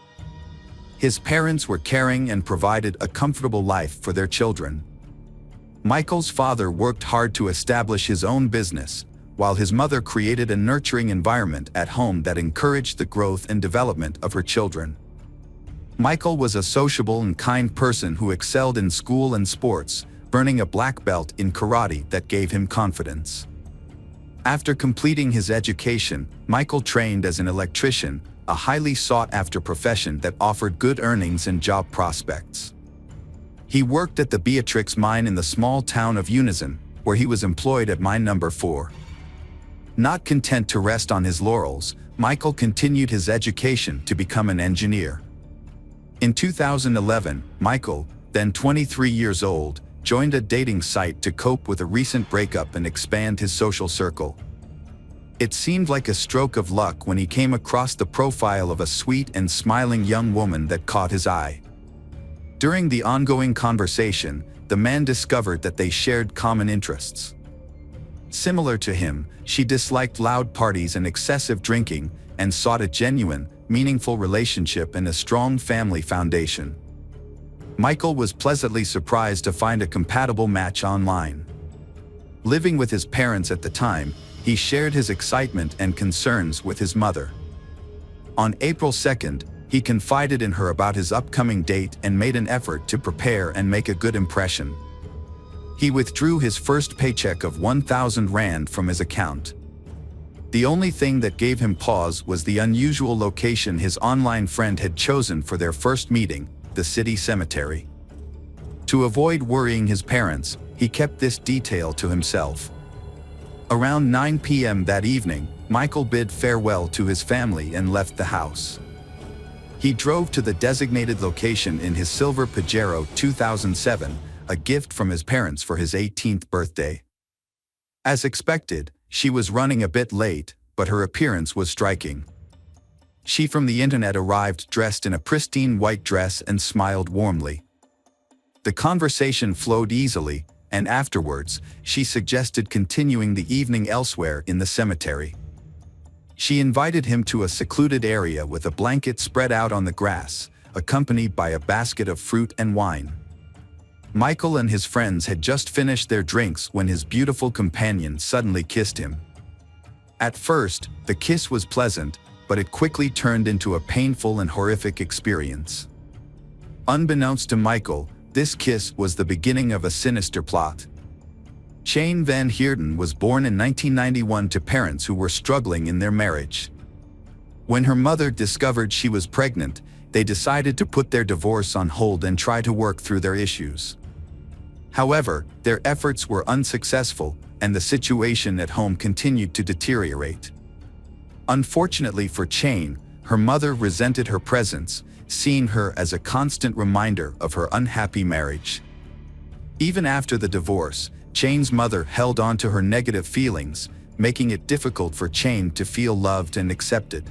His parents were caring and provided a comfortable life for their children. Michael's father worked hard to establish his own business, while his mother created a nurturing environment at home that encouraged the growth and development of her children. Michael was a sociable and kind person who excelled in school and sports, earning a black belt in karate that gave him confidence. After completing his education, Michael trained as an electrician, a highly sought-after profession that offered good earnings and job prospects. He worked at the Beatrix mine in the small town of Unison, where he was employed at mine number 4. Not content to rest on his laurels, Michael continued his education to become an engineer. In 2011, Michael, then 23 years old, joined a dating site to cope with a recent breakup and expand his social circle. It seemed like a stroke of luck when he came across the profile of a sweet and smiling young woman that caught his eye. During the ongoing conversation, the man discovered that they shared common interests. Similar to him, she disliked loud parties and excessive drinking, and sought a genuine, meaningful relationship and a strong family foundation. Michael was pleasantly surprised to find a compatible match online. Living with his parents at the time, he shared his excitement and concerns with his mother. On April 2nd, he confided in her about his upcoming date and made an effort to prepare and make a good impression. He withdrew his first paycheck of 1,000 Rand from his account. The only thing that gave him pause was the unusual location his online friend had chosen for their first meeting, the city cemetery. To avoid worrying his parents, he kept this detail to himself. Around 9 p.m. that evening, Michael bid farewell to his family and left the house. He drove to the designated location in his silver Pajero 2007, a gift from his parents for his 18th birthday. As expected, she was running a bit late, but her appearance was striking. She from the internet arrived dressed in a pristine white dress and smiled warmly. The conversation flowed easily, and afterwards, she suggested continuing the evening elsewhere in the cemetery. She invited him to a secluded area with a blanket spread out on the grass, accompanied by a basket of fruit and wine. Michael and his friends had just finished their drinks when his beautiful companion suddenly kissed him. At first, the kiss was pleasant, but it quickly turned into a painful and horrific experience. Unbeknownst to Michael, this kiss was the beginning of a sinister plot. Jane Van Heerden was born in 1991 to parents who were struggling in their marriage. When her mother discovered she was pregnant, they decided to put their divorce on hold and try to work through their issues. However, their efforts were unsuccessful, and the situation at home continued to deteriorate. Unfortunately for Jane, her mother resented her presence, seeing her as a constant reminder of her unhappy marriage. Even after the divorce, Jane's mother held on to her negative feelings, making it difficult for Jane to feel loved and accepted.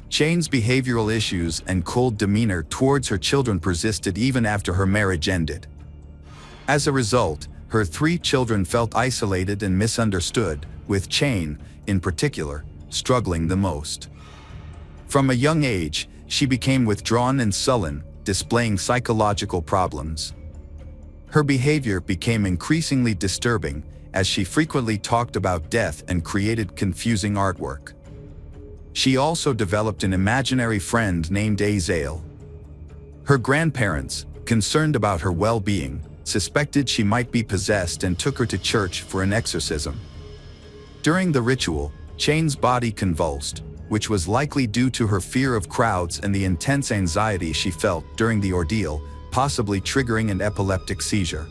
Jane's behavioral issues and cold demeanor towards her children persisted even after her marriage ended. As a result, her 3 children felt isolated and misunderstood, with Jane, in particular, struggling the most. From a young age, she became withdrawn and sullen, displaying psychological problems. Her behavior became increasingly disturbing, as she frequently talked about death and created confusing artwork. She also developed an imaginary friend named Azael. Her grandparents, concerned about her well-being, suspected she might be possessed and took her to church for an exorcism. During the ritual, Chane's body convulsed, which was likely due to her fear of crowds and the intense anxiety she felt during the ordeal, possibly triggering an epileptic seizure.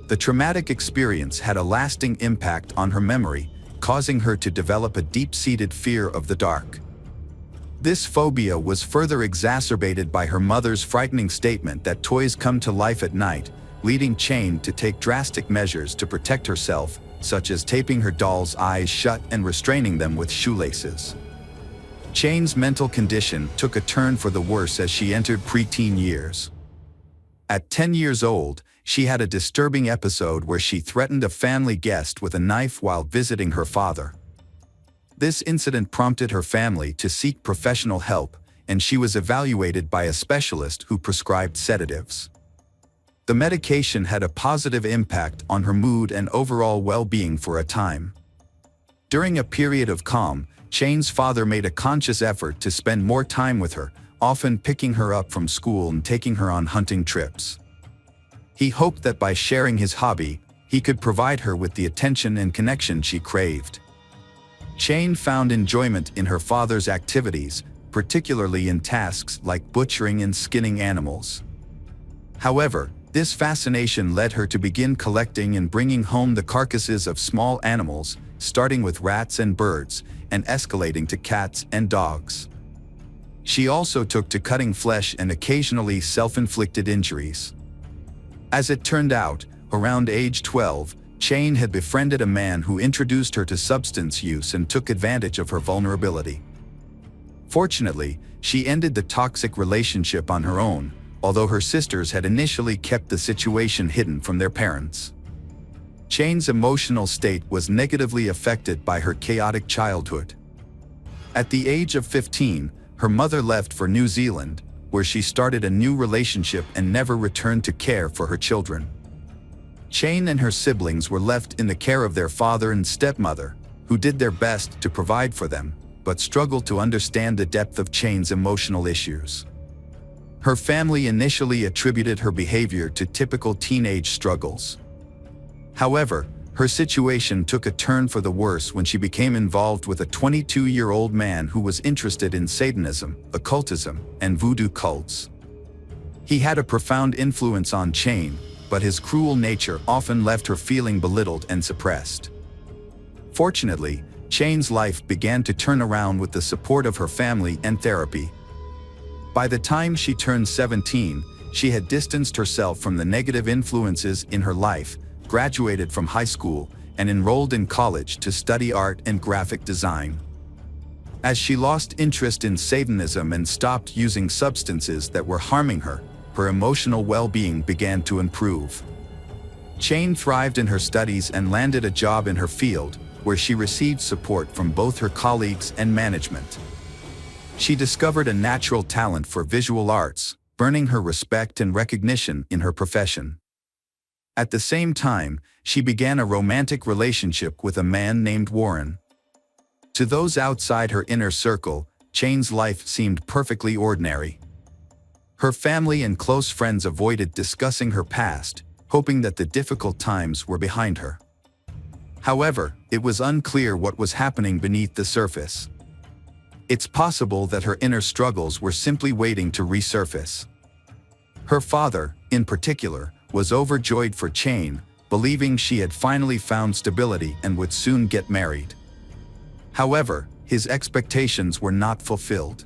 The traumatic experience had a lasting impact on her memory, causing her to develop a deep-seated fear of the dark. This phobia was further exacerbated by her mother's frightening statement that toys come to life at night, leading Chane to take drastic measures to protect herself, such as taping her doll's eyes shut and restraining them with shoelaces. Chane's mental condition took a turn for the worse as she entered preteen years. At 10 years old, she had a disturbing episode where she threatened a family guest with a knife while visiting her father. This incident prompted her family to seek professional help, and she was evaluated by a specialist who prescribed sedatives. The medication had a positive impact on her mood and overall well-being for a time. During a period of calm, Chane's father made a conscious effort to spend more time with her, often picking her up from school and taking her on hunting trips. He hoped that by sharing his hobby, he could provide her with the attention and connection she craved. Chane found enjoyment in her father's activities, particularly in tasks like butchering and skinning animals. However, this fascination led her to begin collecting and bringing home the carcasses of small animals, starting with rats and birds, and escalating to cats and dogs. She also took to cutting flesh and occasionally self-inflicted injuries. As it turned out, around age 12, Chane had befriended a man who introduced her to substance use and took advantage of her vulnerability. Fortunately, she ended the toxic relationship on her own, although her sisters had initially kept the situation hidden from their parents. Chane's emotional state was negatively affected by her chaotic childhood. At the age of 15, her mother left for New Zealand, where she started a new relationship and never returned to care for her children. Chane and her siblings were left in the care of their father and stepmother, who did their best to provide for them, but struggled to understand the depth of Chane's emotional issues. Her family initially attributed her behavior to typical teenage struggles. However, her situation took a turn for the worse when she became involved with a 22-year-old man who was interested in Satanism, occultism, and voodoo cults. He had a profound influence on Chane, but his cruel nature often left her feeling belittled and suppressed. Fortunately, Chane's life began to turn around with the support of her family and therapy. By the time she turned 17, she had distanced herself from the negative influences in her life, graduated from high school, and enrolled in college to study art and graphic design. As she lost interest in Satanism and stopped using substances that were harming her, her emotional well-being began to improve. Chane thrived in her studies and landed a job in her field, where she received support from both her colleagues and management. She discovered a natural talent for visual arts, earning her respect and recognition in her profession. At the same time, she began a romantic relationship with a man named Warren. To those outside her inner circle, Chane's life seemed perfectly ordinary. Her family and close friends avoided discussing her past, hoping that the difficult times were behind her. However, it was unclear what was happening beneath the surface. It's possible that her inner struggles were simply waiting to resurface. Her father, in particular, was overjoyed for Chane, believing she had finally found stability and would soon get married. However, his expectations were not fulfilled.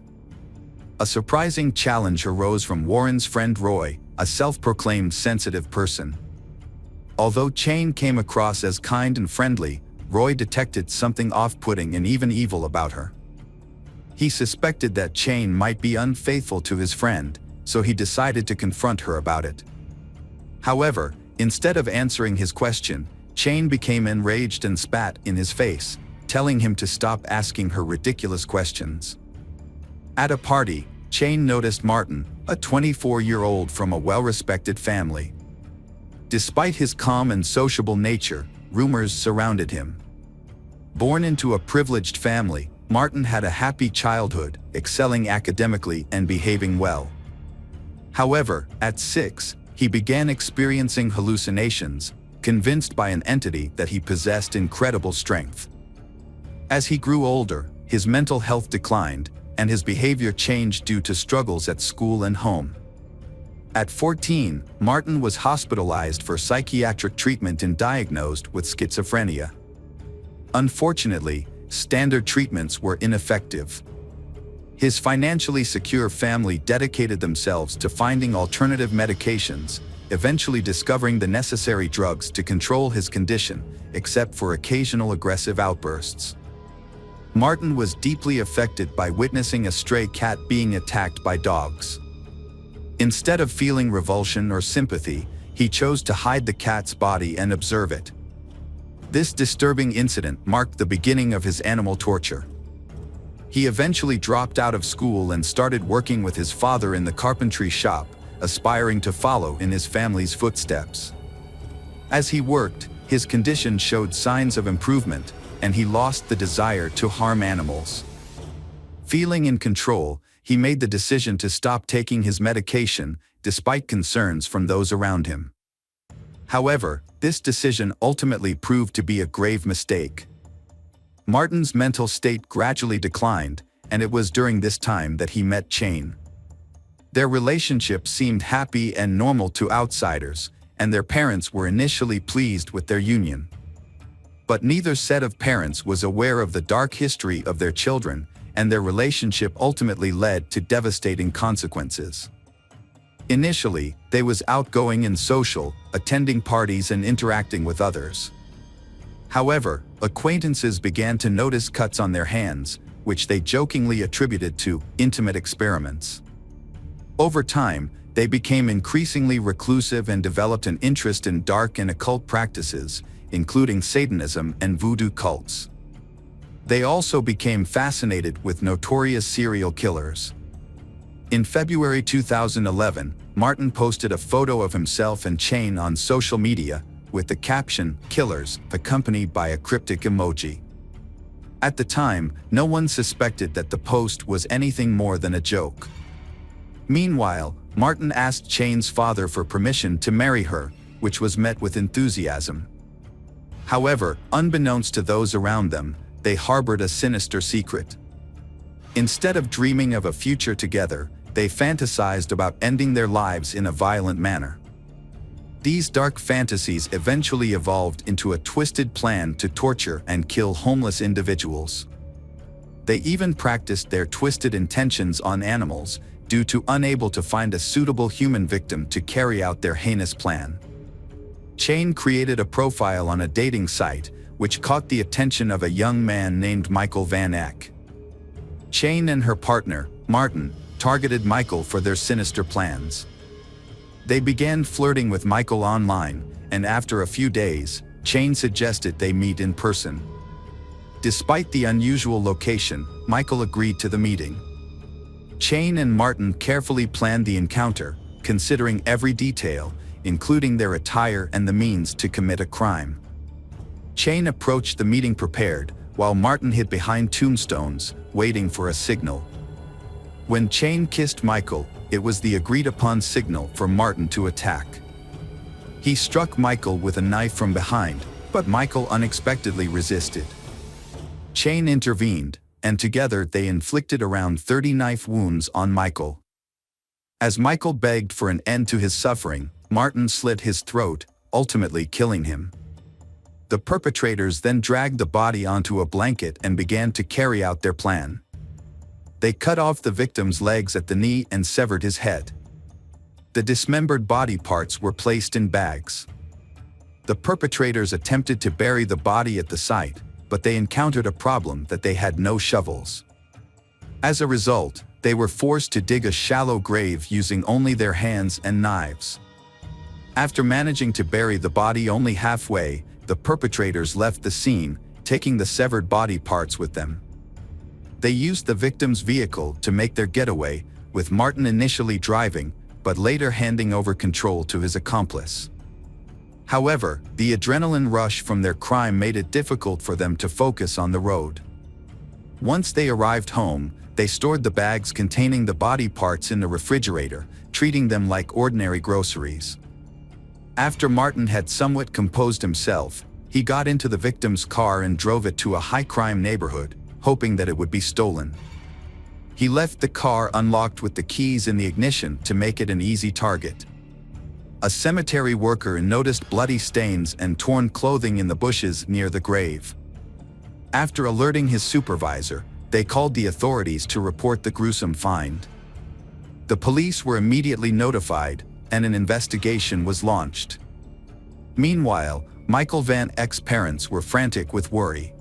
A surprising challenge arose from Warren's friend Roy, a self-proclaimed sensitive person. Although Chane came across as kind and friendly, Roy detected something off-putting and even evil about her. He suspected that Chane might be unfaithful to his friend, so he decided to confront her about it. However, instead of answering his question, Chane became enraged and spat in his face, telling him to stop asking her ridiculous questions. At a party, Chane noticed Martin, a 24-year-old from a well-respected family. Despite his calm and sociable nature, rumors surrounded him. Born into a privileged family, Martin had a happy childhood, excelling academically and behaving well. However, at 6, he began experiencing hallucinations, convinced by an entity that he possessed incredible strength. As he grew older, his mental health declined, and his behavior changed due to struggles at school and home. At 14, Martin was hospitalized for psychiatric treatment and diagnosed with schizophrenia. Unfortunately, standard treatments were ineffective. His financially secure family dedicated themselves to finding alternative medications, eventually discovering the necessary drugs to control his condition, except for occasional aggressive outbursts. Martin was deeply affected by witnessing a stray cat being attacked by dogs. Instead of feeling revulsion or sympathy, he chose to hide the cat's body and observe it. This disturbing incident marked the beginning of his animal torture. He eventually dropped out of school and started working with his father in the carpentry shop, aspiring to follow in his family's footsteps. As he worked, his condition showed signs of improvement, and he lost the desire to harm animals. Feeling in control, he made the decision to stop taking his medication, despite concerns from those around him. However, this decision ultimately proved to be a grave mistake. Martin's mental state gradually declined, and it was during this time that he met Chane. Their relationship seemed happy and normal to outsiders, and their parents were initially pleased with their union. But neither set of parents was aware of the dark history of their children, and their relationship ultimately led to devastating consequences. Initially, they was outgoing and social, attending parties and interacting with others. However, acquaintances began to notice cuts on their hands, which they jokingly attributed to intimate experiments. Over time, they became increasingly reclusive and developed an interest in dark and occult practices, including Satanism and voodoo cults. They also became fascinated with notorious serial killers. In February 2011, Martin posted a photo of himself and Chane on social media, with the caption, "Killers," accompanied by a cryptic emoji. At the time, no one suspected that the post was anything more than a joke. Meanwhile, Martin asked Chane's father for permission to marry her, which was met with enthusiasm. However, unbeknownst to those around them, they harbored a sinister secret. Instead of dreaming of a future together, they fantasized about ending their lives in a violent manner. These dark fantasies eventually evolved into a twisted plan to torture and kill homeless individuals. They even practiced their twisted intentions on animals, due to unable to find a suitable human victim to carry out their heinous plan. Chane created a profile on a dating site, which caught the attention of a young man named Michael Van Eck. Chane and her partner, Martin, targeted Michael for their sinister plans. They began flirting with Michael online, and after a few days, Chane suggested they meet in person. Despite the unusual location, Michael agreed to the meeting. Chane and Martin carefully planned the encounter, considering every detail, including their attire and the means to commit a crime. Chane approached the meeting prepared, while Martin hid behind tombstones, waiting for a signal. When Chane kissed Michael, it was the agreed-upon signal for Martin to attack. He struck Michael with a knife from behind, but Michael unexpectedly resisted. Chane intervened, and together they inflicted around 30 knife wounds on Michael. As Michael begged for an end to his suffering, Martin slit his throat, ultimately killing him. The perpetrators then dragged the body onto a blanket and began to carry out their plan. They cut off the victim's legs at the knee and severed his head. The dismembered body parts were placed in bags. The perpetrators attempted to bury the body at the site, but they encountered a problem that they had no shovels. As a result, they were forced to dig a shallow grave using only their hands and knives. After managing to bury the body only halfway, the perpetrators left the scene, taking the severed body parts with them. They used the victim's vehicle to make their getaway, with Martin initially driving, but later handing over control to his accomplice. However, the adrenaline rush from their crime made it difficult for them to focus on the road. Once they arrived home, they stored the bags containing the body parts in the refrigerator, treating them like ordinary groceries. After Martin had somewhat composed himself, he got into the victim's car and drove it to a high-crime neighborhood, hoping that it would be stolen. He left the car unlocked with the keys in the ignition to make it an easy target. A cemetery worker noticed bloody stains and torn clothing in the bushes near the grave. After alerting his supervisor, they called the authorities to report the gruesome find. The police were immediately notified, and an investigation was launched. Meanwhile, Michael Van Eck's parents were frantic with worry.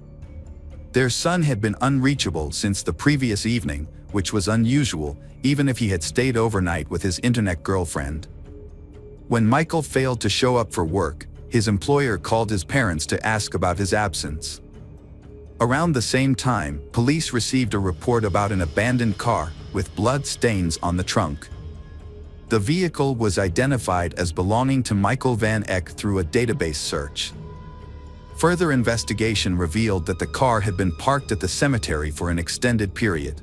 Their son had been unreachable since the previous evening, which was unusual, even if he had stayed overnight with his internet girlfriend. When Michael failed to show up for work, his employer called his parents to ask about his absence. Around the same time, police received a report about an abandoned car with blood stains on the trunk. The vehicle was identified as belonging to Michael Van Eck through a database search. Further investigation revealed that the car had been parked at the cemetery for an extended period.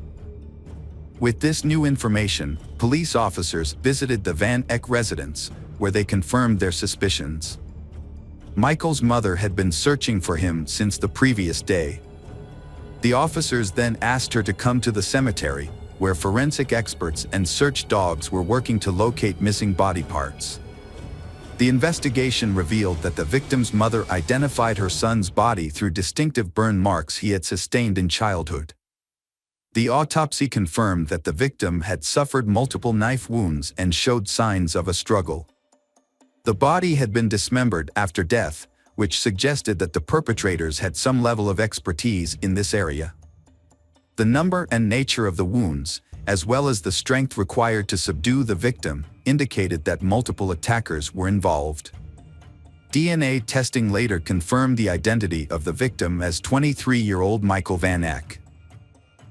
With this new information, police officers visited the Van Eck residence, where they confirmed their suspicions. Michael's mother had been searching for him since the previous day. The officers then asked her to come to the cemetery, where forensic experts and search dogs were working to locate missing body parts. The investigation revealed that the victim's mother identified her son's body through distinctive burn marks he had sustained in childhood. The autopsy confirmed that the victim had suffered multiple knife wounds and showed signs of a struggle. The body had been dismembered after death, which suggested that the perpetrators had some level of expertise in this area. The number and nature of the wounds, as well as the strength required to subdue the victim, indicated that multiple attackers were involved. DNA testing later confirmed the identity of the victim as 23-year-old Michael Van Eck.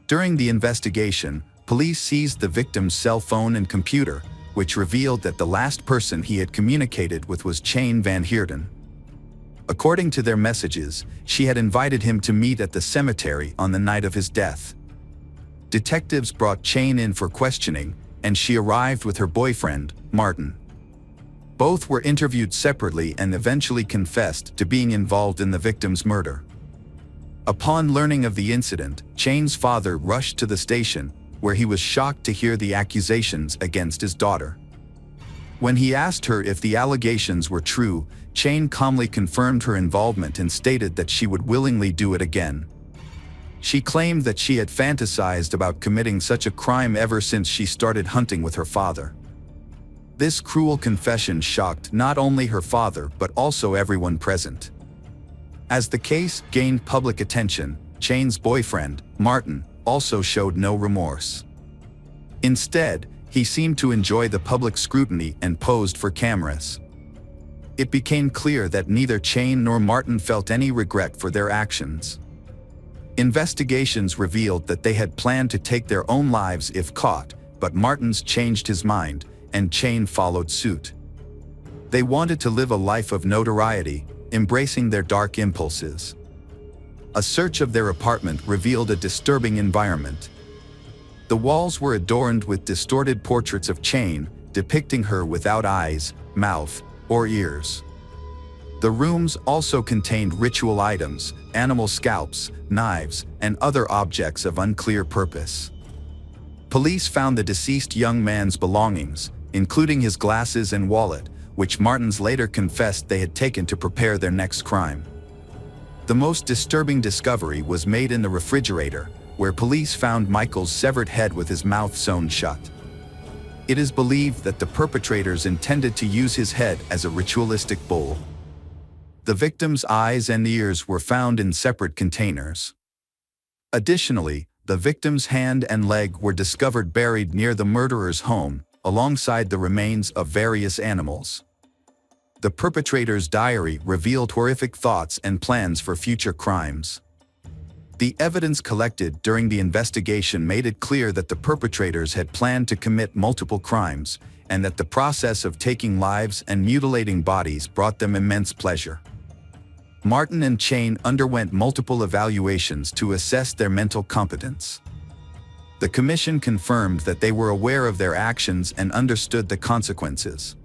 During the investigation, police seized the victim's cell phone and computer, which revealed that the last person he had communicated with was Cheyne Van Heerden. According to their messages, she had invited him to meet at the cemetery on the night of his death. Detectives brought Cheyne in for questioning, and she arrived with her boyfriend, Martin. Both were interviewed separately and eventually confessed to being involved in the victim's murder. Upon learning of the incident, Cheyne's father rushed to the station, where he was shocked to hear the accusations against his daughter. When he asked her if the allegations were true, Cheyne calmly confirmed her involvement and stated that she would willingly do it again. She claimed that she had fantasized about committing such a crime ever since she started hunting with her father. This cruel confession shocked not only her father but also everyone present. As the case gained public attention, Cheyne's boyfriend, Martin, also showed no remorse. Instead, he seemed to enjoy the public scrutiny and posed for cameras. It became clear that neither Cheyne nor Martin felt any regret for their actions. Investigations revealed that they had planned to take their own lives if caught, but Martin's changed his mind, and Cheyne followed suit. They wanted to live a life of notoriety, embracing their dark impulses. A search of their apartment revealed a disturbing environment. The walls were adorned with distorted portraits of Cheyne, depicting her without eyes, mouth, or ears. The rooms also contained ritual items, animal scalps, knives, and other objects of unclear purpose. Police found the deceased young man's belongings, including his glasses and wallet, which Martins later confessed they had taken to prepare their next crime. The most disturbing discovery was made in the refrigerator, where police found Michael's severed head with his mouth sewn shut. It is believed that the perpetrators intended to use his head as a ritualistic bowl. The victim's eyes and ears were found in separate containers. Additionally, the victim's hand and leg were discovered buried near the murderer's home, alongside the remains of various animals. The perpetrator's diary revealed horrific thoughts and plans for future crimes. The evidence collected during the investigation made it clear that the perpetrators had planned to commit multiple crimes, and that the process of taking lives and mutilating bodies brought them immense pleasure. Martin and Chain underwent multiple evaluations to assess their mental competence. The commission confirmed that they were aware of their actions and understood the consequences.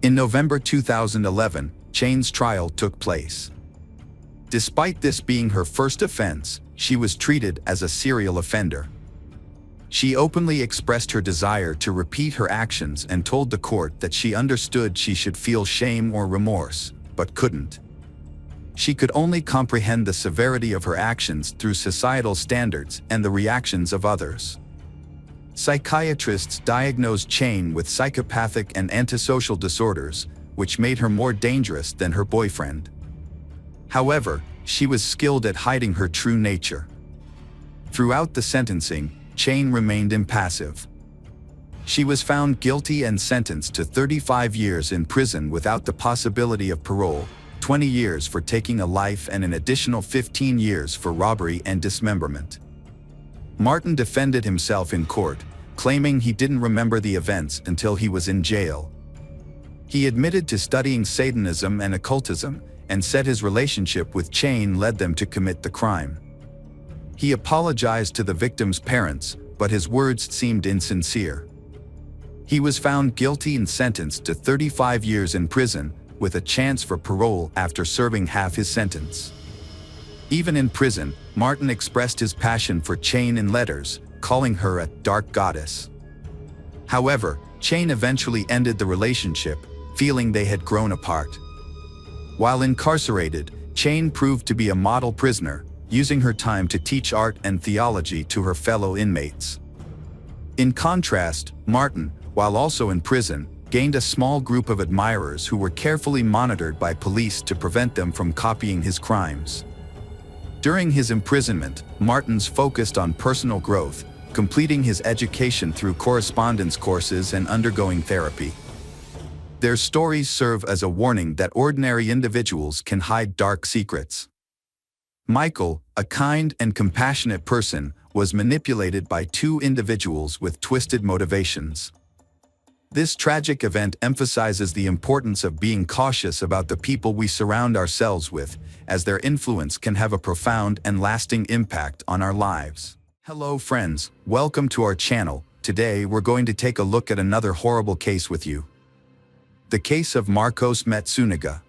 In November 2011, Chain's trial took place. Despite this being her first offense, she was treated as a serial offender. She openly expressed her desire to repeat her actions and told the court that she understood she should feel shame or remorse, but couldn't. She could only comprehend the severity of her actions through societal standards and the reactions of others. Psychiatrists diagnosed Chain with psychopathic and antisocial disorders, which made her more dangerous than her boyfriend. However, she was skilled at hiding her true nature. Throughout the sentencing, Chain remained impassive. She was found guilty and sentenced to 35 years in prison without the possibility of parole, 20 years for taking a life and an additional 15 years for robbery and dismemberment. Martin defended himself in court, claiming he didn't remember the events until he was in jail. He admitted to studying Satanism and occultism, and said his relationship with Chain led them to commit the crime. He apologized to the victim's parents, but his words seemed insincere. He was found guilty and sentenced to 35 years in prison, with a chance for parole after serving half his sentence. Even in prison, Martin expressed his passion for Chain in letters, calling her a dark goddess. However, Chain eventually ended the relationship, feeling they had grown apart. While incarcerated, Chain proved to be a model prisoner, using her time to teach art and theology to her fellow inmates. In contrast, Martin, while also in prison, gained a small group of admirers who were carefully monitored by police to prevent them from copying his crimes. During his imprisonment, Martin's focused on personal growth, completing his education through correspondence courses and undergoing therapy. Their stories serve as a warning that ordinary individuals can hide dark secrets. Michael, a kind and compassionate person, was manipulated by two individuals with twisted motivations. This tragic event emphasizes the importance of being cautious about the people we surround ourselves with, as their influence can have a profound and lasting impact on our lives. Hello friends, welcome to our channel. Today we're going to take a look at another horrible case with you. The case of Marcos Matsunaga.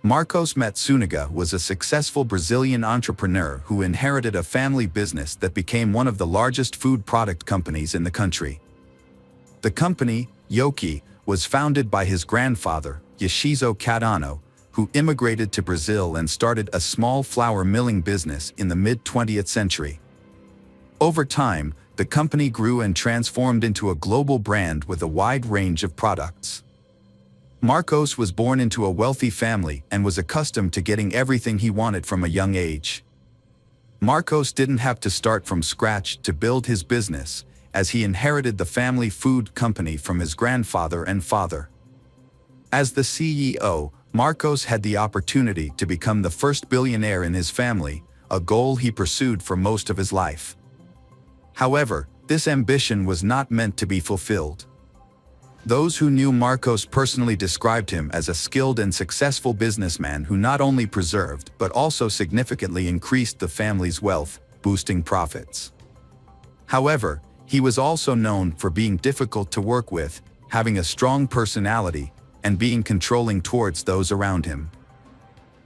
Marcos Matsunaga was a successful Brazilian entrepreneur who inherited a family business that became one of the largest food product companies in the country. The company, Yoki, was founded by his grandfather, Yashizo Cadano, who immigrated to Brazil and started a small flour milling business in the mid-20th century. Over time, the company grew and transformed into a global brand with a wide range of products. Marcos was born into a wealthy family and was accustomed to getting everything he wanted from a young age. Marcos didn't have to start from scratch to build his business, as he inherited the family food company from his grandfather and father. As the CEO, Marcos had the opportunity to become the first billionaire in his family, a goal he pursued for most of his life. However, this ambition was not meant to be fulfilled. Those who knew Marcos personally described him as a skilled and successful businessman who not only preserved but also significantly increased the family's wealth, boosting profits. However, he was also known for being difficult to work with, having a strong personality, and being controlling towards those around him.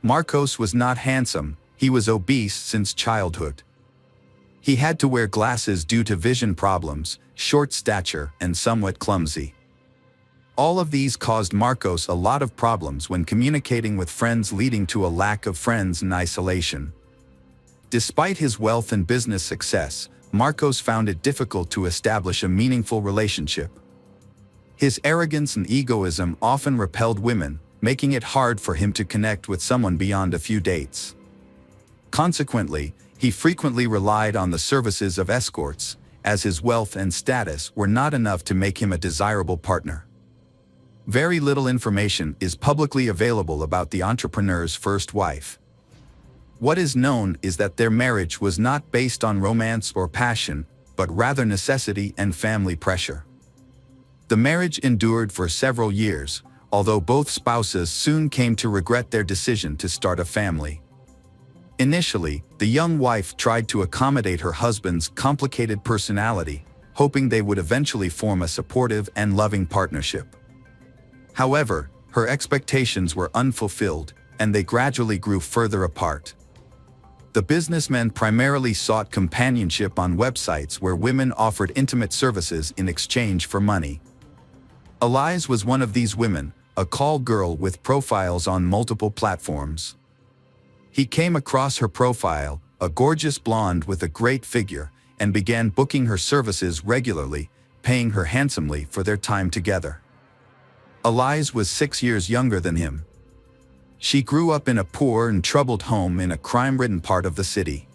Marcos was not handsome, he was obese since childhood. He had to wear glasses due to vision problems, short stature, and somewhat clumsy. All of these caused Marcos a lot of problems when communicating with friends, leading to a lack of friends and isolation. Despite his wealth and business success, Marcos found it difficult to establish a meaningful relationship. His arrogance and egoism often repelled women, making it hard for him to connect with someone beyond a few dates. Consequently, he frequently relied on the services of escorts, as his wealth and status were not enough to make him a desirable partner. Very little information is publicly available about the entrepreneur's first wife. What is known is that their marriage was not based on romance or passion, but rather necessity and family pressure. The marriage endured for several years, although both spouses soon came to regret their decision to start a family. Initially, the young wife tried to accommodate her husband's complicated personality, hoping they would eventually form a supportive and loving partnership. However, her expectations were unfulfilled, and they gradually grew further apart. The businessmen primarily sought companionship on websites where women offered intimate services in exchange for money. Elise was one of these women, a call girl with profiles on multiple platforms. He came across her profile, a gorgeous blonde with a great figure, and began booking her services regularly, paying her handsomely for their time together. Elise was 6 years younger than him. She grew up in a poor and troubled home in a crime-ridden part of the city.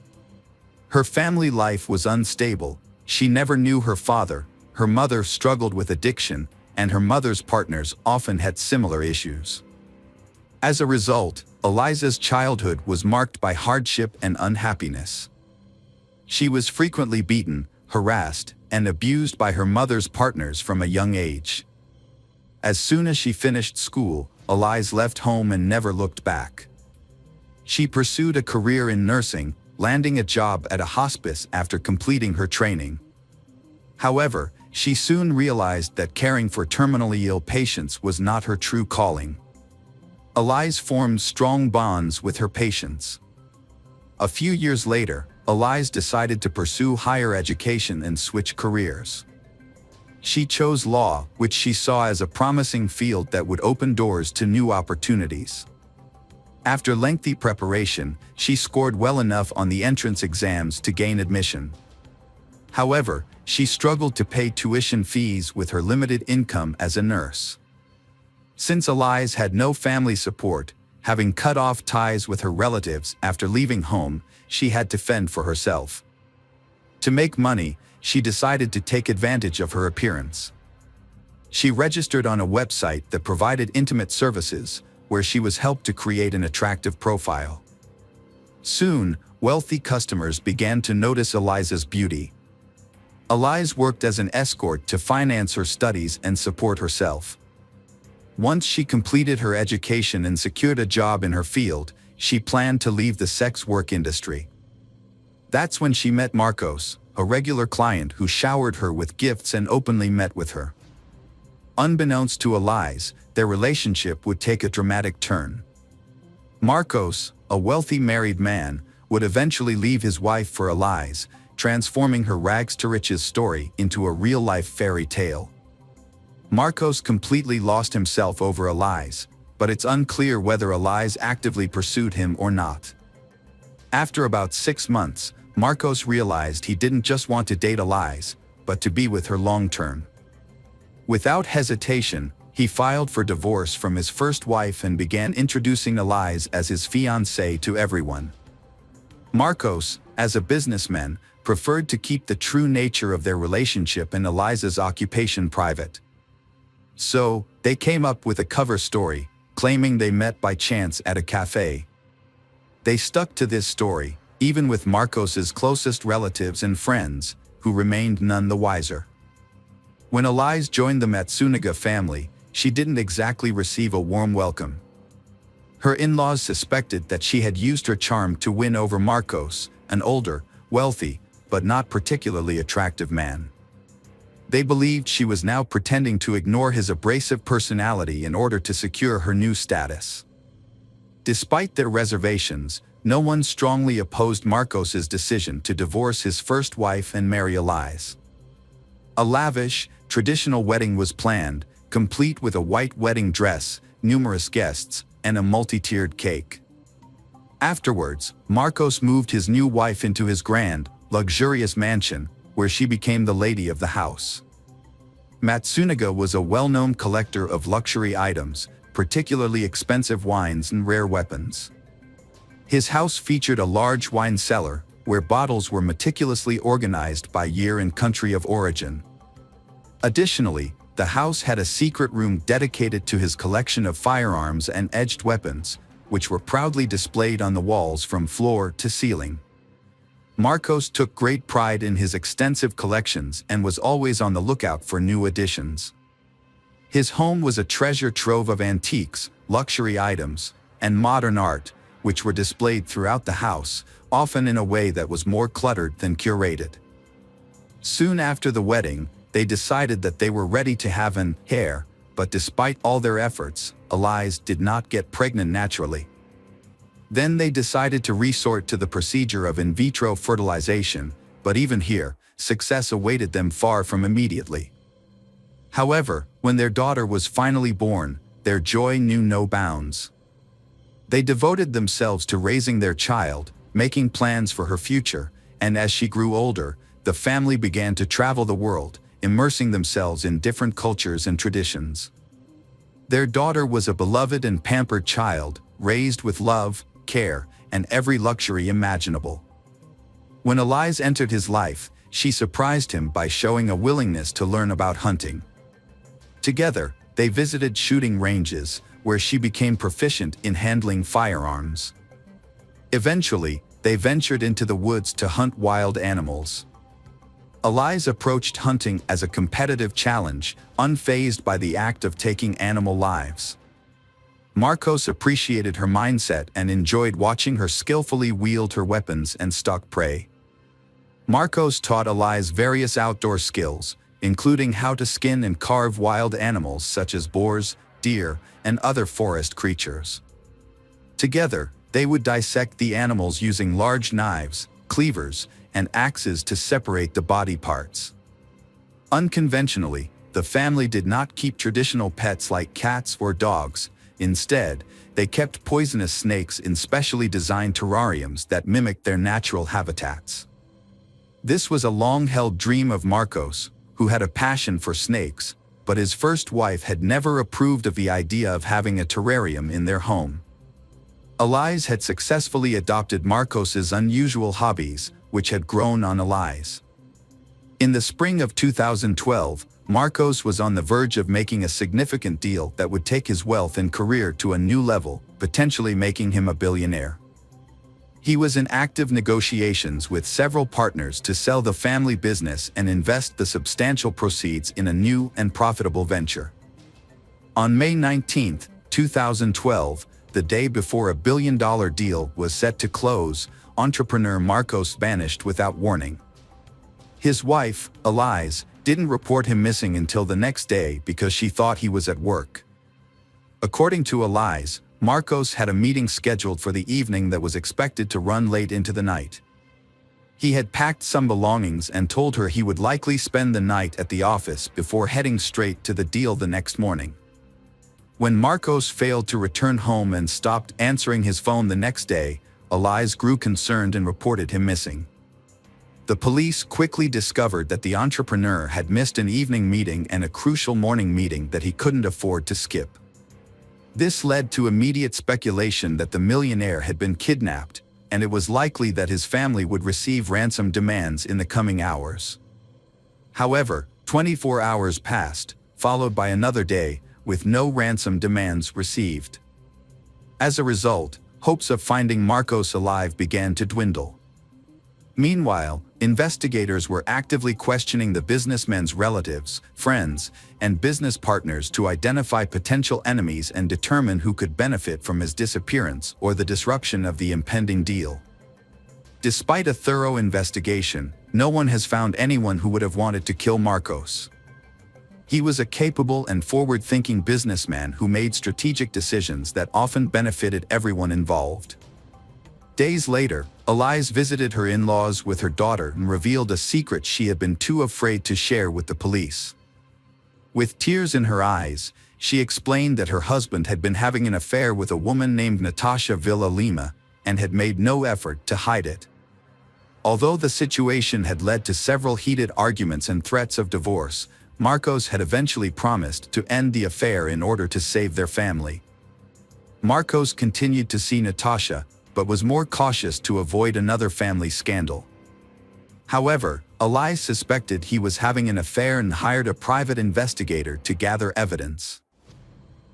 Her family life was unstable. She never knew her father, her mother struggled with addiction, and her mother's partners often had similar issues. As a result, Elise's childhood was marked by hardship and unhappiness. She was frequently beaten, harassed, and abused by her mother's partners from a young age. As soon as she finished school, Elise left home and never looked back. She pursued a career in nursing, landing a job at a hospice after completing her training. However, she soon realized that caring for terminally ill patients was not her true calling. Elise formed strong bonds with her patients. A few years later, Elise decided to pursue higher education and switch careers. She chose law, which she saw as a promising field that would open doors to new opportunities. After lengthy preparation, she scored well enough on the entrance exams to gain admission. However, she struggled to pay tuition fees with her limited income as a nurse. Since Elise had no family support, having cut off ties with her relatives after leaving home, she had to fend for herself. To make money, she decided to take advantage of her appearance. She registered on a website that provided intimate services, where she was helped to create an attractive profile. Soon, wealthy customers began to notice Elise's beauty. Elise worked as an escort to finance her studies and support herself. Once she completed her education and secured a job in her field, she planned to leave the sex work industry. That's when she met Marcos, a regular client who showered her with gifts and openly met with her. Unbeknownst to Elise, their relationship would take a dramatic turn. Marcos, a wealthy married man, would eventually leave his wife for Elise, transforming her rags-to-riches story into a real-life fairy tale. Marcos completely lost himself over Elise, but it's unclear whether Elise actively pursued him or not. After about 6 months, Marcos realized he didn't just want to date Elise, but to be with her long-term. Without hesitation, he filed for divorce from his first wife and began introducing Elise as his fiancée to everyone. Marcos, as a businessman, preferred to keep the true nature of their relationship and Elise's occupation private. So, they came up with a cover story, claiming they met by chance at a cafe. They stuck to this story, even with Marcos's closest relatives and friends, who remained none the wiser. When Elise joined the Matsunaga family, she didn't exactly receive a warm welcome. Her in-laws suspected that she had used her charm to win over Marcos, an older, wealthy, but not particularly attractive man. They believed she was now pretending to ignore his abrasive personality in order to secure her new status. Despite their reservations, no one strongly opposed Marcos's decision to divorce his first wife and marry Elise. A lavish, traditional wedding was planned, complete with a white wedding dress, numerous guests, and a multi-tiered cake. Afterwards, Marcos moved his new wife into his grand, luxurious mansion, where she became the lady of the house. Matsunaga was a well-known collector of luxury items, particularly expensive wines and rare weapons. His house featured a large wine cellar, where bottles were meticulously organized by year and country of origin. Additionally, the house had a secret room dedicated to his collection of firearms and edged weapons, which were proudly displayed on the walls from floor to ceiling. Marcos took great pride in his extensive collections and was always on the lookout for new additions. His home was a treasure trove of antiques, luxury items, and modern art, which were displayed throughout the house, often in a way that was more cluttered than curated. Soon after the wedding, they decided that they were ready to have an heir, but despite all their efforts, Elise did not get pregnant naturally. Then they decided to resort to the procedure of in vitro fertilization, but even here, success awaited them far from immediately. However, when their daughter was finally born, their joy knew no bounds. They devoted themselves to raising their child, making plans for her future, and as she grew older, the family began to travel the world, immersing themselves in different cultures and traditions. Their daughter was a beloved and pampered child, raised with love, care, and every luxury imaginable. When Elise entered his life, she surprised him by showing a willingness to learn about hunting. Together, they visited shooting ranges, where she became proficient in handling firearms. Eventually, they ventured into the woods to hunt wild animals. Elise approached hunting as a competitive challenge, unfazed by the act of taking animal lives. Marcos appreciated her mindset and enjoyed watching her skillfully wield her weapons and stalk prey. Marcos taught Elise various outdoor skills, including how to skin and carve wild animals such as boars, deer, and other forest creatures. Together, they would dissect the animals using large knives, cleavers, and axes to separate the body parts. Unconventionally, the family did not keep traditional pets like cats or dogs. Instead, they kept poisonous snakes in specially designed terrariums that mimicked their natural habitats. This was a long-held dream of Marcos, who had a passion for snakes, but his first wife had never approved of the idea of having a terrarium in their home. Elise had successfully adopted Marcos's unusual hobbies, which had grown on Elise. In the spring of 2012, Marcos was on the verge of making a significant deal that would take his wealth and career to a new level, potentially making him a billionaire. He was in active negotiations with several partners to sell the family business and invest the substantial proceeds in a new and profitable venture. On May 19, 2012, the day before a billion-dollar deal was set to close, entrepreneur Marcos vanished without warning. His wife, Elise, didn't report him missing until the next day because she thought he was at work. According to Elise, Marcos had a meeting scheduled for the evening that was expected to run late into the night. He had packed some belongings and told her he would likely spend the night at the office before heading straight to the deal the next morning. When Marcos failed to return home and stopped answering his phone the next day, Elise grew concerned and reported him missing. The police quickly discovered that the entrepreneur had missed an evening meeting and a crucial morning meeting that he couldn't afford to skip. This led to immediate speculation that the millionaire had been kidnapped, and it was likely that his family would receive ransom demands in the coming hours. However, 24 hours passed, followed by another day, with no ransom demands received. As a result, hopes of finding Marcos alive began to dwindle. Meanwhile, investigators were actively questioning the businessman's relatives, friends, and business partners to identify potential enemies and determine who could benefit from his disappearance or the disruption of the impending deal. Despite a thorough investigation, no one has found anyone who would have wanted to kill Marcos. He was a capable and forward-thinking businessman who made strategic decisions that often benefited everyone involved. Days later, Elise visited her in-laws with her daughter and revealed a secret she had been too afraid to share with the police. With tears in her eyes, she explained that her husband had been having an affair with a woman named Natasha Villalima and had made no effort to hide it. Although the situation had led to several heated arguments and threats of divorce, Marcos had eventually promised to end the affair in order to save their family. Marcos continued to see Natasha, but was more cautious to avoid another family scandal. However, Elise suspected he was having an affair and hired a private investigator to gather evidence.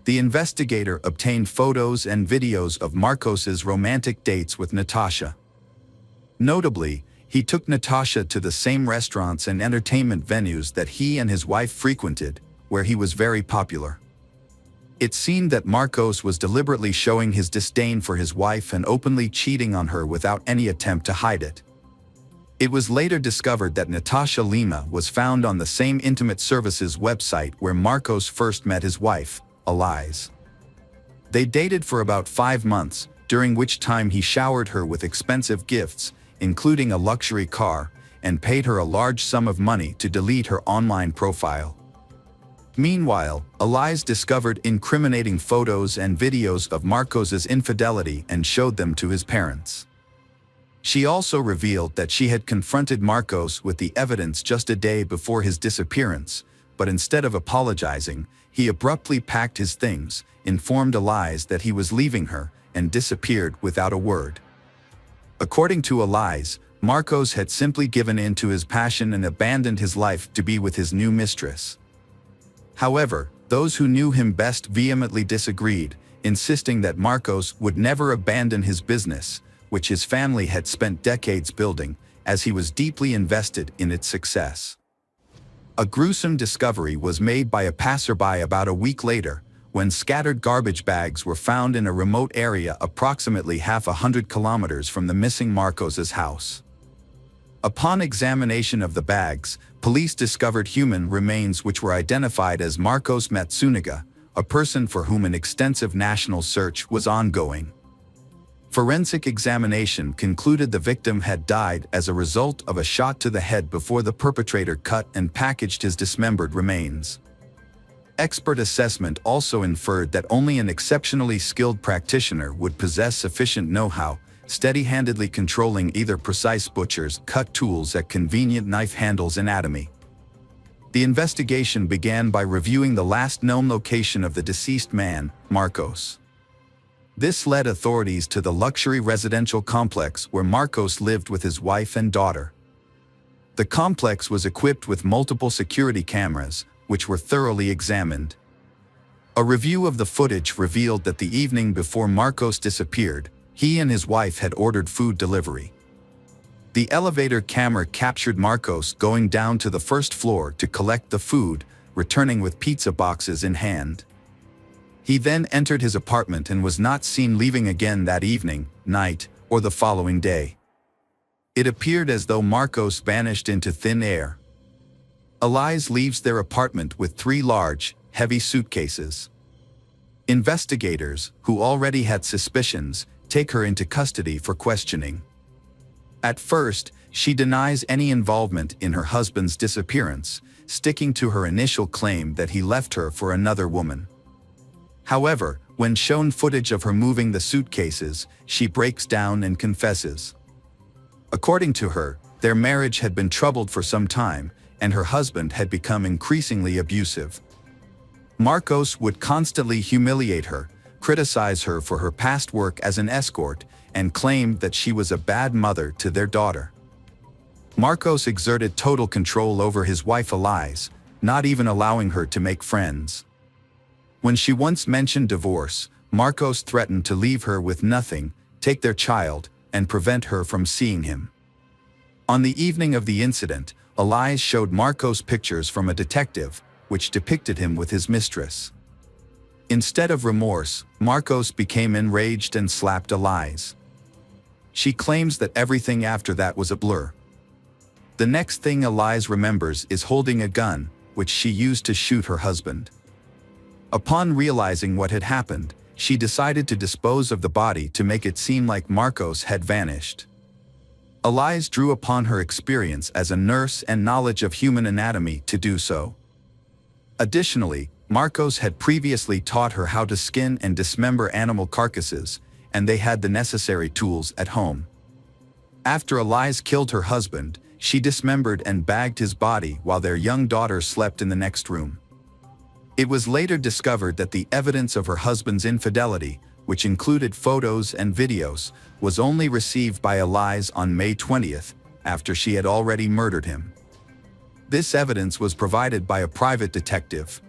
The investigator obtained photos and videos of Marcos's romantic dates with Natasha. Notably, he took Natasha to the same restaurants and entertainment venues that he and his wife frequented, where he was very popular. It seemed that Marcos was deliberately showing his disdain for his wife and openly cheating on her without any attempt to hide it. It was later discovered that Natasha Lima was found on the same intimate services website where Marcos first met his wife, Eliz. They dated for about 5 months, during which time he showered her with expensive gifts, including a luxury car, and paid her a large sum of money to delete her online profile. Meanwhile, Eliz discovered incriminating photos and videos of Marcos's infidelity and showed them to his parents. She also revealed that she had confronted Marcos with the evidence just a day before his disappearance, but instead of apologizing, he abruptly packed his things, informed Eliz that he was leaving her, and disappeared without a word. According to Eliz, Marcos had simply given in to his passion and abandoned his life to be with his new mistress. However, those who knew him best vehemently disagreed, insisting that Marcos would never abandon his business, which his family had spent decades building, as he was deeply invested in its success. A gruesome discovery was made by a passerby about a week later, when scattered garbage bags were found in a remote area approximately 100 kilometers from the missing Marcos's house. Upon examination of the bags, police discovered human remains which were identified as Marcos Matsuniga, a person for whom an extensive national search was ongoing. Forensic examination concluded the victim had died as a result of a shot to the head before the perpetrator cut and packaged his dismembered remains. Expert assessment also inferred that only an exceptionally skilled practitioner would possess sufficient know-how, steady-handedly controlling either precise butcher's cut tools at convenient knife handles anatomy. The investigation began by reviewing the last known location of the deceased man, Marcos. This led authorities to the luxury residential complex where Marcos lived with his wife and daughter. The complex was equipped with multiple security cameras, which were thoroughly examined. A review of the footage revealed that the evening before Marcos disappeared, he and his wife had ordered food delivery. The elevator camera captured Marcos going down to the first floor to collect the food, returning with pizza boxes in hand. He then entered his apartment and was not seen leaving again that evening, night, or the following day. It appeared as though Marcos vanished into thin air. Eliz leaves their apartment with 3 large, heavy suitcases. Investigators, who already had suspicions, take her into custody for questioning. At first, she denies any involvement in her husband's disappearance, sticking to her initial claim that he left her for another woman. However, when shown footage of her moving the suitcases, she breaks down and confesses. According to her, their marriage had been troubled for some time, and her husband had become increasingly abusive. Marcos would constantly humiliate her, criticize her for her past work as an escort, and claimed that she was a bad mother to their daughter. Marcos exerted total control over his wife Eliz, not even allowing her to make friends. When she once mentioned divorce, Marcos threatened to leave her with nothing, take their child, and prevent her from seeing him. On the evening of the incident, Eliz showed Marcos pictures from a detective, which depicted him with his mistress. Instead of remorse, Marcos became enraged and slapped Eliz. She claims that everything after that was a blur. The next thing Eliz remembers is holding a gun, which she used to shoot her husband. Upon realizing what had happened, she decided to dispose of the body to make it seem like Marcos had vanished. Eliz drew upon her experience as a nurse and knowledge of human anatomy to do so. Additionally, Marcos had previously taught her how to skin and dismember animal carcasses, and they had the necessary tools at home. After Eliz killed her husband, she dismembered and bagged his body while their young daughter slept in the next room. It was later discovered that the evidence of her husband's infidelity, which included photos and videos, was only received by Eliz on May 20th, after she had already murdered him. This evidence was provided by a private detective.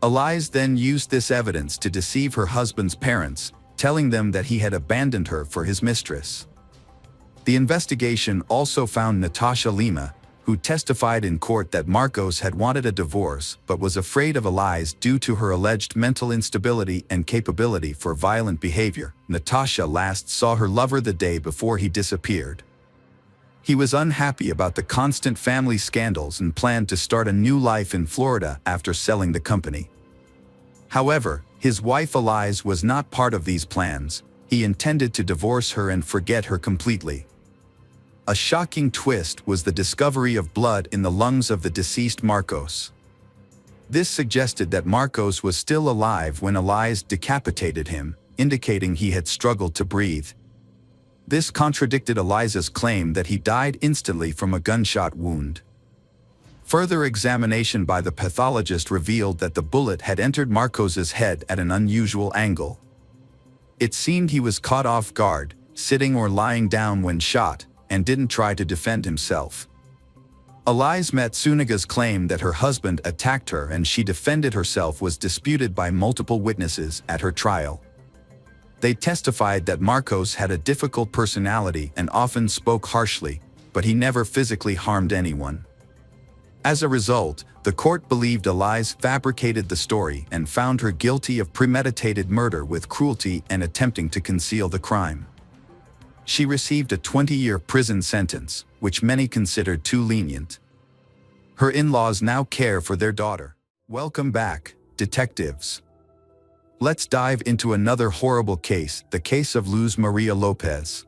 Eliz then used this evidence to deceive her husband's parents, telling them that he had abandoned her for his mistress. The investigation also found Natasha Lima, who testified in court that Marcos had wanted a divorce but was afraid of Elias due to her alleged mental instability and capability for violent behavior. Natasha last saw her lover the day before he disappeared. He was unhappy about the constant family scandals and planned to start a new life in Florida after selling the company. However, his wife Elias was not part of these plans. He intended to divorce her and forget her completely. A shocking twist was the discovery of blood in the lungs of the deceased Marcos. This suggested that Marcos was still alive when Elias decapitated him, indicating he had struggled to breathe. This contradicted Elias's claim that he died instantly from a gunshot wound. Further examination by the pathologist revealed that the bullet had entered Marcos's head at an unusual angle. It seemed he was caught off guard, sitting or lying down when shot, and didn't try to defend himself. Elias Matsunaga's claim that her husband attacked her and she defended herself was disputed by multiple witnesses at her trial. They testified that Marcos had a difficult personality and often spoke harshly, but he never physically harmed anyone. As a result, the court believed Elias fabricated the story and found her guilty of premeditated murder with cruelty and attempting to conceal the crime. She received a 20-year prison sentence, which many considered too lenient. Her in-laws now care for their daughter. Welcome back, detectives. Let's dive into another horrible case, the case of Luz Maria Lopez.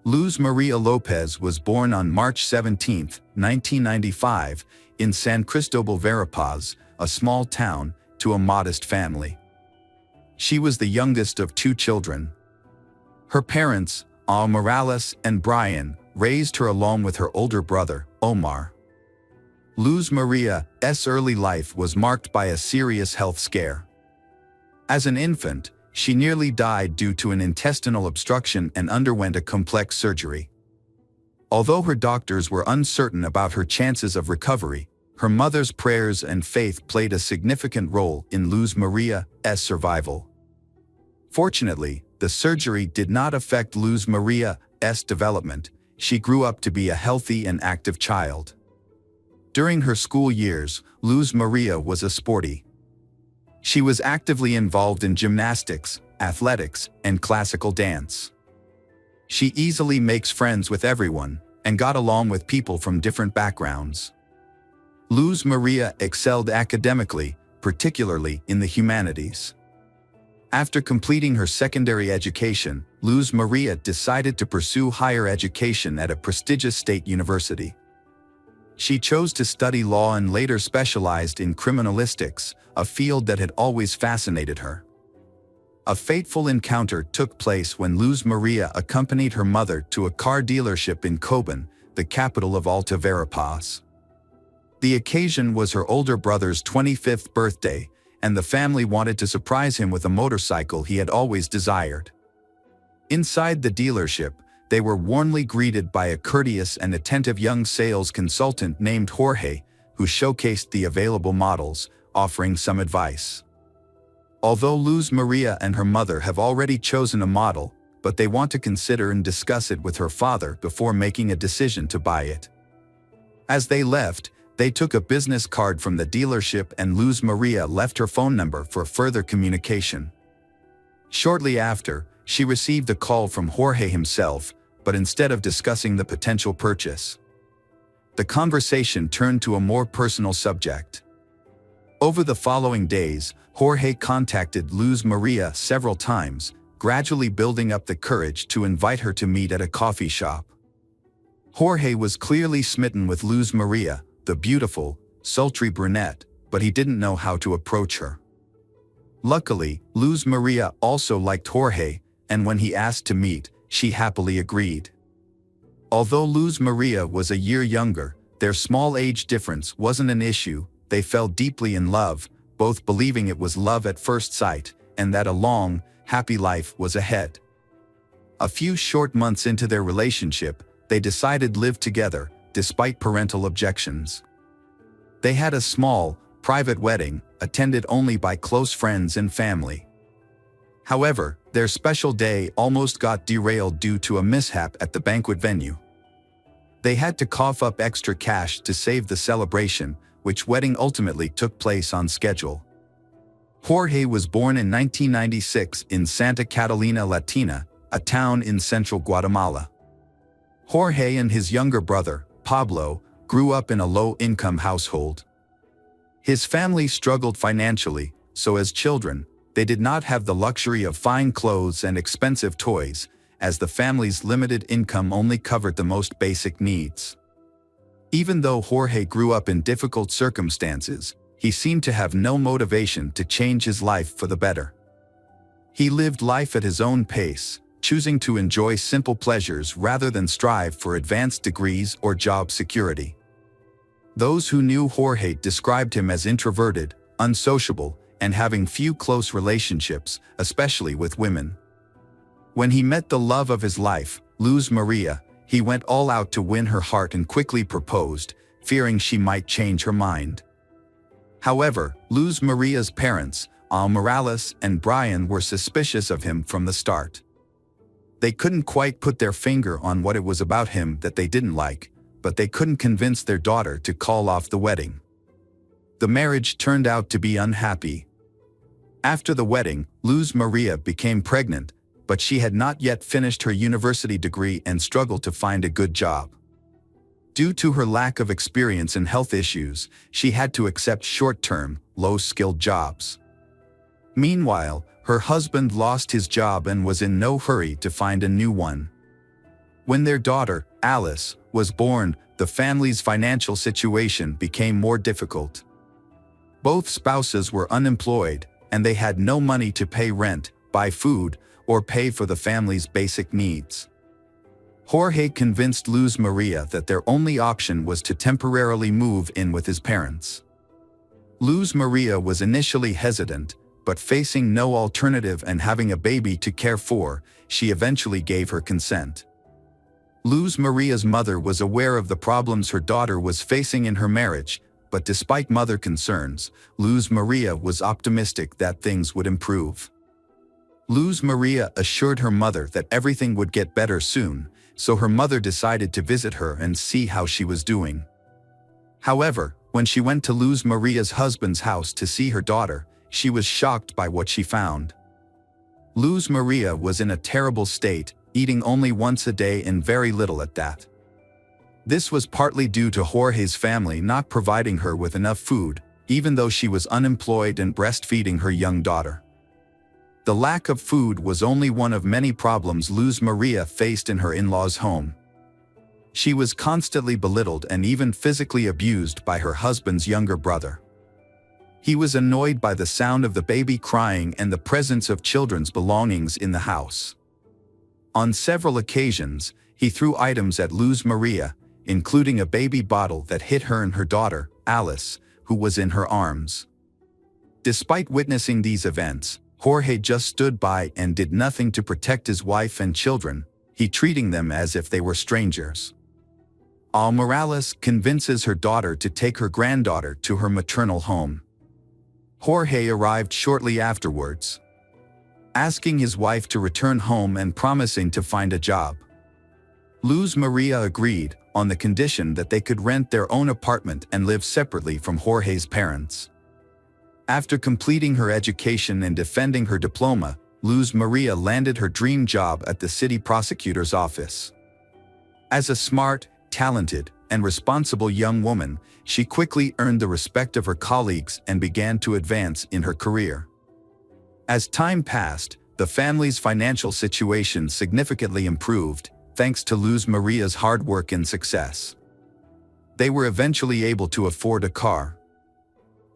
Luz Maria Lopez was born on March 17, 1995, in San Cristobal Verapaz, a small town, to a modest family. She was the youngest of two children. Her parents, Morales and Brian, raised her along with her older brother, Omar. Luz Maria's early life was marked by a serious health scare. As an infant, she nearly died due to an intestinal obstruction and underwent a complex surgery. Although her doctors were uncertain about her chances of recovery, her mother's prayers and faith played a significant role in Luz Maria's survival. Fortunately, the surgery did not affect Luz Maria's development. She grew up to be a healthy and active child. During her school years, Luz Maria was a sporty. She was actively involved in gymnastics, athletics, and classical dance. She easily makes friends with everyone and got along with people from different backgrounds. Luz Maria excelled academically, particularly in the humanities. After completing her secondary education, Luz Maria decided to pursue higher education at a prestigious state university. She chose to study law and later specialized in criminalistics, a field that had always fascinated her. A fateful encounter took place when Luz Maria accompanied her mother to a car dealership in Coban, the capital of Alta Verapaz. The occasion was her older brother's 25th birthday, and the family wanted to surprise him with a motorcycle he had always desired. Inside the dealership, they were warmly greeted by a courteous and attentive young sales consultant named Jorge, who showcased the available models, offering some advice. Although Luz Maria and her mother have already chosen a model, but they want to consider and discuss it with her father before making a decision to buy it. As they left, they took a business card from the dealership and Luz Maria left her phone number for further communication. Shortly after, she received a call from Jorge himself, but instead of discussing the potential purchase, the conversation turned to a more personal subject. Over the following days, Jorge contacted Luz Maria several times, gradually building up the courage to invite her to meet at a coffee shop. Jorge was clearly smitten with Luz Maria, the beautiful, sultry brunette, but he didn't know how to approach her. Luckily, Luz Maria also liked Jorge, and when he asked to meet, she happily agreed. Although Luz Maria was a year younger, their small age difference wasn't an issue. They fell deeply in love, both believing it was love at first sight, and that a long, happy life was ahead. A few short months into their relationship, they decided to live together, despite parental objections. They had a small, private wedding, attended only by close friends and family. However, their special day almost got derailed due to a mishap at the banquet venue. They had to cough up extra cash to save the celebration, which wedding ultimately took place on schedule. Jorge was born in 1996 in Santa Catalina Latina, a town in central Guatemala. Jorge and his younger brother, Pablo, grew up in a low-income household. His family struggled financially, so as children, they did not have the luxury of fine clothes and expensive toys, as the family's limited income only covered the most basic needs. Even though Jorge grew up in difficult circumstances, he seemed to have no motivation to change his life for the better. He lived life at his own pace, choosing to enjoy simple pleasures rather than strive for advanced degrees or job security. Those who knew Jorge described him as introverted, unsociable, and having few close relationships, especially with women. When he met the love of his life, Luz Maria, he went all out to win her heart and quickly proposed, fearing she might change her mind. However, Luz Maria's parents, Al Morales and Brian, were suspicious of him from the start. They couldn't quite put their finger on what it was about him that they didn't like, but they couldn't convince their daughter to call off the wedding. The marriage turned out to be unhappy. After the wedding, Luz Maria became pregnant, but she had not yet finished her university degree and struggled to find a good job. Due to her lack of experience and health issues, she had to accept short-term, low-skilled jobs. Meanwhile, her husband lost his job and was in no hurry to find a new one. When their daughter, Alice, was born, the family's financial situation became more difficult. Both spouses were unemployed, and they had no money to pay rent, buy food, or pay for the family's basic needs. Jorge convinced Luz Maria that their only option was to temporarily move in with his parents. Luz Maria was initially hesitant, but facing no alternative and having a baby to care for, she eventually gave her consent. Luz Maria's mother was aware of the problems her daughter was facing in her marriage, but despite mother concerns, Luz Maria was optimistic that things would improve. Luz Maria assured her mother that everything would get better soon, so her mother decided to visit her and see how she was doing. However, when she went to Luz Maria's husband's house to see her daughter, she was shocked by what she found. Luz Maria was in a terrible state, eating only once a day and very little at that. This was partly due to Jorge's family not providing her with enough food, even though she was unemployed and breastfeeding her young daughter. The lack of food was only one of many problems Luz Maria faced in her in-laws' home. She was constantly belittled and even physically abused by her husband's younger brother. He was annoyed by the sound of the baby crying and the presence of children's belongings in the house. On several occasions, he threw items at Luz Maria, including a baby bottle that hit her and her daughter, Alice, who was in her arms. Despite witnessing these events, Jorge just stood by and did nothing to protect his wife and children, he treating them as if they were strangers. Al Morales convinces her daughter to take her granddaughter to her maternal home. Jorge arrived shortly afterwards, asking his wife to return home and promising to find a job. Luz Maria agreed, on the condition that they could rent their own apartment and live separately from Jorge's parents. After completing her education and defending her diploma, Luz Maria landed her dream job at the city prosecutor's office. As a smart, talented, and responsible young woman, she quickly earned the respect of her colleagues and began to advance in her career. As time passed, the family's financial situation significantly improved, thanks to Luz Maria's hard work and success. They were eventually able to afford a car.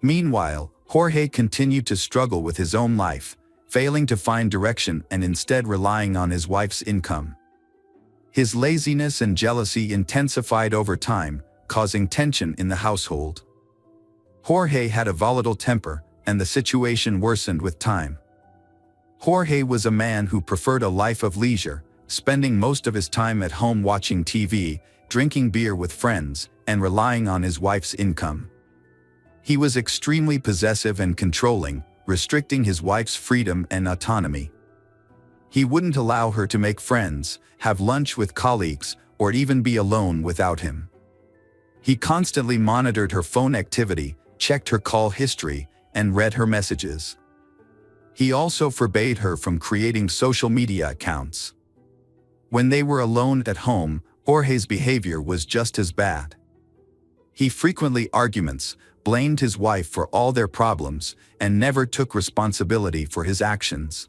Meanwhile, Jorge continued to struggle with his own life, failing to find direction and instead relying on his wife's income. His laziness and jealousy intensified over time, causing tension in the household. Jorge had a volatile temper, and the situation worsened with time. Jorge was a man who preferred a life of leisure, spending most of his time at home watching TV, drinking beer with friends, and relying on his wife's income. He was extremely possessive and controlling, restricting his wife's freedom and autonomy. He wouldn't allow her to make friends, have lunch with colleagues, or even be alone without him. He constantly monitored her phone activity, checked her call history, and read her messages. He also forbade her from creating social media accounts. When they were alone at home, Jorge's behavior was just as bad. He frequently arguments, blamed his wife for all their problems, and never took responsibility for his actions.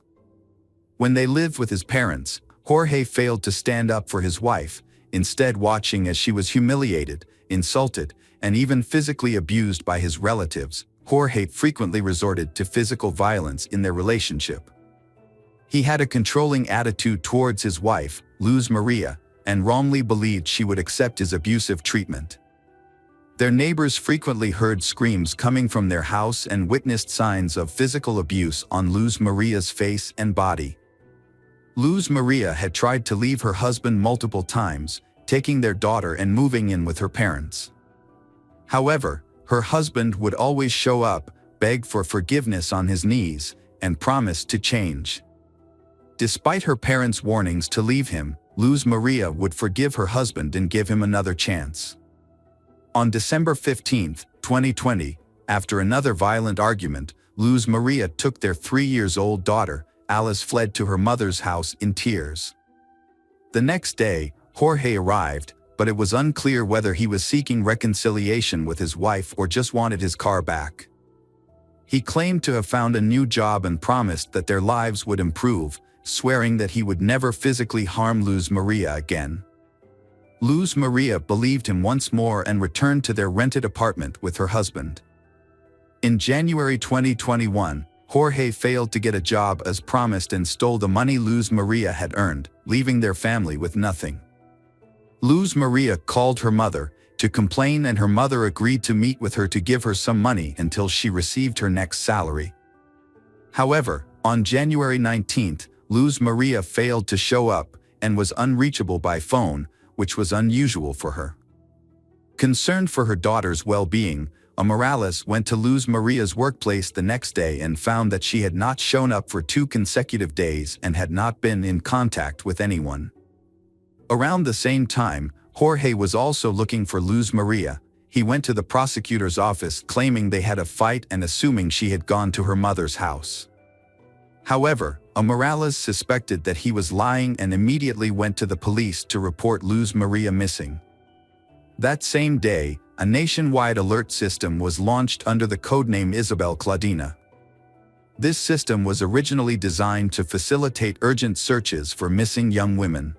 When they lived with his parents, Jorge failed to stand up for his wife, instead watching as she was humiliated, insulted, and even physically abused by his relatives. Jorge frequently resorted to physical violence in their relationship. He had a controlling attitude towards his wife, Luz Maria, and wrongly believed she would accept his abusive treatment. Their neighbors frequently heard screams coming from their house and witnessed signs of physical abuse on Luz Maria's face and body. Luz Maria had tried to leave her husband multiple times, taking their daughter and moving in with her parents. However, her husband would always show up, beg for forgiveness on his knees, and promise to change. Despite her parents' warnings to leave him, Luz Maria would forgive her husband and give him another chance. On December 15, 2020, after another violent argument, Luz Maria took their 3-year-old daughter, Alice, fled to her mother's house in tears. The next day, Jorge arrived, but it was unclear whether he was seeking reconciliation with his wife or just wanted his car back. He claimed to have found a new job and promised that their lives would improve, swearing that he would never physically harm Luz Maria again. Luz Maria believed him once more and returned to their rented apartment with her husband. In January 2021, Jorge failed to get a job as promised and stole the money Luz Maria had earned, leaving their family with nothing. Luz Maria called her mother to complain, and her mother agreed to meet with her to give her some money until she received her next salary. However, on January 19th, Luz Maria failed to show up and was unreachable by phone, which was unusual for her. Concerned for her daughter's well-being, Morales went to Luz Maria's workplace the next day and found that she had not shown up for 2 consecutive days and had not been in contact with anyone. Around the same time, Jorge was also looking for Luz Maria. He went to the prosecutor's office claiming they had a fight and assuming she had gone to her mother's house. However, Morales suspected that he was lying and immediately went to the police to report Luz Maria missing. That same day, a nationwide alert system was launched under the codename Isabel Claudina. This system was originally designed to facilitate urgent searches for missing young women.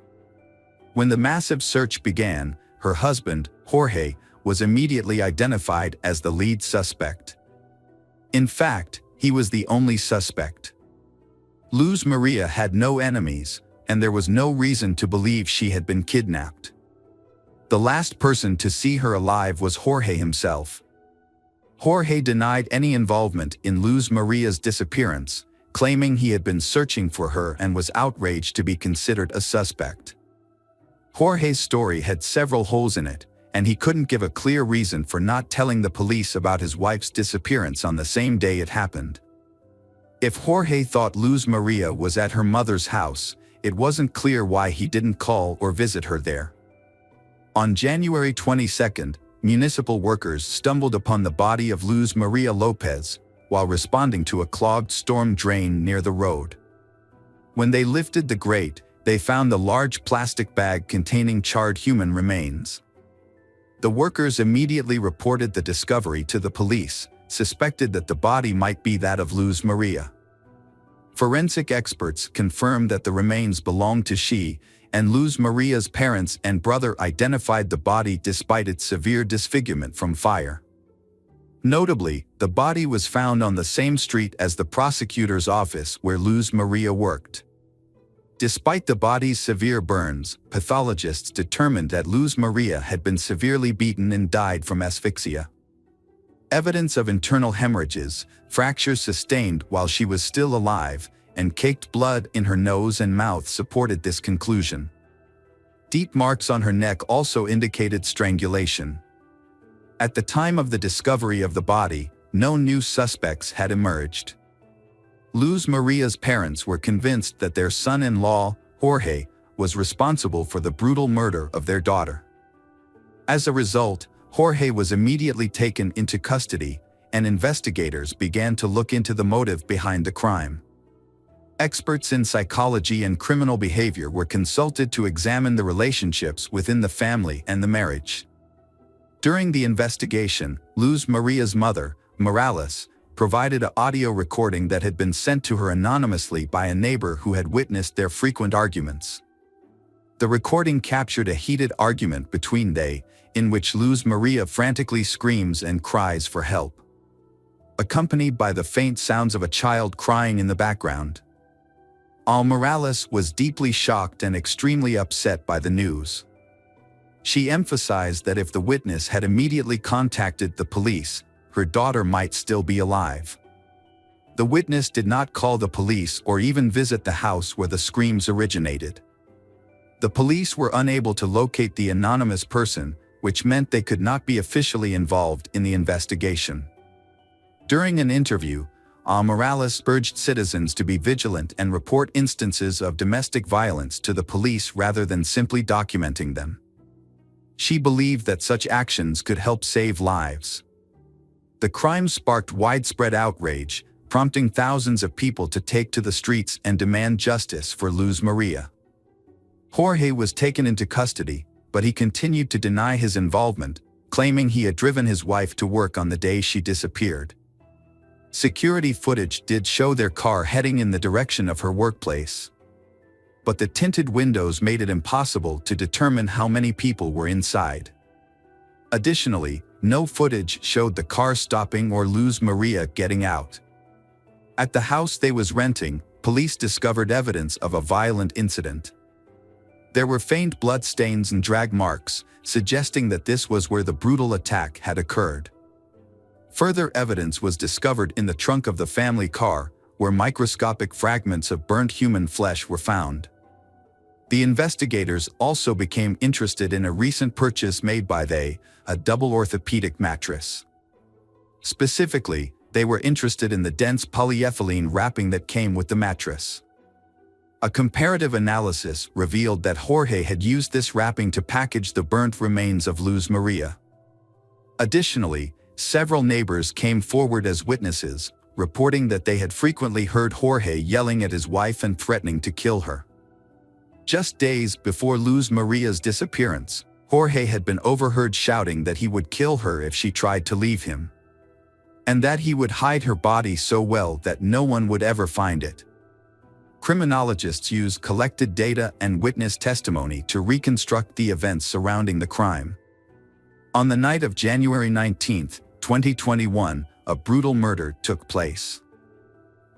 When the massive search began, her husband, Jorge, was immediately identified as the lead suspect. In fact, he was the only suspect. Luz Maria had no enemies, and there was no reason to believe she had been kidnapped. The last person to see her alive was Jorge himself. Jorge denied any involvement in Luz Maria's disappearance, claiming he had been searching for her and was outraged to be considered a suspect. Jorge's story had several holes in it, and he couldn't give a clear reason for not telling the police about his wife's disappearance on the same day it happened. If Jorge thought Luz Maria was at her mother's house, it wasn't clear why he didn't call or visit her there. On January 22nd, municipal workers stumbled upon the body of Luz Maria Lopez while responding to a clogged storm drain near the road. When they lifted the grate, they found the large plastic bag containing charred human remains. The workers immediately reported the discovery to the police, suspected that the body might be that of Luz Maria. Forensic experts confirmed that the remains belonged to she, and Luz Maria's parents and brother identified the body despite its severe disfigurement from fire. Notably, the body was found on the same street as the prosecutor's office where Luz Maria worked. Despite the body's severe burns, pathologists determined that Luz Maria had been severely beaten and died from asphyxia. Evidence of internal hemorrhages, fractures sustained while she was still alive, and caked blood in her nose and mouth supported this conclusion. Deep marks on her neck also indicated strangulation. At the time of the discovery of the body, no new suspects had emerged. Luz Maria's parents were convinced that their son-in-law, Jorge, was responsible for the brutal murder of their daughter. As a result, Jorge was immediately taken into custody, and investigators began to look into the motive behind the crime. Experts in psychology and criminal behavior were consulted to examine the relationships within the family and the marriage. During the investigation, Luz Maria's mother, Morales, provided an audio recording that had been sent to her anonymously by a neighbor who had witnessed their frequent arguments. The recording captured a heated argument between they, in which Luz Maria frantically screams and cries for help, accompanied by the faint sounds of a child crying in the background. Morales was deeply shocked and extremely upset by the news. She emphasized that if the witness had immediately contacted the police, her daughter might still be alive. The witness did not call the police or even visit the house where the screams originated. The police were unable to locate the anonymous person, which meant they could not be officially involved in the investigation. During an interview, Morales urged citizens to be vigilant and report instances of domestic violence to the police rather than simply documenting them. She believed that such actions could help save lives. The crime sparked widespread outrage, prompting thousands of people to take to the streets and demand justice for Luz Maria. Jorge was taken into custody, but he continued to deny his involvement, claiming he had driven his wife to work on the day she disappeared. Security footage did show their car heading in the direction of her workplace, but the tinted windows made it impossible to determine how many people were inside. Additionally, no footage showed the car stopping or Luz Maria getting out. At the house they was renting, police discovered evidence of a violent incident. There were faint blood stains and drag marks, suggesting that this was where the brutal attack had occurred. Further evidence was discovered in the trunk of the family car, where microscopic fragments of burnt human flesh were found. The investigators also became interested in a recent purchase made by a double orthopedic mattress. Specifically, they were interested in the dense polyethylene wrapping that came with the mattress. A comparative analysis revealed that Jorge had used this wrapping to package the burnt remains of Luz Maria. Additionally, several neighbors came forward as witnesses, reporting that they had frequently heard Jorge yelling at his wife and threatening to kill her. Just days before Luz Maria's disappearance, Jorge had been overheard shouting that he would kill her if she tried to leave him, and that he would hide her body so well that no one would ever find it. Criminologists used collected data and witness testimony to reconstruct the events surrounding the crime. On the night of January 19, 2021, a brutal murder took place.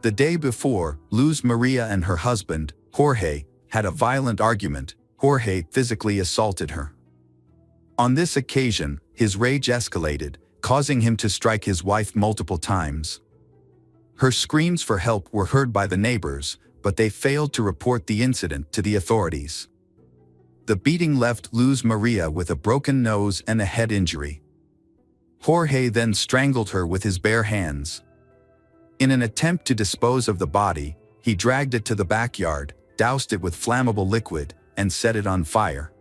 The day before, Luz Maria and her husband, Jorge, had a violent argument. Jorge physically assaulted her. On this occasion, his rage escalated, causing him to strike his wife multiple times. Her screams for help were heard by the neighbors, but they failed to report the incident to the authorities. The beating left Luz Maria with a broken nose and a head injury. Jorge then strangled her with his bare hands. In an attempt to dispose of the body, he dragged it to the backyard, doused it with flammable liquid, and set it on fire.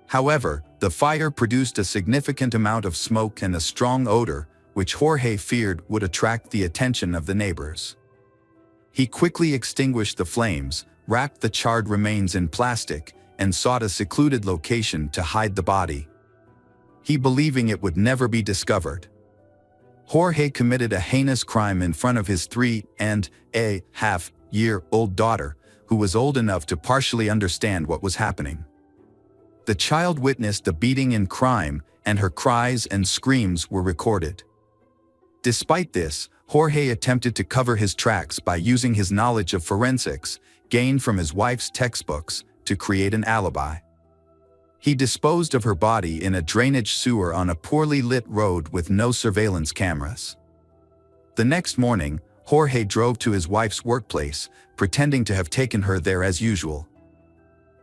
However, the fire produced a significant amount of smoke and a strong odor, which Jorge feared would attract the attention of the neighbors. He quickly extinguished the flames, wrapped the charred remains in plastic, and sought a secluded location to hide the body, he believing it would never be discovered. Jorge committed a heinous crime in front of his 3.5-year-old daughter, who was old enough to partially understand what was happening. The child witnessed the beating and crime, and her cries and screams were recorded. Despite this, Jorge attempted to cover his tracks by using his knowledge of forensics, gained from his wife's textbooks, to create an alibi. He disposed of her body in a drainage sewer on a poorly lit road with no surveillance cameras. The next morning, Jorge drove to his wife's workplace, pretending to have taken her there as usual.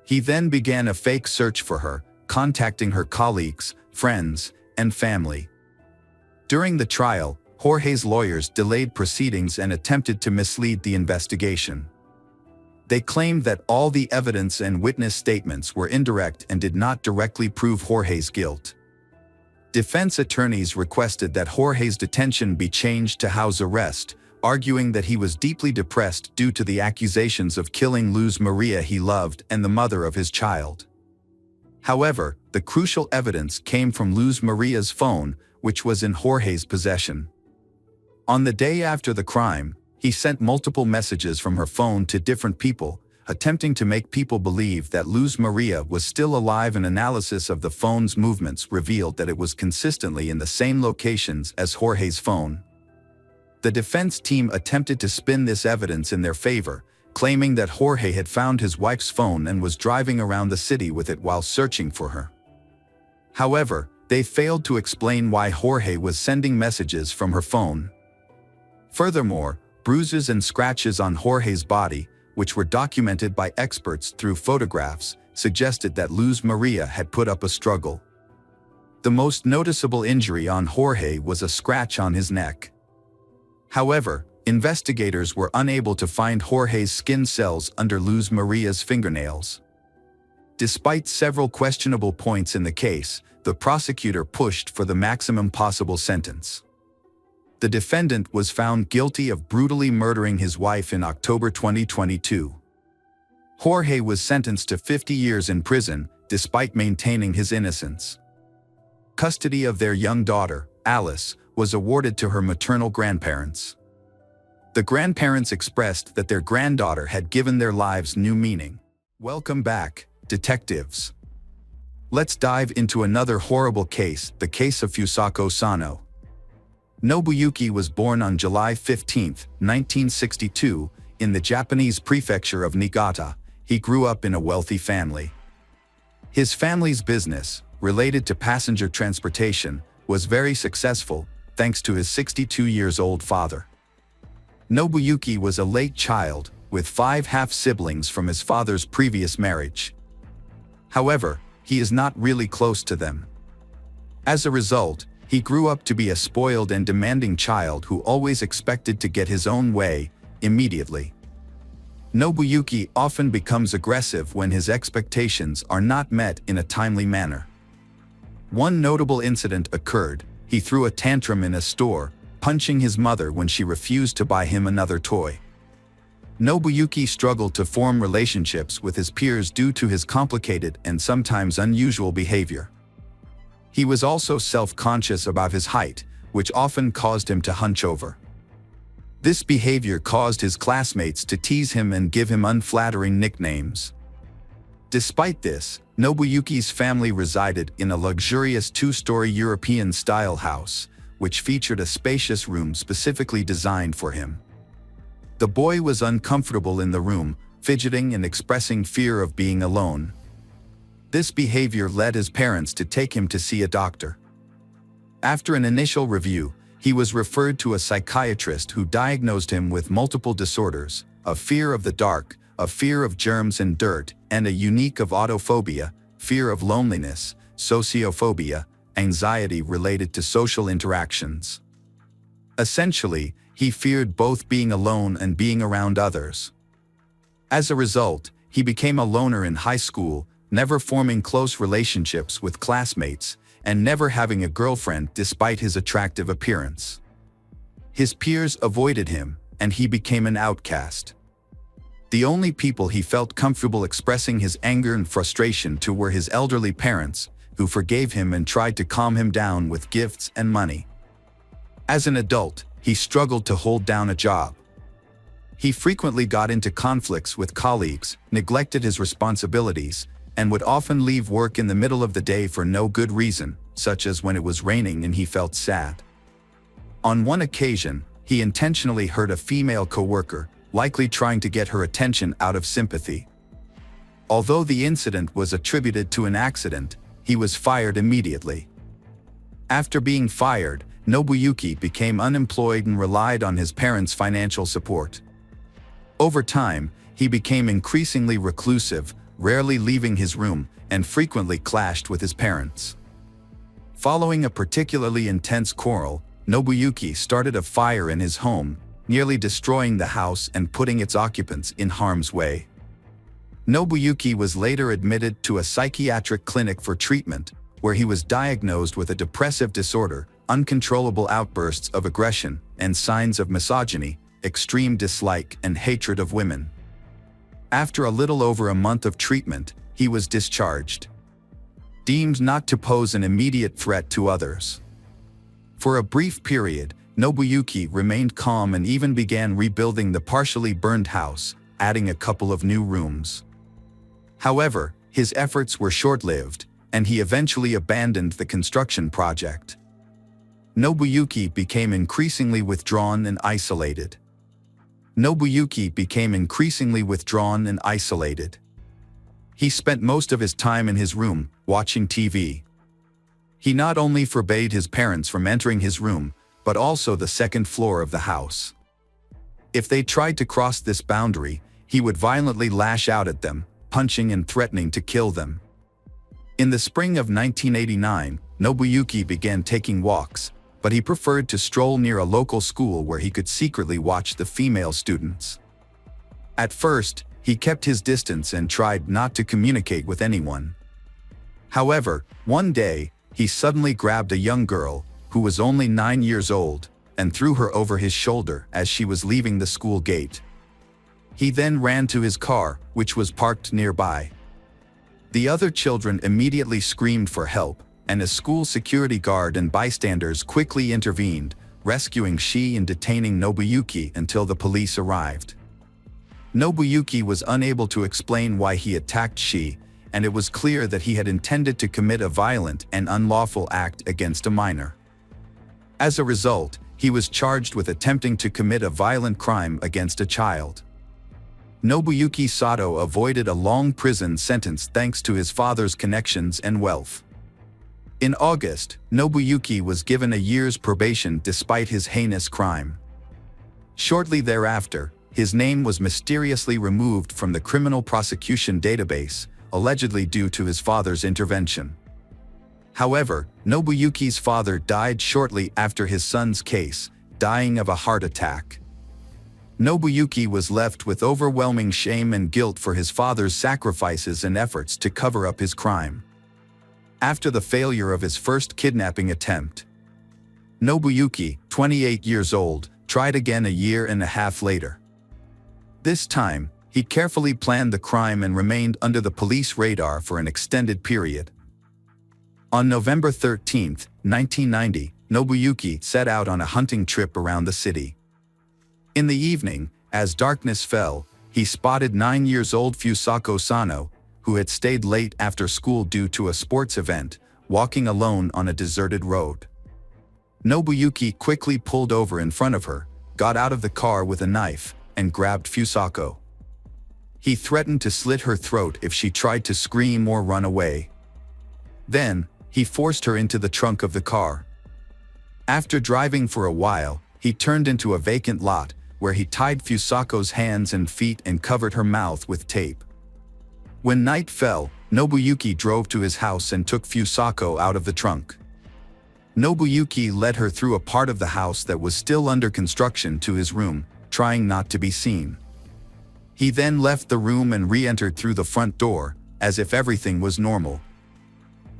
He then began a fake search for her, contacting her colleagues, friends, and family. During the trial, Jorge's lawyers delayed proceedings and attempted to mislead the investigation. They claimed that all the evidence and witness statements were indirect and did not directly prove Jorge's guilt. Defense attorneys requested that Jorge's detention be changed to house arrest, arguing that he was deeply depressed due to the accusations of killing Luz Maria he loved and the mother of his child. However, the crucial evidence came from Luz Maria's phone, which was in Jorge's possession. On the day after the crime, he sent multiple messages from her phone to different people, attempting to make people believe that Luz Maria was still alive. An analysis of the phone's movements revealed that it was consistently in the same locations as Jorge's phone. The defense team attempted to spin this evidence in their favor, claiming that Jorge had found his wife's phone and was driving around the city with it while searching for her. However, they failed to explain why Jorge was sending messages from her phone. Furthermore, bruises and scratches on Jorge's body, which were documented by experts through photographs, suggested that Luz Maria had put up a struggle. The most noticeable injury on Jorge was a scratch on his neck. However, investigators were unable to find Jorge's skin cells under Luz Maria's fingernails. Despite several questionable points in the case, the prosecutor pushed for the maximum possible sentence. The defendant was found guilty of brutally murdering his wife in October 2022. Jorge was sentenced to 50 years in prison, despite maintaining his innocence. Custody of their young daughter, Alice, was awarded to her maternal grandparents. The grandparents expressed that their granddaughter had given their lives new meaning. Welcome back, detectives. Let's dive into another horrible case, the case of Fusako Sano. Nobuyuki was born on July 15, 1962, in the Japanese prefecture of Niigata. He grew up in a wealthy family. His family's business, related to passenger transportation, was very successful, thanks to his 62-year-old father. Nobuyuki was a late child, with 5 half-siblings from his father's previous marriage. However, he is not really close to them. As a result, he grew up to be a spoiled and demanding child who always expected to get his own way, immediately. Nobuyuki often becomes aggressive when his expectations are not met in a timely manner. One notable incident occurred. He threw a tantrum in a store, punching his mother when she refused to buy him another toy. Nobuyuki struggled to form relationships with his peers due to his complicated and sometimes unusual behavior. He was also self-conscious about his height, which often caused him to hunch over. This behavior caused his classmates to tease him and give him unflattering nicknames. Despite this, Nobuyuki's family resided in a luxurious 2-story European-style house, which featured a spacious room specifically designed for him. The boy was uncomfortable in the room, fidgeting and expressing fear of being alone. This behavior led his parents to take him to see a doctor. After an initial review, he was referred to a psychiatrist who diagnosed him with multiple disorders, a fear of the dark, a fear of germs and dirt, and a unique of autophobia, fear of loneliness, sociophobia, anxiety related to social interactions. Essentially, he feared both being alone and being around others. As a result, he became a loner in high school, never forming close relationships with classmates, and never having a girlfriend despite his attractive appearance. His peers avoided him, and he became an outcast. The only people he felt comfortable expressing his anger and frustration to were his elderly parents, who forgave him and tried to calm him down with gifts and money. As an adult, he struggled to hold down a job. He frequently got into conflicts with colleagues, neglected his responsibilities, and would often leave work in the middle of the day for no good reason, such as when it was raining and he felt sad. On one occasion, he intentionally hurt a female coworker, likely trying to get her attention out of sympathy. Although the incident was attributed to an accident, he was fired immediately. After being fired, Nobuyuki became unemployed and relied on his parents' financial support. Over time, he became increasingly reclusive, rarely leaving his room, and frequently clashed with his parents. Following a particularly intense quarrel, Nobuyuki started a fire in his home, nearly destroying the house and putting its occupants in harm's way. Nobuyuki was later admitted to a psychiatric clinic for treatment, where he was diagnosed with a depressive disorder, uncontrollable outbursts of aggression, and signs of misogyny, extreme dislike and hatred of women. After a little over a month of treatment, he was discharged, deemed not to pose an immediate threat to others. For a brief period, Nobuyuki remained calm and even began rebuilding the partially burned house, adding a couple of new rooms. However, his efforts were short-lived, and he eventually abandoned the construction project. Nobuyuki became increasingly withdrawn and isolated. He spent most of his time in his room, watching TV. He not only forbade his parents from entering his room, but also the second floor of the house. If they tried to cross this boundary, he would violently lash out at them, punching and threatening to kill them. In the spring of 1989, Nobuyuki began taking walks, but he preferred to stroll near a local school where he could secretly watch the female students. At first, he kept his distance and tried not to communicate with anyone. However, one day, he suddenly grabbed a young girl, who was only 9 years old, and threw her over his shoulder as she was leaving the school gate. He then ran to his car, which was parked nearby. The other children immediately screamed for help, and a school security guard and bystanders quickly intervened, rescuing Shi and detaining Nobuyuki until the police arrived. Nobuyuki was unable to explain why he attacked Shi, and it was clear that he had intended to commit a violent and unlawful act against a minor. As a result, he was charged with attempting to commit a violent crime against a child. Nobuyuki Sato avoided a long prison sentence thanks to his father's connections and wealth. In August, Nobuyuki was given a year's probation despite his heinous crime. Shortly thereafter, his name was mysteriously removed from the criminal prosecution database, allegedly due to his father's intervention. However, Nobuyuki's father died shortly after his son's case, dying of a heart attack. Nobuyuki was left with overwhelming shame and guilt for his father's sacrifices and efforts to cover up his crime. After the failure of his first kidnapping attempt, Nobuyuki, 28 years old, tried again a year and a half later. This time, he carefully planned the crime and remained under the police radar for an extended period. On November 13, 1990, Nobuyuki set out on a hunting trip around the city. In the evening, as darkness fell, he spotted 9-year-old Fusako Sano, who had stayed late after school due to a sports event, walking alone on a deserted road. Nobuyuki quickly pulled over in front of her, got out of the car with a knife, and grabbed Fusako. He threatened to slit her throat if she tried to scream or run away. Then, he forced her into the trunk of the car. After driving for a while, he turned into a vacant lot, where he tied Fusako's hands and feet and covered her mouth with tape. When night fell, Nobuyuki drove to his house and took Fusako out of the trunk. Nobuyuki led her through a part of the house that was still under construction to his room, trying not to be seen. He then left the room and re-entered through the front door, as if everything was normal.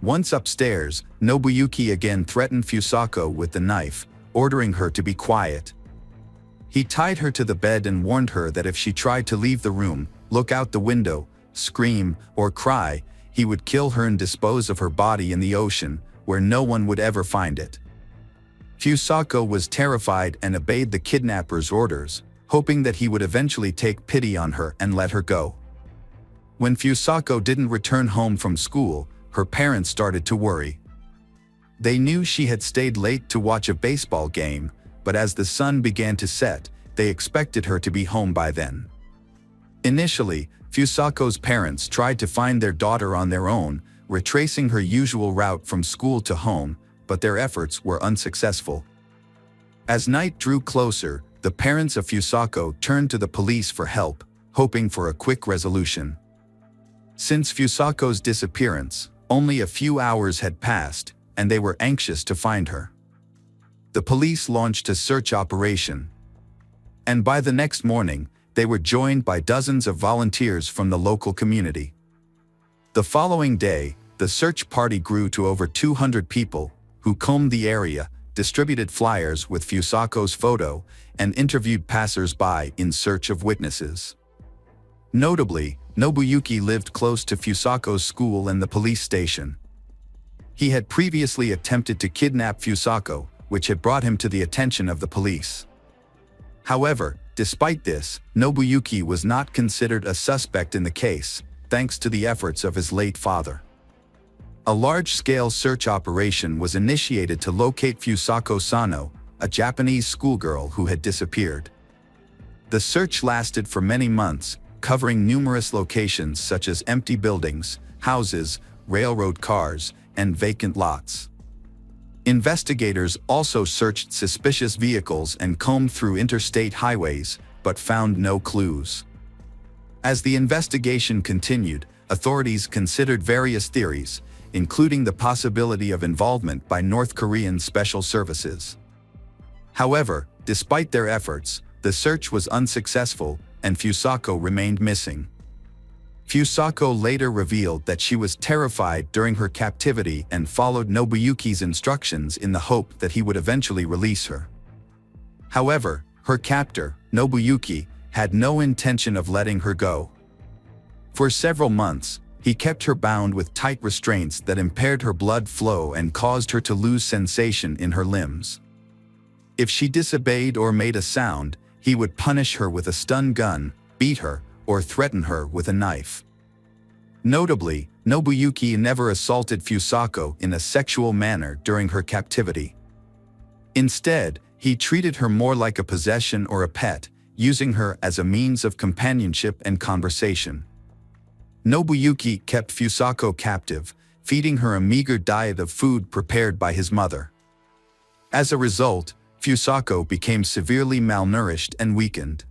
Once upstairs, Nobuyuki again threatened Fusako with the knife, ordering her to be quiet. He tied her to the bed and warned her that if she tried to leave the room, look out the window, scream, or cry, he would kill her and dispose of her body in the ocean, where no one would ever find it. Fusako was terrified and obeyed the kidnapper's orders, hoping that he would eventually take pity on her and let her go. When Fusako didn't return home from school, her parents started to worry. They knew she had stayed late to watch a baseball game, but as the sun began to set, they expected her to be home by then. Initially, Fusako's parents tried to find their daughter on their own, retracing her usual route from school to home, but their efforts were unsuccessful. As night drew closer, the parents of Fusako turned to the police for help, hoping for a quick resolution. Since Fusako's disappearance, only a few hours had passed, and they were anxious to find her. The police launched a search operation. And by the next morning, they were joined by dozens of volunteers from the local community. The following day, the search party grew to over 200 people, who combed the area, distributed flyers with Fusako's photo, and interviewed passers-by in search of witnesses. Notably, Nobuyuki lived close to Fusako's school and the police station. He had previously attempted to kidnap Fusako, which had brought him to the attention of the police. However, despite this, Nobuyuki was not considered a suspect in the case, thanks to the efforts of his late father. A large-scale search operation was initiated to locate Fusako Sano, a Japanese schoolgirl who had disappeared. The search lasted for many months, covering numerous locations such as empty buildings, houses, railroad cars, and vacant lots. Investigators also searched suspicious vehicles and combed through interstate highways, but found no clues. As the investigation continued, authorities considered various theories, including the possibility of involvement by North Korean special services. However, despite their efforts, the search was unsuccessful, and Fusako remained missing. Fusako later revealed that she was terrified during her captivity and followed Nobuyuki's instructions in the hope that he would eventually release her. However, her captor, Nobuyuki, had no intention of letting her go. For several months, he kept her bound with tight restraints that impaired her blood flow and caused her to lose sensation in her limbs. If she disobeyed or made a sound, he would punish her with a stun gun, beat her, or threaten her with a knife. Notably, Nobuyuki never assaulted Fusako in a sexual manner during her captivity. Instead, he treated her more like a possession or a pet, using her as a means of companionship and conversation. Nobuyuki kept Fusako captive, feeding her a meager diet of food prepared by his mother. As a result, Fusako became severely malnourished and weakened.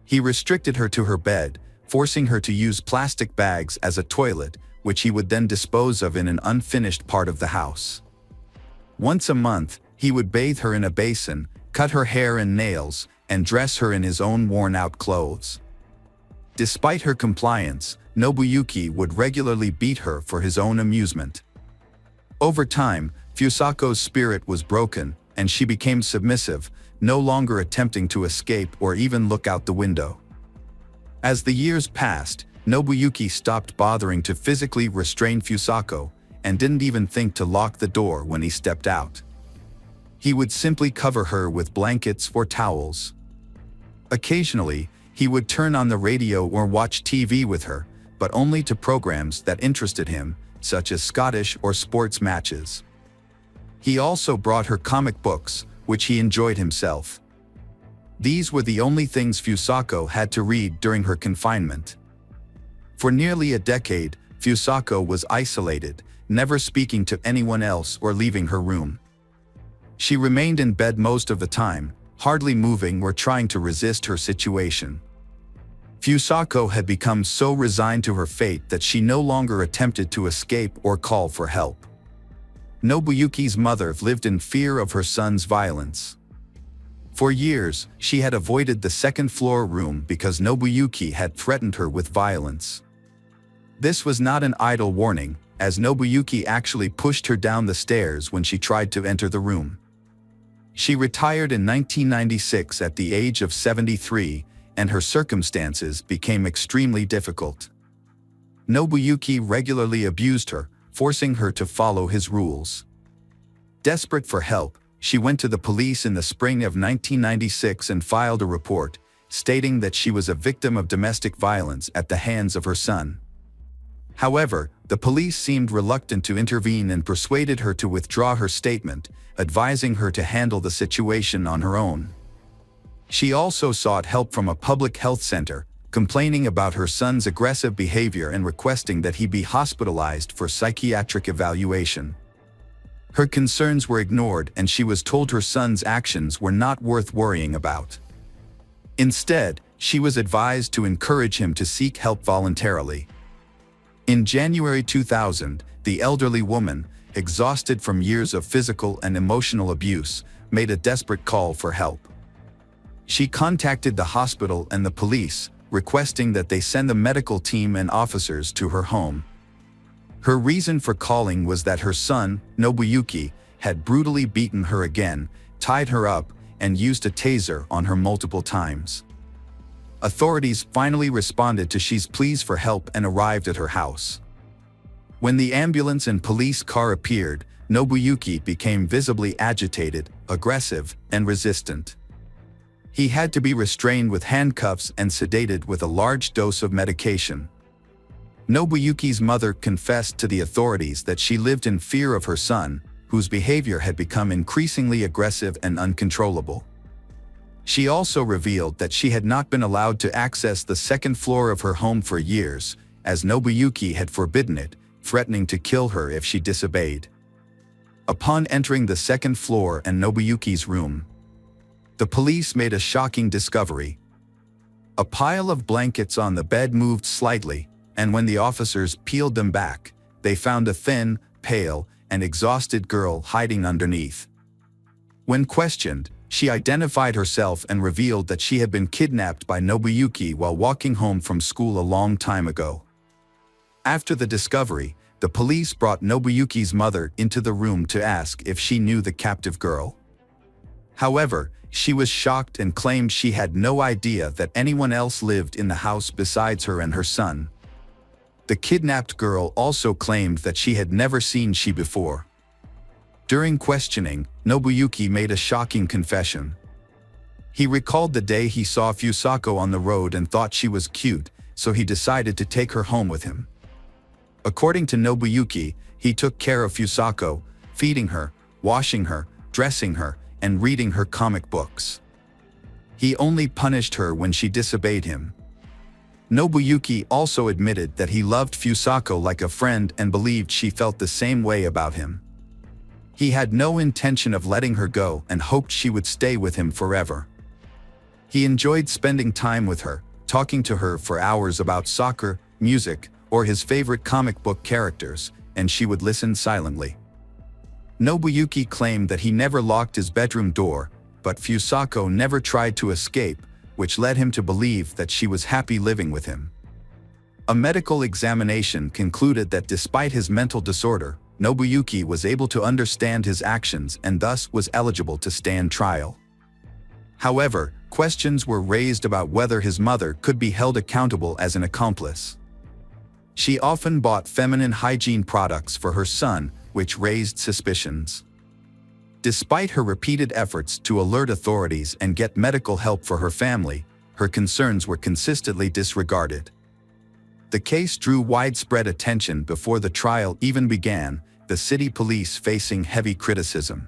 He restricted her to her bed, forcing her to use plastic bags as a toilet, which he would then dispose of in an unfinished part of the house. Once a month, he would bathe her in a basin, cut her hair and nails, and dress her in his own worn-out clothes. Despite her compliance, Nobuyuki would regularly beat her for his own amusement. Over time, Fusako's spirit was broken, and she became submissive, no longer attempting to escape or even look out the window. As the years passed, Nobuyuki stopped bothering to physically restrain Fusako, and didn't even think to lock the door when he stepped out. He would simply cover her with blankets or towels. Occasionally, he would turn on the radio or watch TV with her, but only to programs that interested him, such as Scottish or sports matches. He also brought her comic books, which he enjoyed himself. These were the only things Fusako had to read during her confinement. For nearly a decade, Fusako was isolated, never speaking to anyone else or leaving her room. She remained in bed most of the time, hardly moving or trying to resist her situation. Fusako had become so resigned to her fate that she no longer attempted to escape or call for help. Nobuyuki's mother lived in fear of her son's violence. For years, she had avoided the second-floor room because Nobuyuki had threatened her with violence. This was not an idle warning, as Nobuyuki actually pushed her down the stairs when she tried to enter the room. She retired in 1996 at the age of 73, and her circumstances became extremely difficult. Nobuyuki regularly abused her, forcing her to follow his rules. Desperate for help, she went to the police in the spring of 1996 and filed a report, stating that she was a victim of domestic violence at the hands of her son. However, the police seemed reluctant to intervene and persuaded her to withdraw her statement, advising her to handle the situation on her own. She also sought help from a public health center, complaining about her son's aggressive behavior and requesting that he be hospitalized for psychiatric evaluation. Her concerns were ignored, and she was told her son's actions were not worth worrying about. Instead, she was advised to encourage him to seek help voluntarily. In January 2000, the elderly woman, exhausted from years of physical and emotional abuse, made a desperate call for help. She contacted the hospital and the police, requesting that they send the medical team and officers to her home. Her reason for calling was that her son, Nobuyuki, had brutally beaten her again, tied her up, and used a taser on her multiple times. Authorities finally responded to Shi's pleas for help and arrived at her house. When the ambulance and police car appeared, Nobuyuki became visibly agitated, aggressive, and resistant. He had to be restrained with handcuffs and sedated with a large dose of medication. Nobuyuki's mother confessed to the authorities that she lived in fear of her son, whose behavior had become increasingly aggressive and uncontrollable. She also revealed that she had not been allowed to access the second floor of her home for years, as Nobuyuki had forbidden it, threatening to kill her if she disobeyed. Upon entering the second floor and Nobuyuki's room, the police made a shocking discovery. A pile of blankets on the bed moved slightly, and when the officers peeled them back, they found a thin, pale, and exhausted girl hiding underneath. When questioned, she identified herself and revealed that she had been kidnapped by Nobuyuki while walking home from school a long time ago. After the discovery, the police brought Nobuyuki's mother into the room to ask if she knew the captive girl. However, she was shocked and claimed she had no idea that anyone else lived in the house besides her and her son. The kidnapped girl also claimed that she had never seen Shi before. During questioning, Nobuyuki made a shocking confession. He recalled the day he saw Fusako on the road and thought she was cute, so he decided to take her home with him. According to Nobuyuki, he took care of Fusako, feeding her, washing her, dressing her, and reading her comic books. He only punished her when she disobeyed him. Nobuyuki also admitted that he loved Fusako like a friend and believed she felt the same way about him. He had no intention of letting her go and hoped she would stay with him forever. He enjoyed spending time with her, talking to her for hours about soccer, music, or his favorite comic book characters, and she would listen silently. Nobuyuki claimed that he never locked his bedroom door, but Fusako never tried to escape, which led him to believe that she was happy living with him. A medical examination concluded that despite his mental disorder, Nobuyuki was able to understand his actions and thus was eligible to stand trial. However, questions were raised about whether his mother could be held accountable as an accomplice. She often bought feminine hygiene products for her son, which raised suspicions. Despite her repeated efforts to alert authorities and get medical help for her family, her concerns were consistently disregarded. The case drew widespread attention before the trial even began, the city police facing heavy criticism.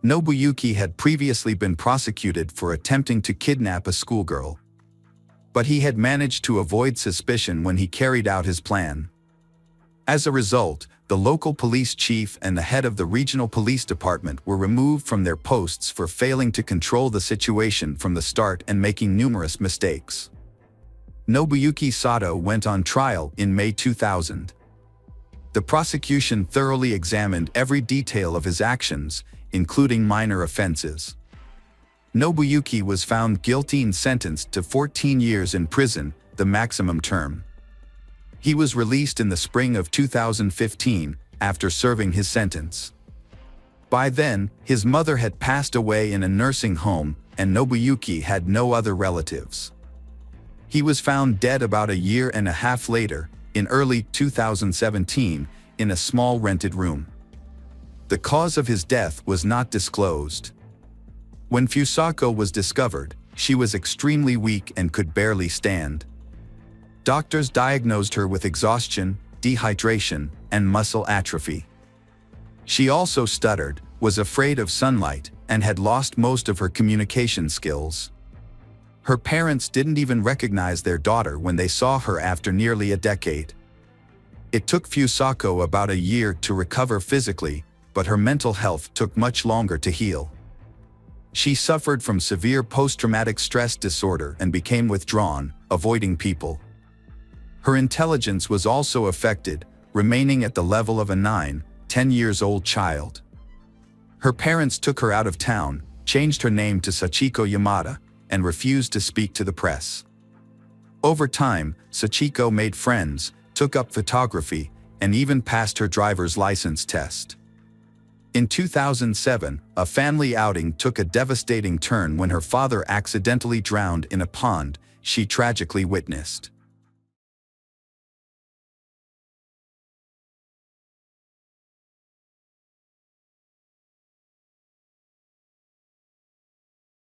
Nobuyuki had previously been prosecuted for attempting to kidnap a schoolgirl. But he had managed to avoid suspicion when he carried out his plan. As a result, the local police chief and the head of the regional police department were removed from their posts for failing to control the situation from the start and making numerous mistakes. Nobuyuki Sato went on trial in May 2000. The prosecution thoroughly examined every detail of his actions, including minor offenses. Nobuyuki was found guilty and sentenced to 14 years in prison, the maximum term. He was released in the spring of 2015 after serving his sentence. By then, his mother had passed away in a nursing home, and Nobuyuki had no other relatives. He was found dead about a year and a half later, in early 2017, in a small rented room. The cause of his death was not disclosed. When Fusako was discovered, she was extremely weak and could barely stand. Doctors diagnosed her with exhaustion, dehydration, and muscle atrophy. She also stuttered, was afraid of sunlight, and had lost most of her communication skills. Her parents didn't even recognize their daughter when they saw her after nearly a decade. It took Fusako about a year to recover physically, but her mental health took much longer to heal. She suffered from severe post-traumatic stress disorder and became withdrawn, avoiding people. Her intelligence was also affected, remaining at the level of a 9-10 years old child. Her parents took her out of town, changed her name to Sachiko Yamada, and refused to speak to the press. Over time, Sachiko made friends, took up photography, and even passed her driver's license test. In 2007, a family outing took a devastating turn when her father accidentally drowned in a pond she tragically witnessed.